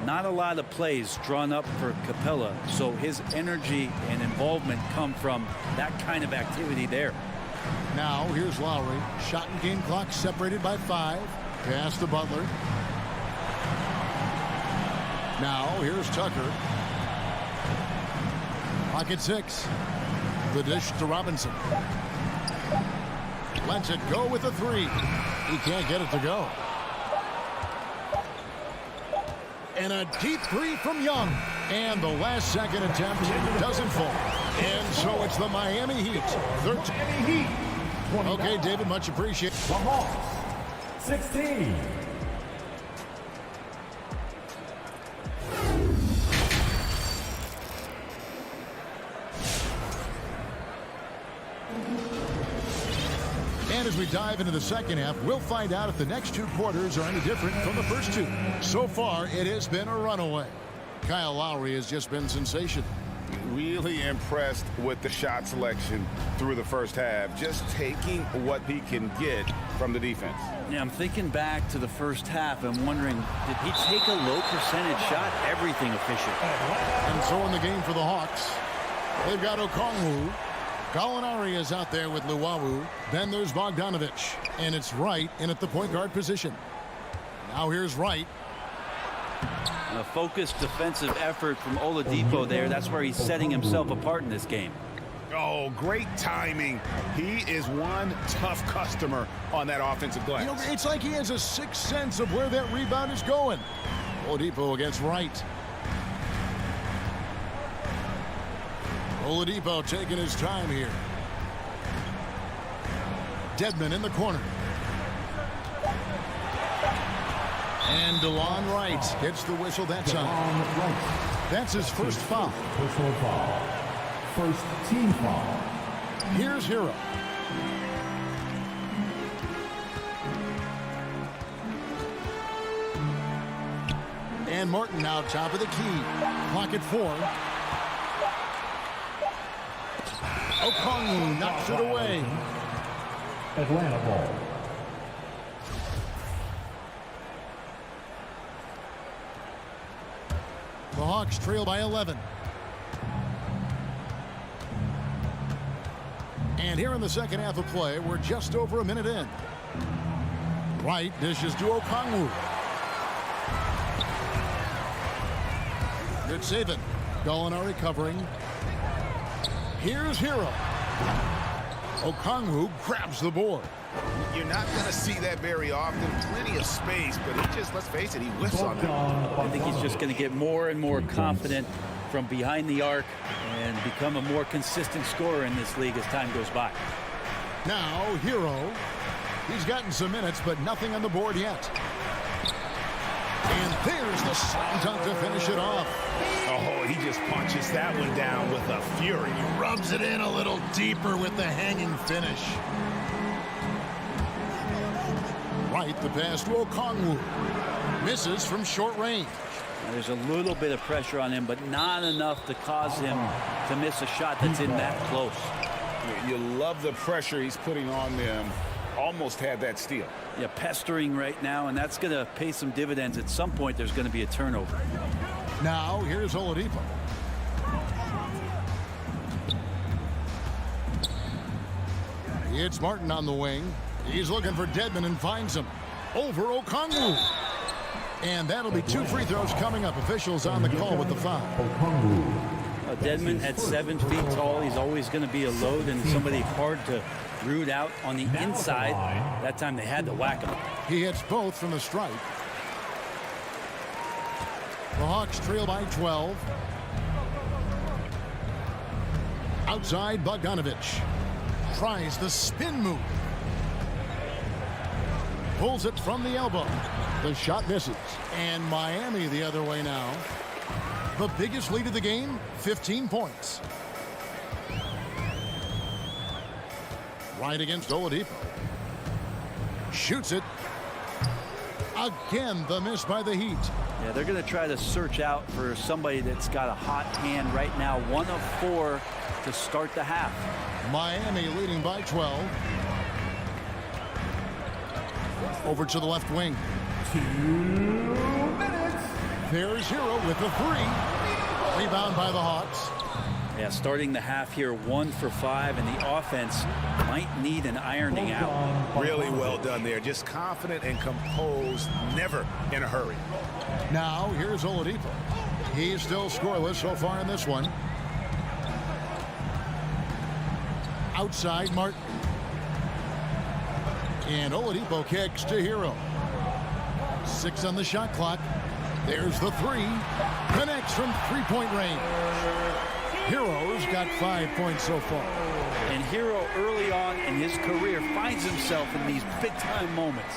Not a lot of plays drawn up for Capella, so his energy and involvement come from that kind of activity there. Now here's Lowry. Shot and game clock separated by 5. Pass to Butler. Now here's Tucker. Pocket 6. The dish to Robinson. Lets it go with a 3. He can't get it to go. And a deep 3 from Young. And the last second attempt doesn't fall. And so it's the Miami Heat. 13. Okay, David, much appreciated. The Hawks, 16. And as we dive into the second half, we'll find out if the next 2 quarters are any different from the first 2. So far, it has been a runaway. Kyle Lowry has just been sensational. Really impressed with the shot selection through the first half, just taking what he can get from the defense. Yeah, I'm thinking back to the first half and wondering, did he take a low percentage shot? Everything efficient. And so in the game for the Hawks, they've got Okongwu. Gallinari is out there with Luwawu. Then there's Bogdanovich. And it's Wright in at the point guard position. Now here's Wright. A focused defensive effort from Oladipo there. That's where he's setting himself apart in this game. Oh, great timing. He is one tough customer on that offensive glass. You know, it's like he has a sixth sense of where that rebound is going. Oladipo against Wright. Oladipo taking his time here. Dedmon in the corner. And DeLon Wright hits the whistle that time. That's his first foul. Personal foul. First team foul. Here's Hero. And Martin now top of the key. Clock at 4. Okongwu knocks it away. Atlanta ball. The Hawks trail by 11. And here in the second half of play, we're just over a minute in. Wright dishes to Okongwu. Good saving. Gallinari covering. Here's Hero. Okongwu grabs the board. You're not going to see that very often. Plenty of space, but he just, let's face it, he whiffs on that. I think he's just going to get more and more confident from behind the arc and become a more consistent scorer in this league as time goes by. Now, Hero. He's gotten some minutes, but nothing on the board yet. And There's the slam dunk to finish it off. Oh, he just punches that one down with a fury. He rubs it in a little deeper with the hanging finish. Right, the pass to Okongwu. Misses from short range. There's a little bit of pressure on him, but not enough to cause him to miss a shot that's in that close. You love the pressure he's putting on them. Almost had that steal. Yeah, pestering right now, and that's going to pay some dividends. At some point, there's going to be a turnover. Now, here's Oladipo. It's Martin on the wing. He's looking for Dedmon and finds him. Over Okongwu. And that'll be 2 free throws coming up. Officials on the call with the foul. Dedmon at 7 feet tall. He's always going to be a load and somebody hard to root out on the inside. That time they had to whack him. He hits both from the stripe. The Hawks trail by 12. Outside, Bogdanovich tries the spin move. Pulls it from the elbow. The shot misses. And Miami the other way now. The biggest lead of the game, 15 points. Right against Oladipo. Shoots it. Again, the miss by the Heat. Yeah, they're going to try to search out for somebody that's got a hot hand right now. 1 of 4 to start the half. Miami leading by 12. Over to the left wing. 2 minutes. There's Hero with the 3. Rebound by the Hawks. Yeah, starting the half here 1 for 5, and the offense might need an ironing out. Really well done there. Just confident and composed, never in a hurry. Now, here's Oladipo. He's still scoreless so far in this one. Outside, Martin. And Oladipo kicks to Hero. 6 on the shot clock. There's the 3. Connects from three-point range. Hero's got 5 points so far. And Hero early on in his career finds himself in these big-time moments.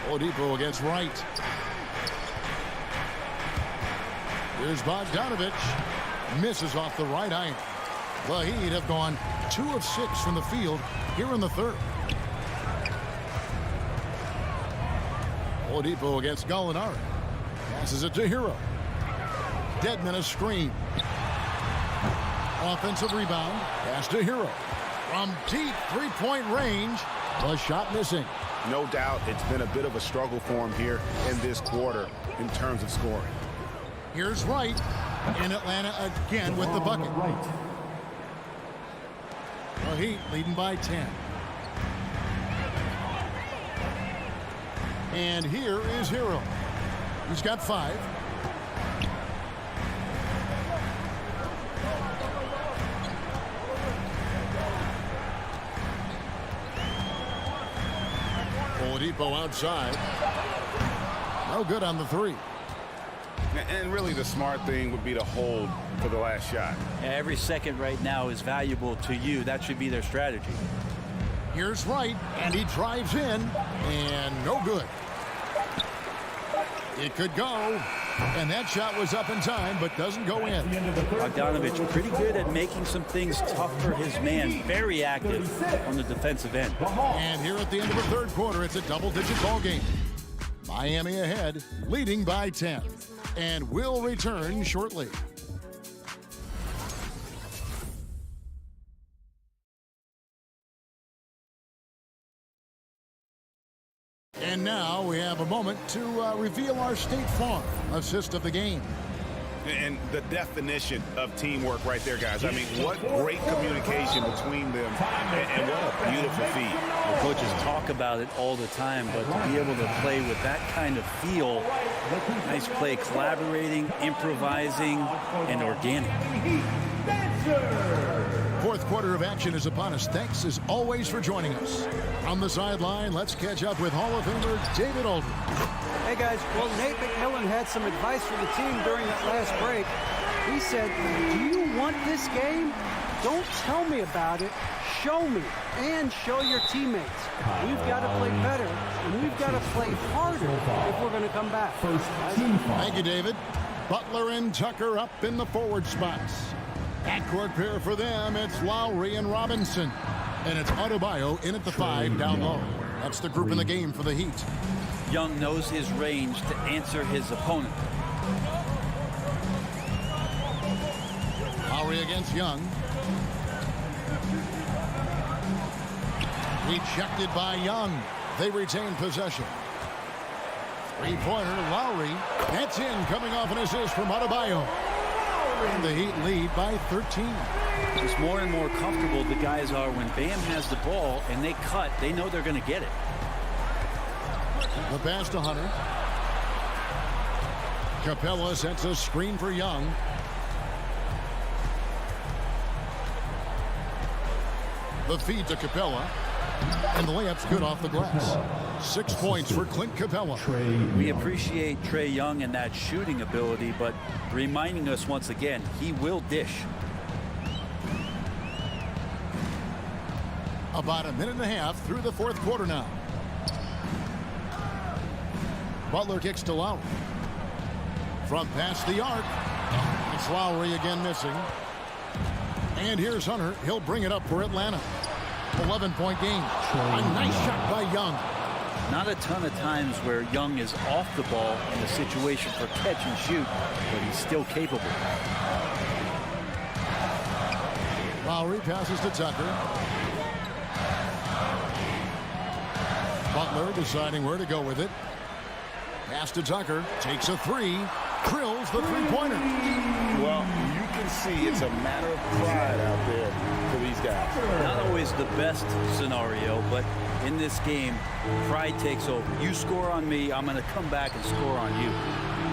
Oladipo against Wright. Here's Bogdanovich. Misses off the right iron. The Heat have gone 2 of 6 from the field here in the third. Oladipo against Gallinari. Passes it to Hero. Dedmon a screen. Offensive rebound. Pass to Hero. From deep three-point range. The shot missing. No doubt it's been a bit of a struggle for him here in this quarter in terms of scoring. Here's Wright. In Atlanta again with the bucket. The Heat leading by 10. And here is Hero. He's got 5. Oladipo outside. No good on the 3. And really the smart thing would be to hold for the last shot. Yeah, every second right now is valuable to you. That should be their strategy. Here's Wright, and he drives in, and no good. It could go, and that shot was up in time, but doesn't go in. Bogdanovich pretty good at making some things tough for his man. Very active on the defensive end. And here at the end of the third quarter, it's a double-digit ball game. Miami ahead, leading by 10. And we'll return shortly. And now we have a moment to reveal our State Farm assist of the game. And the definition of teamwork right there, guys. I mean, what great communication between them, and what a beautiful feed. The coaches talk about it all the time, but to be able to play with that kind of feel, nice play, collaborating, improvising, and organic. Fourth quarter of action is upon us. Thanks as always for joining us. On the sideline, let's catch up with Hall of Famer David Aldridge. Hey guys, well, Nate McMillan had some advice for the team during that last break. He said, do you want this game? Don't tell me about it. Show me and show your teammates. We've got to play better and we've got to play harder if we're going to come back. Thank you, David. Butler and Tucker up in the forward spots. Backcourt pair for them, it's Lowry and Robinson. And it's Adebayo in at the 5 down low. That's the group in the game for the Heat. Young knows his range to answer his opponent. Lowry against Young. Rejected by Young. They retain possession. Three-pointer, Lowry. That's in, coming off an assist from Adebayo. And the Heat lead by 13. Just more and more comfortable the guys are when Bam has the ball and they cut. They know they're going to get it. The pass to Hunter. Capella sets a screen for Young. The feed to Capella. And the layup's good off the glass. 6 points for Clint Capella. We appreciate Trae Young and that shooting ability, but reminding us once again, he will dish. About a minute and a half through the fourth quarter now. Butler kicks to Lowry. From past the arc. It's Lowry again missing. And here's Hunter. He'll bring it up for Atlanta. 11-point game. A nice shot by Young. Not a ton of times where Young is off the ball in a situation for catch and shoot, but he's still capable. Lowry passes to Tucker. Butler deciding where to go with it. Pass to Tucker. Takes a three. Drills the three-pointer. Well, you can see it's a matter of pride out there for these guys. Not always the best scenario, but in this game, pride takes over. You score on me, I'm going to come back and score on you.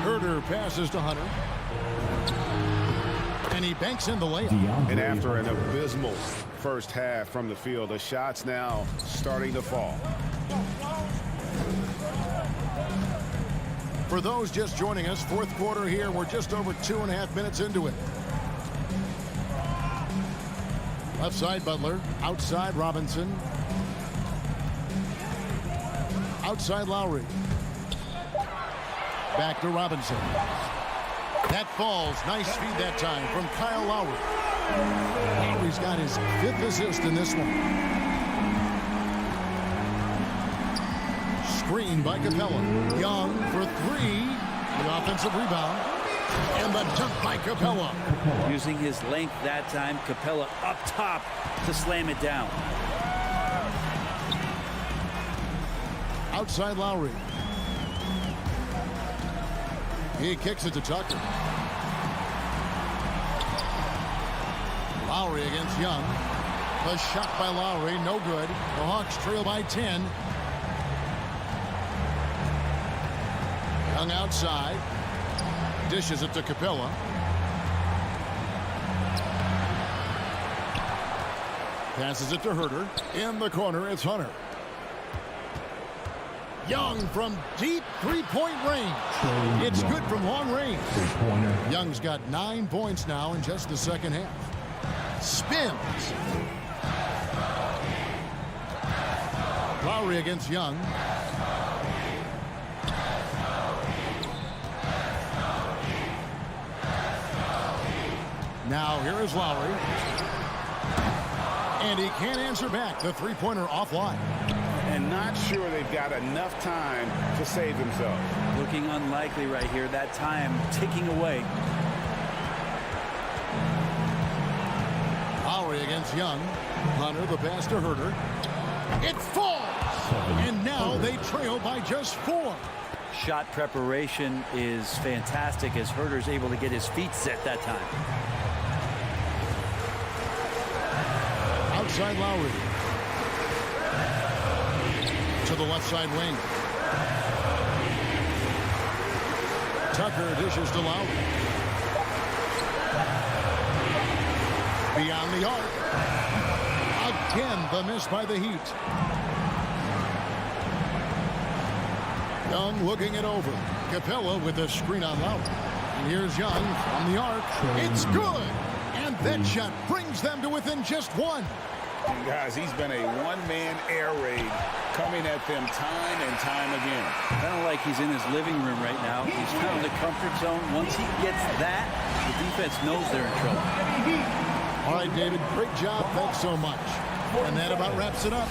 Herder passes to Hunter. And he banks in the layup. And after an abysmal first half from the field, the shots now starting to fall. For those just joining us, fourth quarter here. We're just over 2.5 minutes into it. Left side, Butler. Outside, Robinson. Outside, Lowry. Back to Robinson. That falls. Nice feed that time from Kyle Lowry. Lowry's got his 5th assist in this one. Screen by Capella. Young for 3. The offensive rebound. And the dunk by Capella. Using his length that time, Capella up top to slam it down. Outside Lowry. He kicks it to Tucker. Lowry against Young. The shot by Lowry, no good. The Hawks trail by 10. Young outside. Dishes it to Capella. Passes it to Herder. In the corner, it's Hunter. Young from deep three-point range. It's good from long range. Young's got 9 points now in just the second half. Spins. Lowry against Young. Now here is Lowry. And he can't answer back. The three-pointer offline. And not sure they've got enough time to save themselves. Looking unlikely right here. That time ticking away. Lowry against Young. Hunter, the pass to Herder. It falls! And now they trail by just 4. Shot preparation is fantastic as Herder's able to get his feet set that time. Outside Lowry. To the left side wing. Tucker dishes to Lowry. Beyond the arc. Again, the miss by the Heat. Young looking it over. Capella with the screen on Lowry. And here's Young from the arc. It's good. And that shot brings them to within just 1. Guys, he's been a one-man air raid coming at them time and time again. Kind of like he's in his living room right now. He's found the comfort zone. Once he gets that, the defense knows they're in trouble. All right, David, great job. Thanks so much. And that about wraps it up.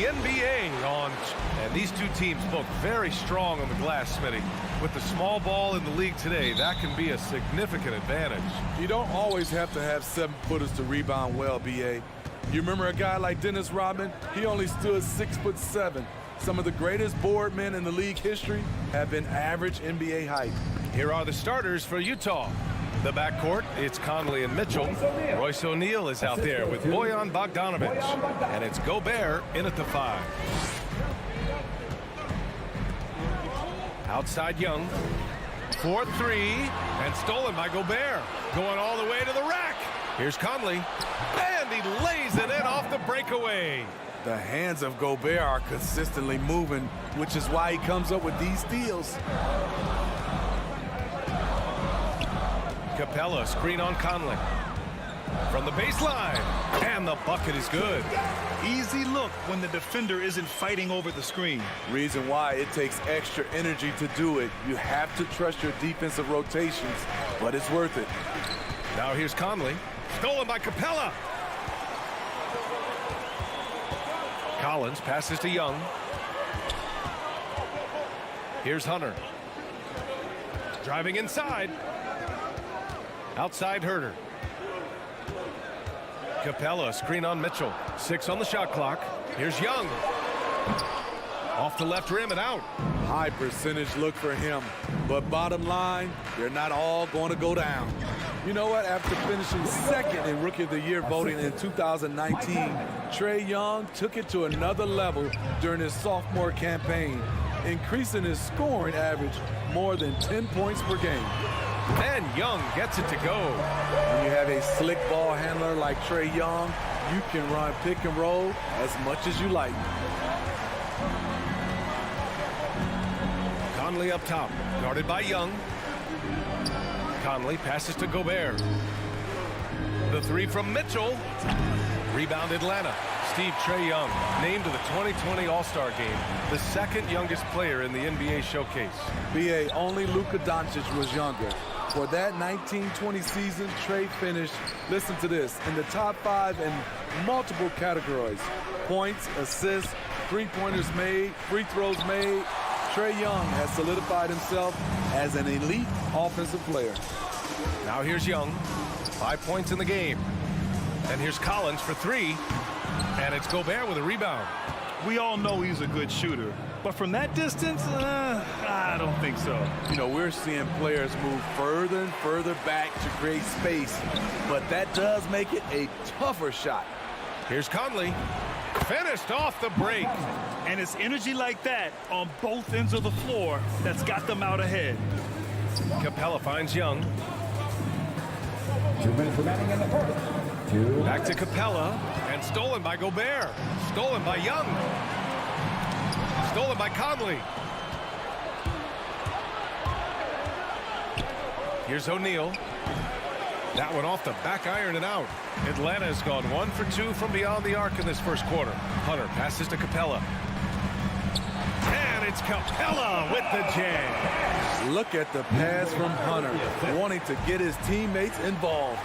NBA and these two teams both very strong on the glass, Smitty. With the small ball in the league today, that can be a significant advantage. You don't always have to have 7-footers to rebound well, B.A. You remember a guy like Dennis Rodman? He only stood 6'7". Some of the greatest board men in the league history have been average NBA height. Here are the starters for Utah. The backcourt, it's Conley and Mitchell. Royce O'Neal is out there with Bojan Bogdanovic. And it's Gobert in at the 5. Outside Young. 4-3, and stolen by Gobert. Going all the way to the rack. Here's Conley, and he lays it in off the breakaway. The hands of Gobert are consistently moving, which is why he comes up with these steals. Capella, screen on Conley. From the baseline, and the bucket is good. Easy look when the defender isn't fighting over the screen. Reason why it takes extra energy to do it. You have to trust your defensive rotations, but it's worth it. Now here's Conley. Stolen by Capella. Collins passes to Young. Here's Hunter. Driving inside. Outside Herter. Capella, screen on Mitchell. 6 on the shot clock. Here's Young. Off the left rim and out. High percentage look for him. But bottom line, they're not all going to go down. You know what? After finishing second in Rookie of the Year voting in 2019, Trae Young took it to another level during his sophomore campaign, increasing his scoring average more than 10 points per game. And Young gets it to go. When you have a slick ball handler like Trae Young, you can run pick and roll as much as you like. Conley up top, guarded by Young. Conley passes to Gobert. The 3 from Mitchell. Rebound Atlanta. Steve Trae Young named to the 2020 All-Star Game, the second youngest player in the NBA showcase. B.A. only Luka Doncic was younger. For that 1920 season, Trae finished, listen to this, in the top 5 in multiple categories. Points, assists, three-pointers made, free throws made. Trae Young has solidified himself as an elite offensive player. Now here's Young. 5 points in the game. And here's Collins for 3. And it's Gobert with a rebound. We all know he's a good shooter. But from that distance, I don't think so. You know, we're seeing players move further and further back to create space. But that does make it a tougher shot. Here's Conley. Finished off the break. And it's energy like that on both ends of the floor that's got them out ahead. Capella finds Young. 2 minutes remaining in the first. Back to Capella. And stolen by Gobert. Stolen by Young. Stolen by Conley. Here's O'Neal. That one off the back iron and out. Atlanta has gone 1 for 2 from beyond the arc in this first quarter. Hunter passes to Capella. And it's Capella with the jam. Look at the pass from Hunter, wanting to get his teammates involved.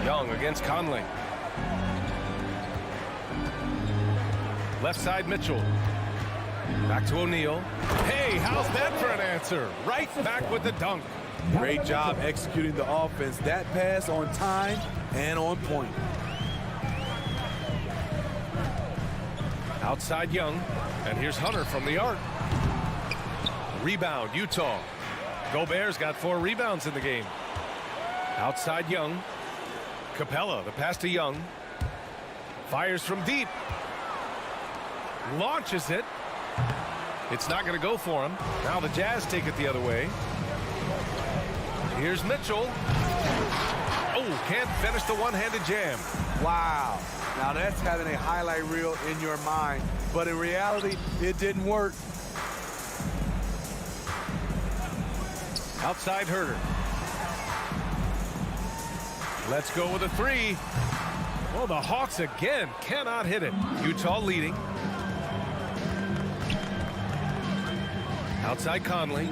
Young against Conley. Left side Mitchell. Back to O'Neal. Hey, how's that for an answer? Right back with the dunk. Great job executing the offense. That pass on time and on point. Outside Young. And here's Hunter from the arc. Rebound, Utah. Gobert's got 4 rebounds in the game. Outside Young. Capella, the pass to Young. Fires from deep. Launches it. It's not going to go for him. Now the Jazz take it the other way. Here's Mitchell. Oh, can't finish the one-handed jam. Wow. Now that's having a highlight reel in your mind. But in reality, it didn't work. Outside Herter. Let's go with a 3. Well, the Hawks again cannot hit it. Utah leading. Outside Conley.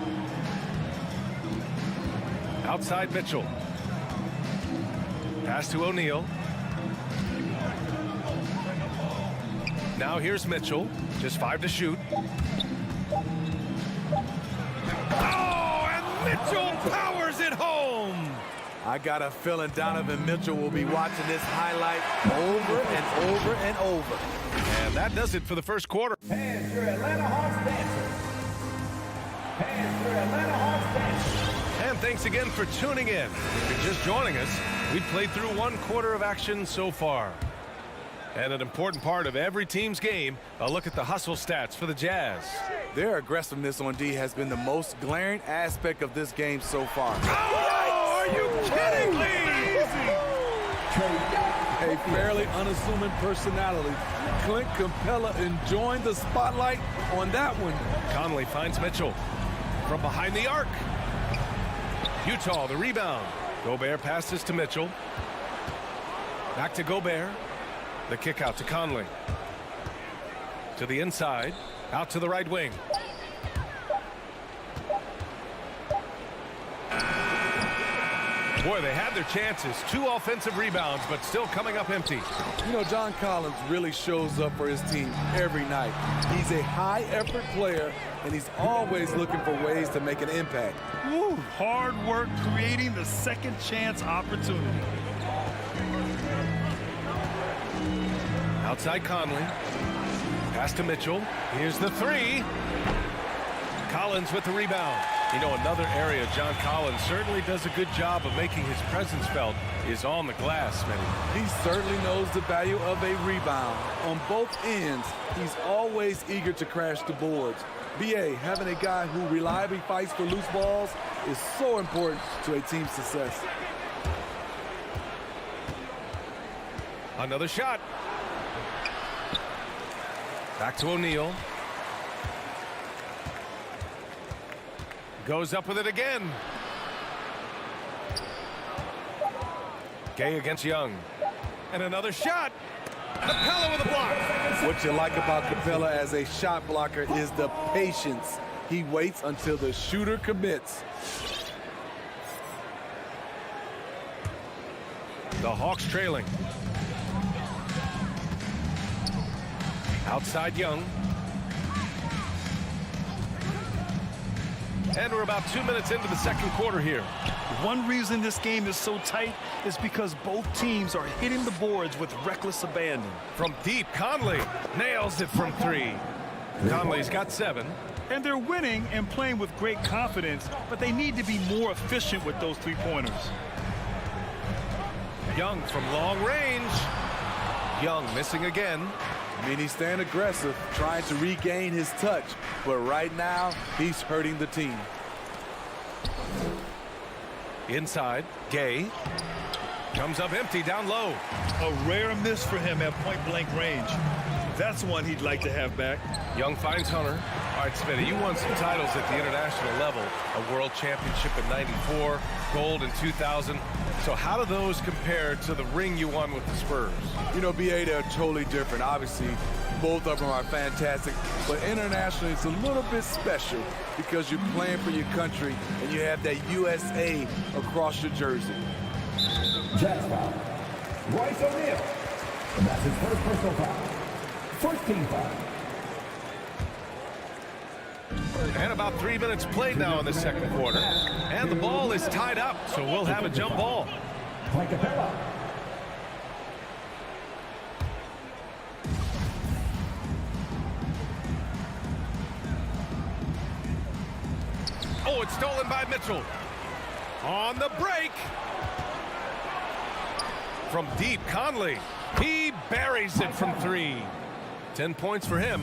Outside Mitchell. Pass to O'Neal. Now here's Mitchell. Just 5 to shoot. Oh, and Mitchell powers it home. I got a feeling Donovan Mitchell will be watching this highlight over and over and over. And that does it for the first quarter. And your Atlanta Hawks dancers. And your Atlanta Hawks dancers. And thanks again for tuning in. If you're just joining us, we've played through 1 quarter of action so far. And an important part of every team's game, a look at the hustle stats for the Jazz. Their aggressiveness on D has been the most glaring aspect of this game so far. Oh, are you kidding me? A fairly unassuming personality. Clint Capella enjoying the spotlight on that one. Conley finds Mitchell from behind the arc. Utah, the rebound. Gobert passes to Mitchell. Back to Gobert. The kick out to Conley. To the inside. Out to the right wing. Boy, they had their chances. 2 offensive rebounds, but still coming up empty. You know, John Collins really shows up for his team every night. He's a high-effort player, and he's always looking for ways to make an impact. Woo, hard work creating the second chance opportunity. Outside Conley. Pass to Mitchell. Here's the 3. Collins with the rebound. You know, another area John Collins certainly does a good job of making his presence felt is on the glass, Smitty. He certainly knows the value of a rebound. On both ends, he's always eager to crash the boards. BA, having a guy who reliably fights for loose balls is so important to a team's success. Another shot. Back to O'Neal. Goes up with it again. Gay against Young. And another shot. Capella with a block. What you like about Capella as a shot blocker is the patience. He waits until the shooter commits. The Hawks trailing. Outside Young. And we're about 2 minutes into the second quarter here. One reason this game is so tight is because both teams are hitting the boards with reckless abandon. From deep, Conley nails it from 3. Conley's got 7. And they're winning and playing with great confidence, but they need to be more efficient with those 3-pointers. Young from long range. Young missing again. I mean, he's staying aggressive, trying to regain his touch. But right now, he's hurting the team. Inside, Gay. Comes up empty down low. A rare miss for him at point-blank range. That's one he'd like to have back. Young finds Hunter. All right, Smitty, you won some titles at the international level. A world championship in '94, gold in 2000. So how do those compare to the ring you won with the Spurs? You know, BA, they're totally different. Obviously, both of them are fantastic. But internationally, it's a little bit special because you're playing for your country and you have that USA across your jersey. Jazz foul. Royce O'Neal. And that's his first personal foul. First team foul. And about 3 minutes played now in the second quarter. And the ball is tied up, so we'll have a jump ball. Oh, it's stolen by Mitchell. On the break. From deep, Conley. He buries it from 3. 10 points for him.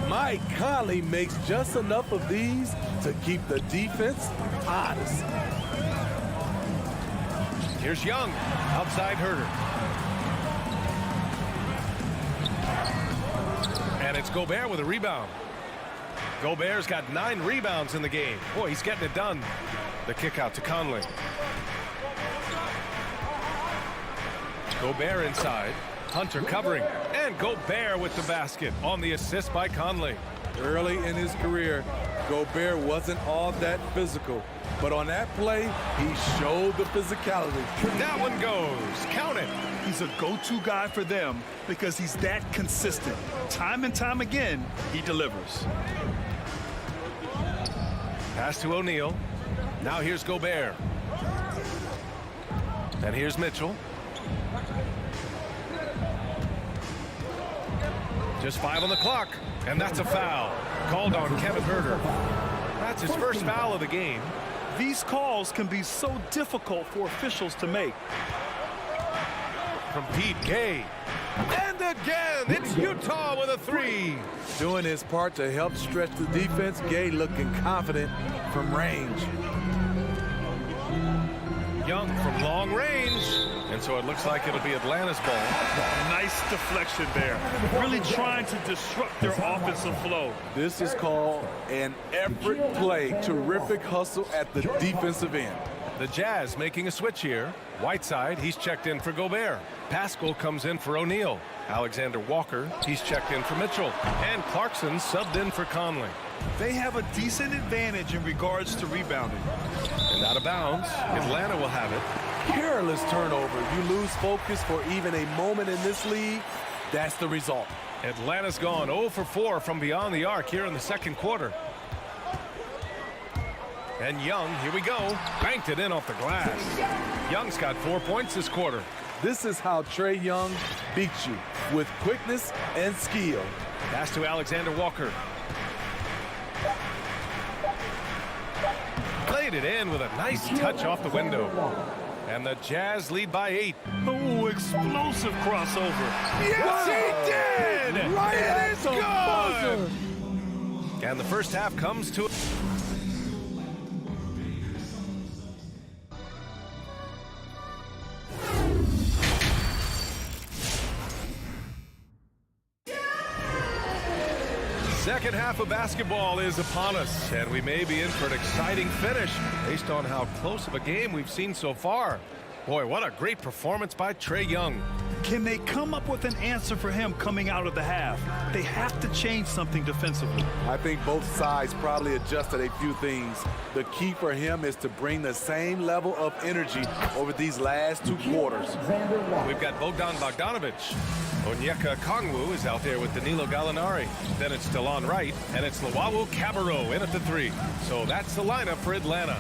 Mike Conley makes just enough of these to keep the defense honest. Here's Young, outside Herter. And it's Gobert with a rebound. Gobert's got 9 rebounds in the game. Boy, he's getting it done. The kick out to Conley. Gobert inside. Hunter covering. And Gobert with the basket on the assist by Conley. Early in his career, Gobert wasn't all that physical, but on that play, he showed the physicality. That one goes. Count it. He's a go-to guy for them because he's that consistent. Time and time again, he delivers. Pass to O'Neal. Now here's Gobert. And here's Mitchell. Just 5 on the clock, and that's a foul. Called on Kevin Huerter. That's his first foul of the game. These calls can be so difficult for officials to make. From Pete Gay. And again, it's Utah with a 3. Doing his part to help stretch the defense. Gay looking confident from range. Young from long range. And so it looks like it'll be Atlanta's ball. Nice deflection there. Really trying to disrupt their offensive flow. This is called an effort play. Terrific hustle at the defensive end. The Jazz making a switch here. Whiteside, he's checked in for Gobert. Pascal comes in for O'Neal. Alexander Walker, he's checked in for Mitchell. And Clarkson subbed in for Conley. They have a decent advantage in regards to rebounding. And out of bounds, Atlanta will have it. Careless turnover. You lose focus for even a moment in this league. That's the result. Atlanta's gone 0 for 4 from beyond the arc here in the second quarter. And Young, here we go, banked it in off the glass. Young's got 4 points this quarter. This is how Trae Young beats you, with quickness and skill. Pass to Alexander Walker. Played it in with a nice touch off the window. And the Jazz lead by 8. Oh, explosive crossover. Yes, he did! Right it is good! And the first half comes to... Second half of basketball is upon us, and we may be in for an exciting finish based on how close of a game we've seen so far. Boy, what a great performance by Trae Young. Can they come up with an answer for him coming out of the half? They have to change something defensively. I think both sides probably adjusted a few things. The key for him is to bring the same level of energy over these last 2 quarters. We've got Bogdan Bogdanovic. Onyeka Kongwu is out there with Danilo Gallinari. Then it's DeLon Wright, and it's Lowry Cabarrot in at the 3. So that's the lineup for Atlanta.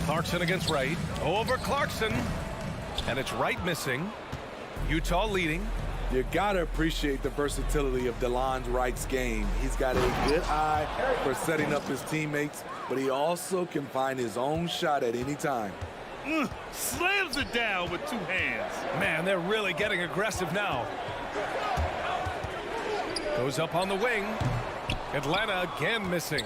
Clarkson against Wright. Over Clarkson. And it's Wright missing. Utah leading. You gotta appreciate the versatility of DeLon Wright's game. He's got a good eye for setting up his teammates, but he also can find his own shot at any time. Slams it down with 2 hands. Man, they're really getting aggressive now. Goes up on the wing. Atlanta again missing.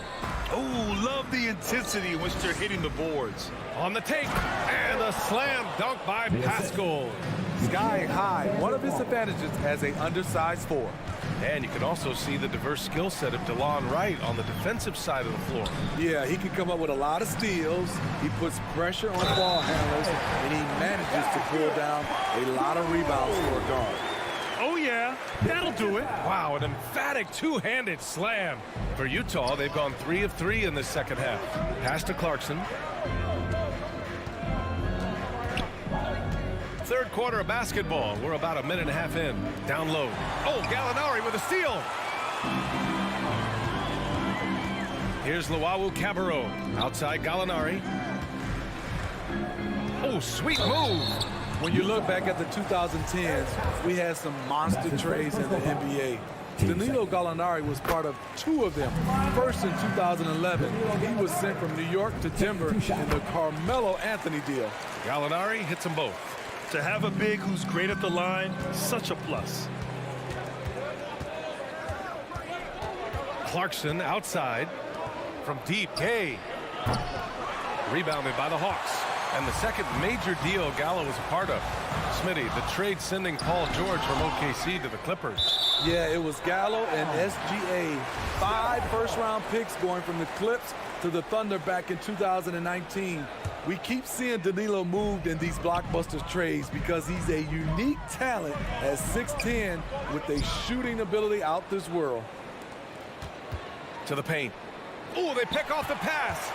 Oh, love the intensity in which they're hitting the boards. On the take, and a slam dunk by Pascal. Sky high, one of his advantages as an undersized 4. And you can also see the diverse skill set of DeLon Wright on the defensive side of the floor. Yeah, he can come up with a lot of steals. He puts pressure on ball handlers, and he manages to pull down a lot of rebounds for a guard. Oh, yeah, that'll do it. Wow, an emphatic 2-handed slam. For Utah, they've gone 3 of 3 in the second half. Pass to Clarkson. Third quarter of basketball. We're about a minute and a half in. Down low. Oh, Gallinari with a steal. Here's Lowry Cabarrot. Outside Gallinari. Oh, sweet move. When you look back at the 2010s, we had some monster trades in the NBA. Danilo Gallinari was part of 2 of them. First in 2011, he was sent from New York to Denver in the Carmelo Anthony deal. Gallinari hits them both. To have a big who's great at the line, such a plus. Clarkson outside from deep. Gay. Rebounded by the Hawks. And the second major deal Gallo was a part of. Smitty, the trade sending Paul George from OKC to the Clippers. Yeah, it was Gallo and SGA. 5 first-round picks going from the Clips to the Thunder back in 2019. We keep seeing Danilo moved in these blockbuster trades because he's a unique talent at 6'10" with a shooting ability out this world. To the paint. Oh, they pick off the pass.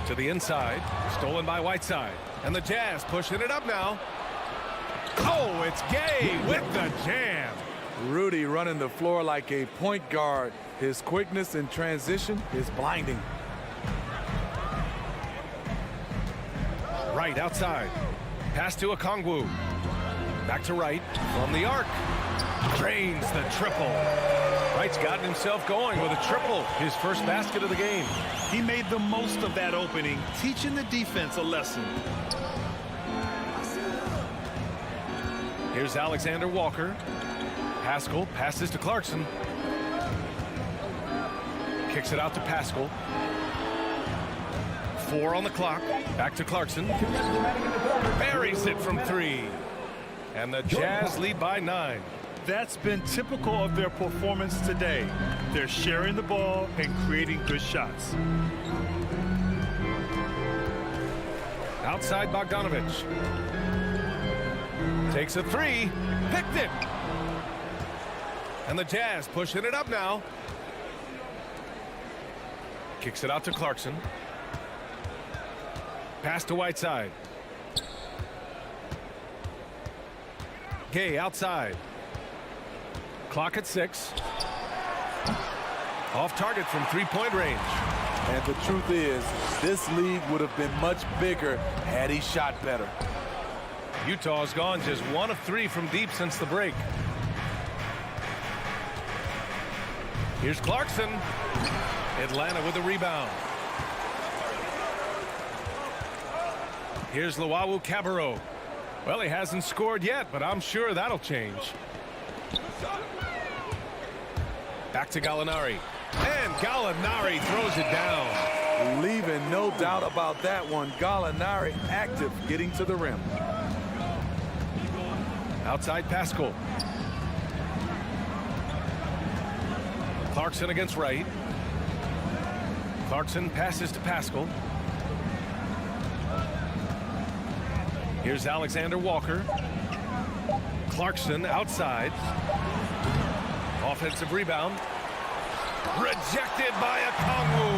To the inside. Stolen by Whiteside. And the Jazz pushing it up now. Oh, it's Gay with the jam. Rudy running the floor like a point guard. His quickness in transition is blinding. Right outside. Pass to Okongwu. Back to Wright from the arc. Drains the triple. Wright's gotten himself going with a triple. His first basket of the game. He made the most of that opening, teaching the defense a lesson. Here's Alexander Walker. Pascal passes to Clarkson. Kicks it out to Pascal. 4 on the clock. Back to Clarkson. Buries it from 3. And the Jazz lead by 9. That's been typical of their performance today. They're sharing the ball and creating good shots. Outside Bogdanovich. Takes a 3. Picked it. And the Jazz pushing it up now. Kicks it out to Clarkson. Pass to Whiteside. Gay outside. Clock at 6. Off target from 3-point range. And the truth is, this league would have been much bigger had he shot better. Utah's gone just 1 of 3 from deep since the break. Here's Clarkson. Atlanta with the rebound. Here's Luau Cabarro. Well, he hasn't scored yet, but I'm sure that'll change. Back to Gallinari. And Gallinari throws it down. Leaving no doubt about that one. Gallinari active, getting to the rim. Outside Pascal. Clarkson against Wright. Clarkson passes to Pascal. Here's Alexander Walker. Clarkson outside. Offensive rebound. Rejected by Okongwu.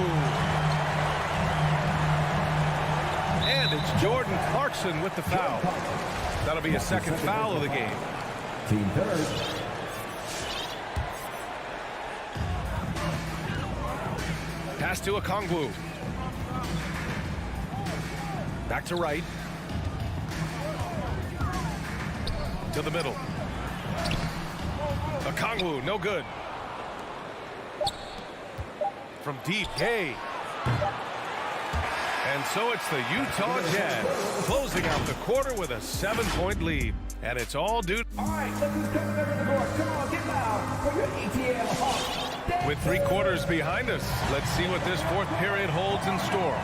And it's Jordan Clarkson with the foul. That'll be a second foul of the game. Team third. Pass to Okongwu. Back to Wright. To the middle. Okongwu, no good. From deep, Gay. And so it's the Utah Jazz closing out the quarter with a 7-point lead. And it's all due. All right, look who's coming over the court. Come on, get loud for your ATL Hawks. With 3 quarters behind us, let's see what this 4th period holds in store.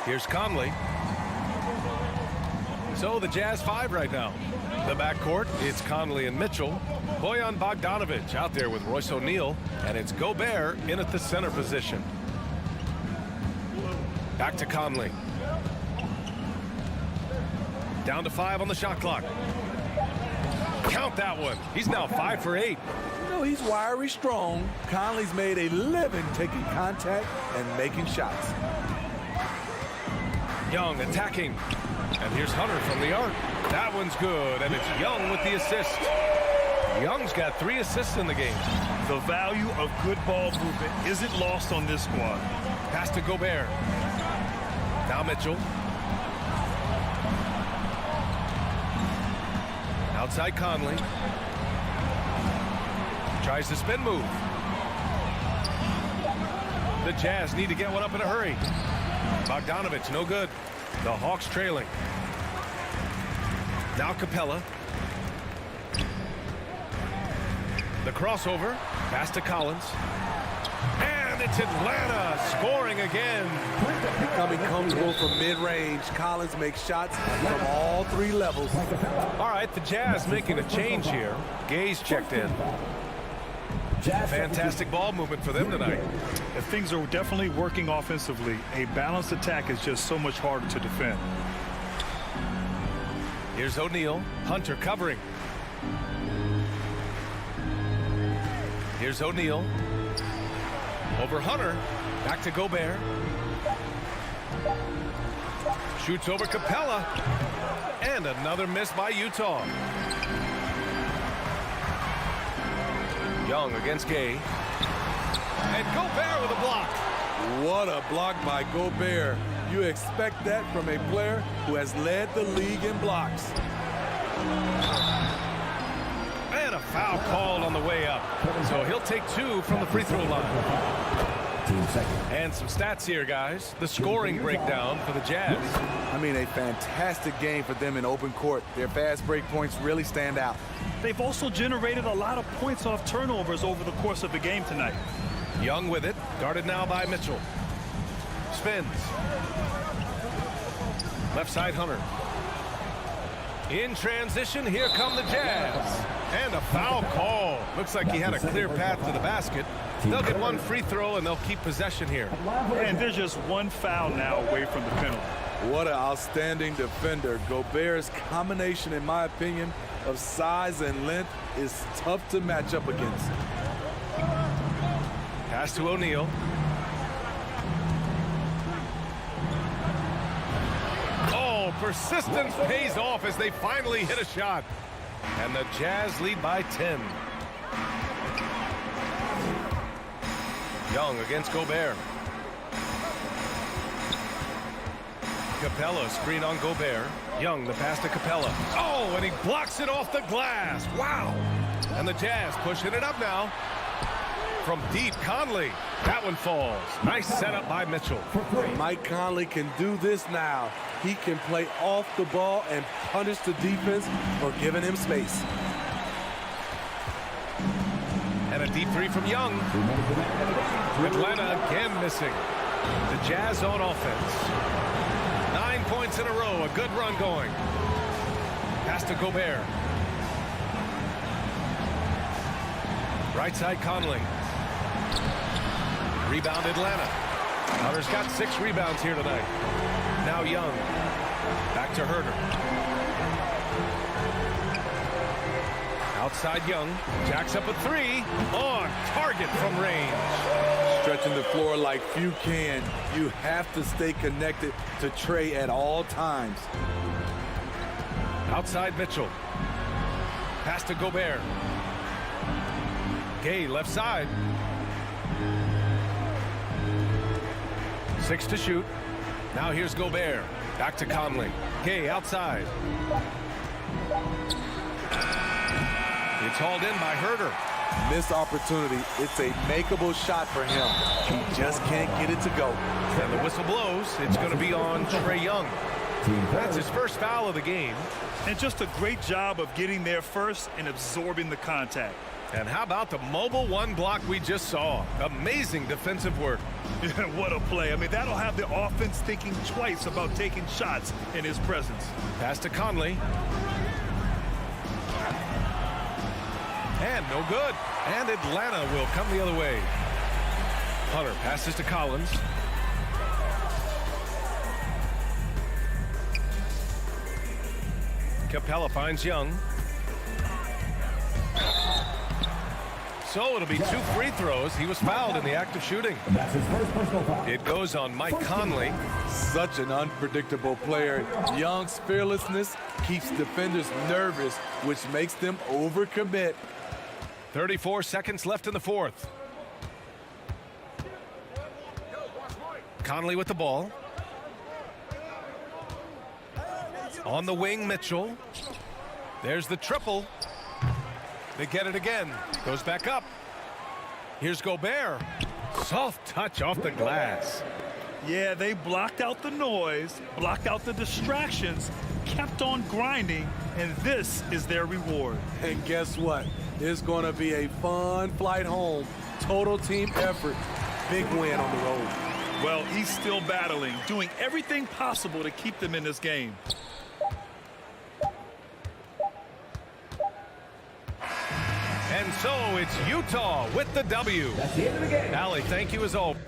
Here's Conley. So the Jazz 5 right now. The backcourt, it's Conley and Mitchell. Bojan Bogdanovich out there with Royce O'Neal. And it's Gobert in at the center position. Back to Conley. Down to 5 on the shot clock. Count that one. He's now 5 for 8. You know, he's wiry strong. Conley's made a living taking contact and making shots. Young attacking. And here's Hunter from the arc. That one's good, and it's Young with the assist. Young's got 3 assists in the game. The value of good ball movement isn't lost on this squad. Pass to Gobert. Now Mitchell. Outside Conley. Tries the spin move. The Jazz need to get one up in a hurry. Bogdanovich, no good. The Hawks trailing. Now Capella. The crossover. Pass to Collins. And it's Atlanta scoring again. Becoming comfortable from mid-range. Collins makes shots from all 3 levels. All right, the Jazz making a change here. Gay's checked in. Fantastic ball movement for them tonight. If things are definitely working offensively, a balanced attack is just so much harder to defend. Here's O'Neal. Hunter covering. Here's O'Neal. Over Hunter. Back to Gobert. Shoots over Capella. And another miss by Utah. Young against Gay. And Gobert with a block. What a block by Gobert. You expect that from a player who has led the league in blocks. And a foul called on the way up. So he'll take 2 from the free throw line. And some stats here, guys. The scoring breakdown for the Jazz. I mean, a fantastic game for them in open court. Their fast break points really stand out. They've also generated a lot of points off turnovers over the course of the game tonight. Young with it. Guarded now by Mitchell. Spins. Left side Hunter. In transition, here come the Jazz. And a foul call. Looks like he had a clear path to the basket. They'll get 1 free throw and they'll keep possession here. And there's just 1 foul now away from the penalty. What an outstanding defender. Gobert's combination, in my opinion, of size and length is tough to match up against. Pass to O'Neal. Oh, persistence pays off as they finally hit a shot. And the Jazz lead by 10. Young against Gobert. Capella screen on Gobert. Young, the pass to Capella. Oh, and he blocks it off the glass. Wow. And the Jazz pushing it up now. From deep, Conley. That one falls. Nice setup by Mitchell. Mike Conley can do this now. He can play off the ball and punish the defense for giving him space. And a deep 3 from Young. Atlanta again missing. The Jazz on offense. 9 points in a row. A good run going. Pass to Gobert. Right side Conley. Rebound Atlanta. Hunter's got 6 rebounds here tonight. Now Young. Back to Herter. Outside Young. Jacks up a 3. On target from range. Stretching the floor like few can. You have to stay connected to Trey at all times. Outside Mitchell. Pass to Gobert. Gay left side. 6 to shoot. Now here's Gobert. Back to Conley. Gay outside. It's hauled in by Herter. Missed opportunity. It's a makeable shot for him. He just can't get it to go. And the whistle blows. It's going to be on Trae Young. That's his first foul of the game. And just a great job of getting there first and absorbing the contact. And how about the mobile 1 block we just saw? Amazing defensive work. What a play. I mean, that'll have the offense thinking twice about taking shots in his presence. Pass to Conley. And no good. And Atlanta will come the other way. Hunter passes to Collins. Capella finds Young. So it'll be 2 free throws. He was fouled in the act of shooting. That's his first personal foul. It goes on Mike Conley. Such an unpredictable player. Young's fearlessness keeps defenders nervous, which makes them overcommit. 34 seconds left in the 4th. Conley with the ball. On the wing, Mitchell. There's the triple. They get it again. Goes back up. Here's Gobert. Soft touch off the glass. Yeah, they blocked out the noise, blocked out the distractions, kept on grinding, and this is their reward. And guess what? It's going to be a fun flight home. Total team effort. Big win on the road. Well, he's still battling, doing everything possible to keep them in this game. And so it's Utah with the W. That's the end of the game. Allie, thank you as always.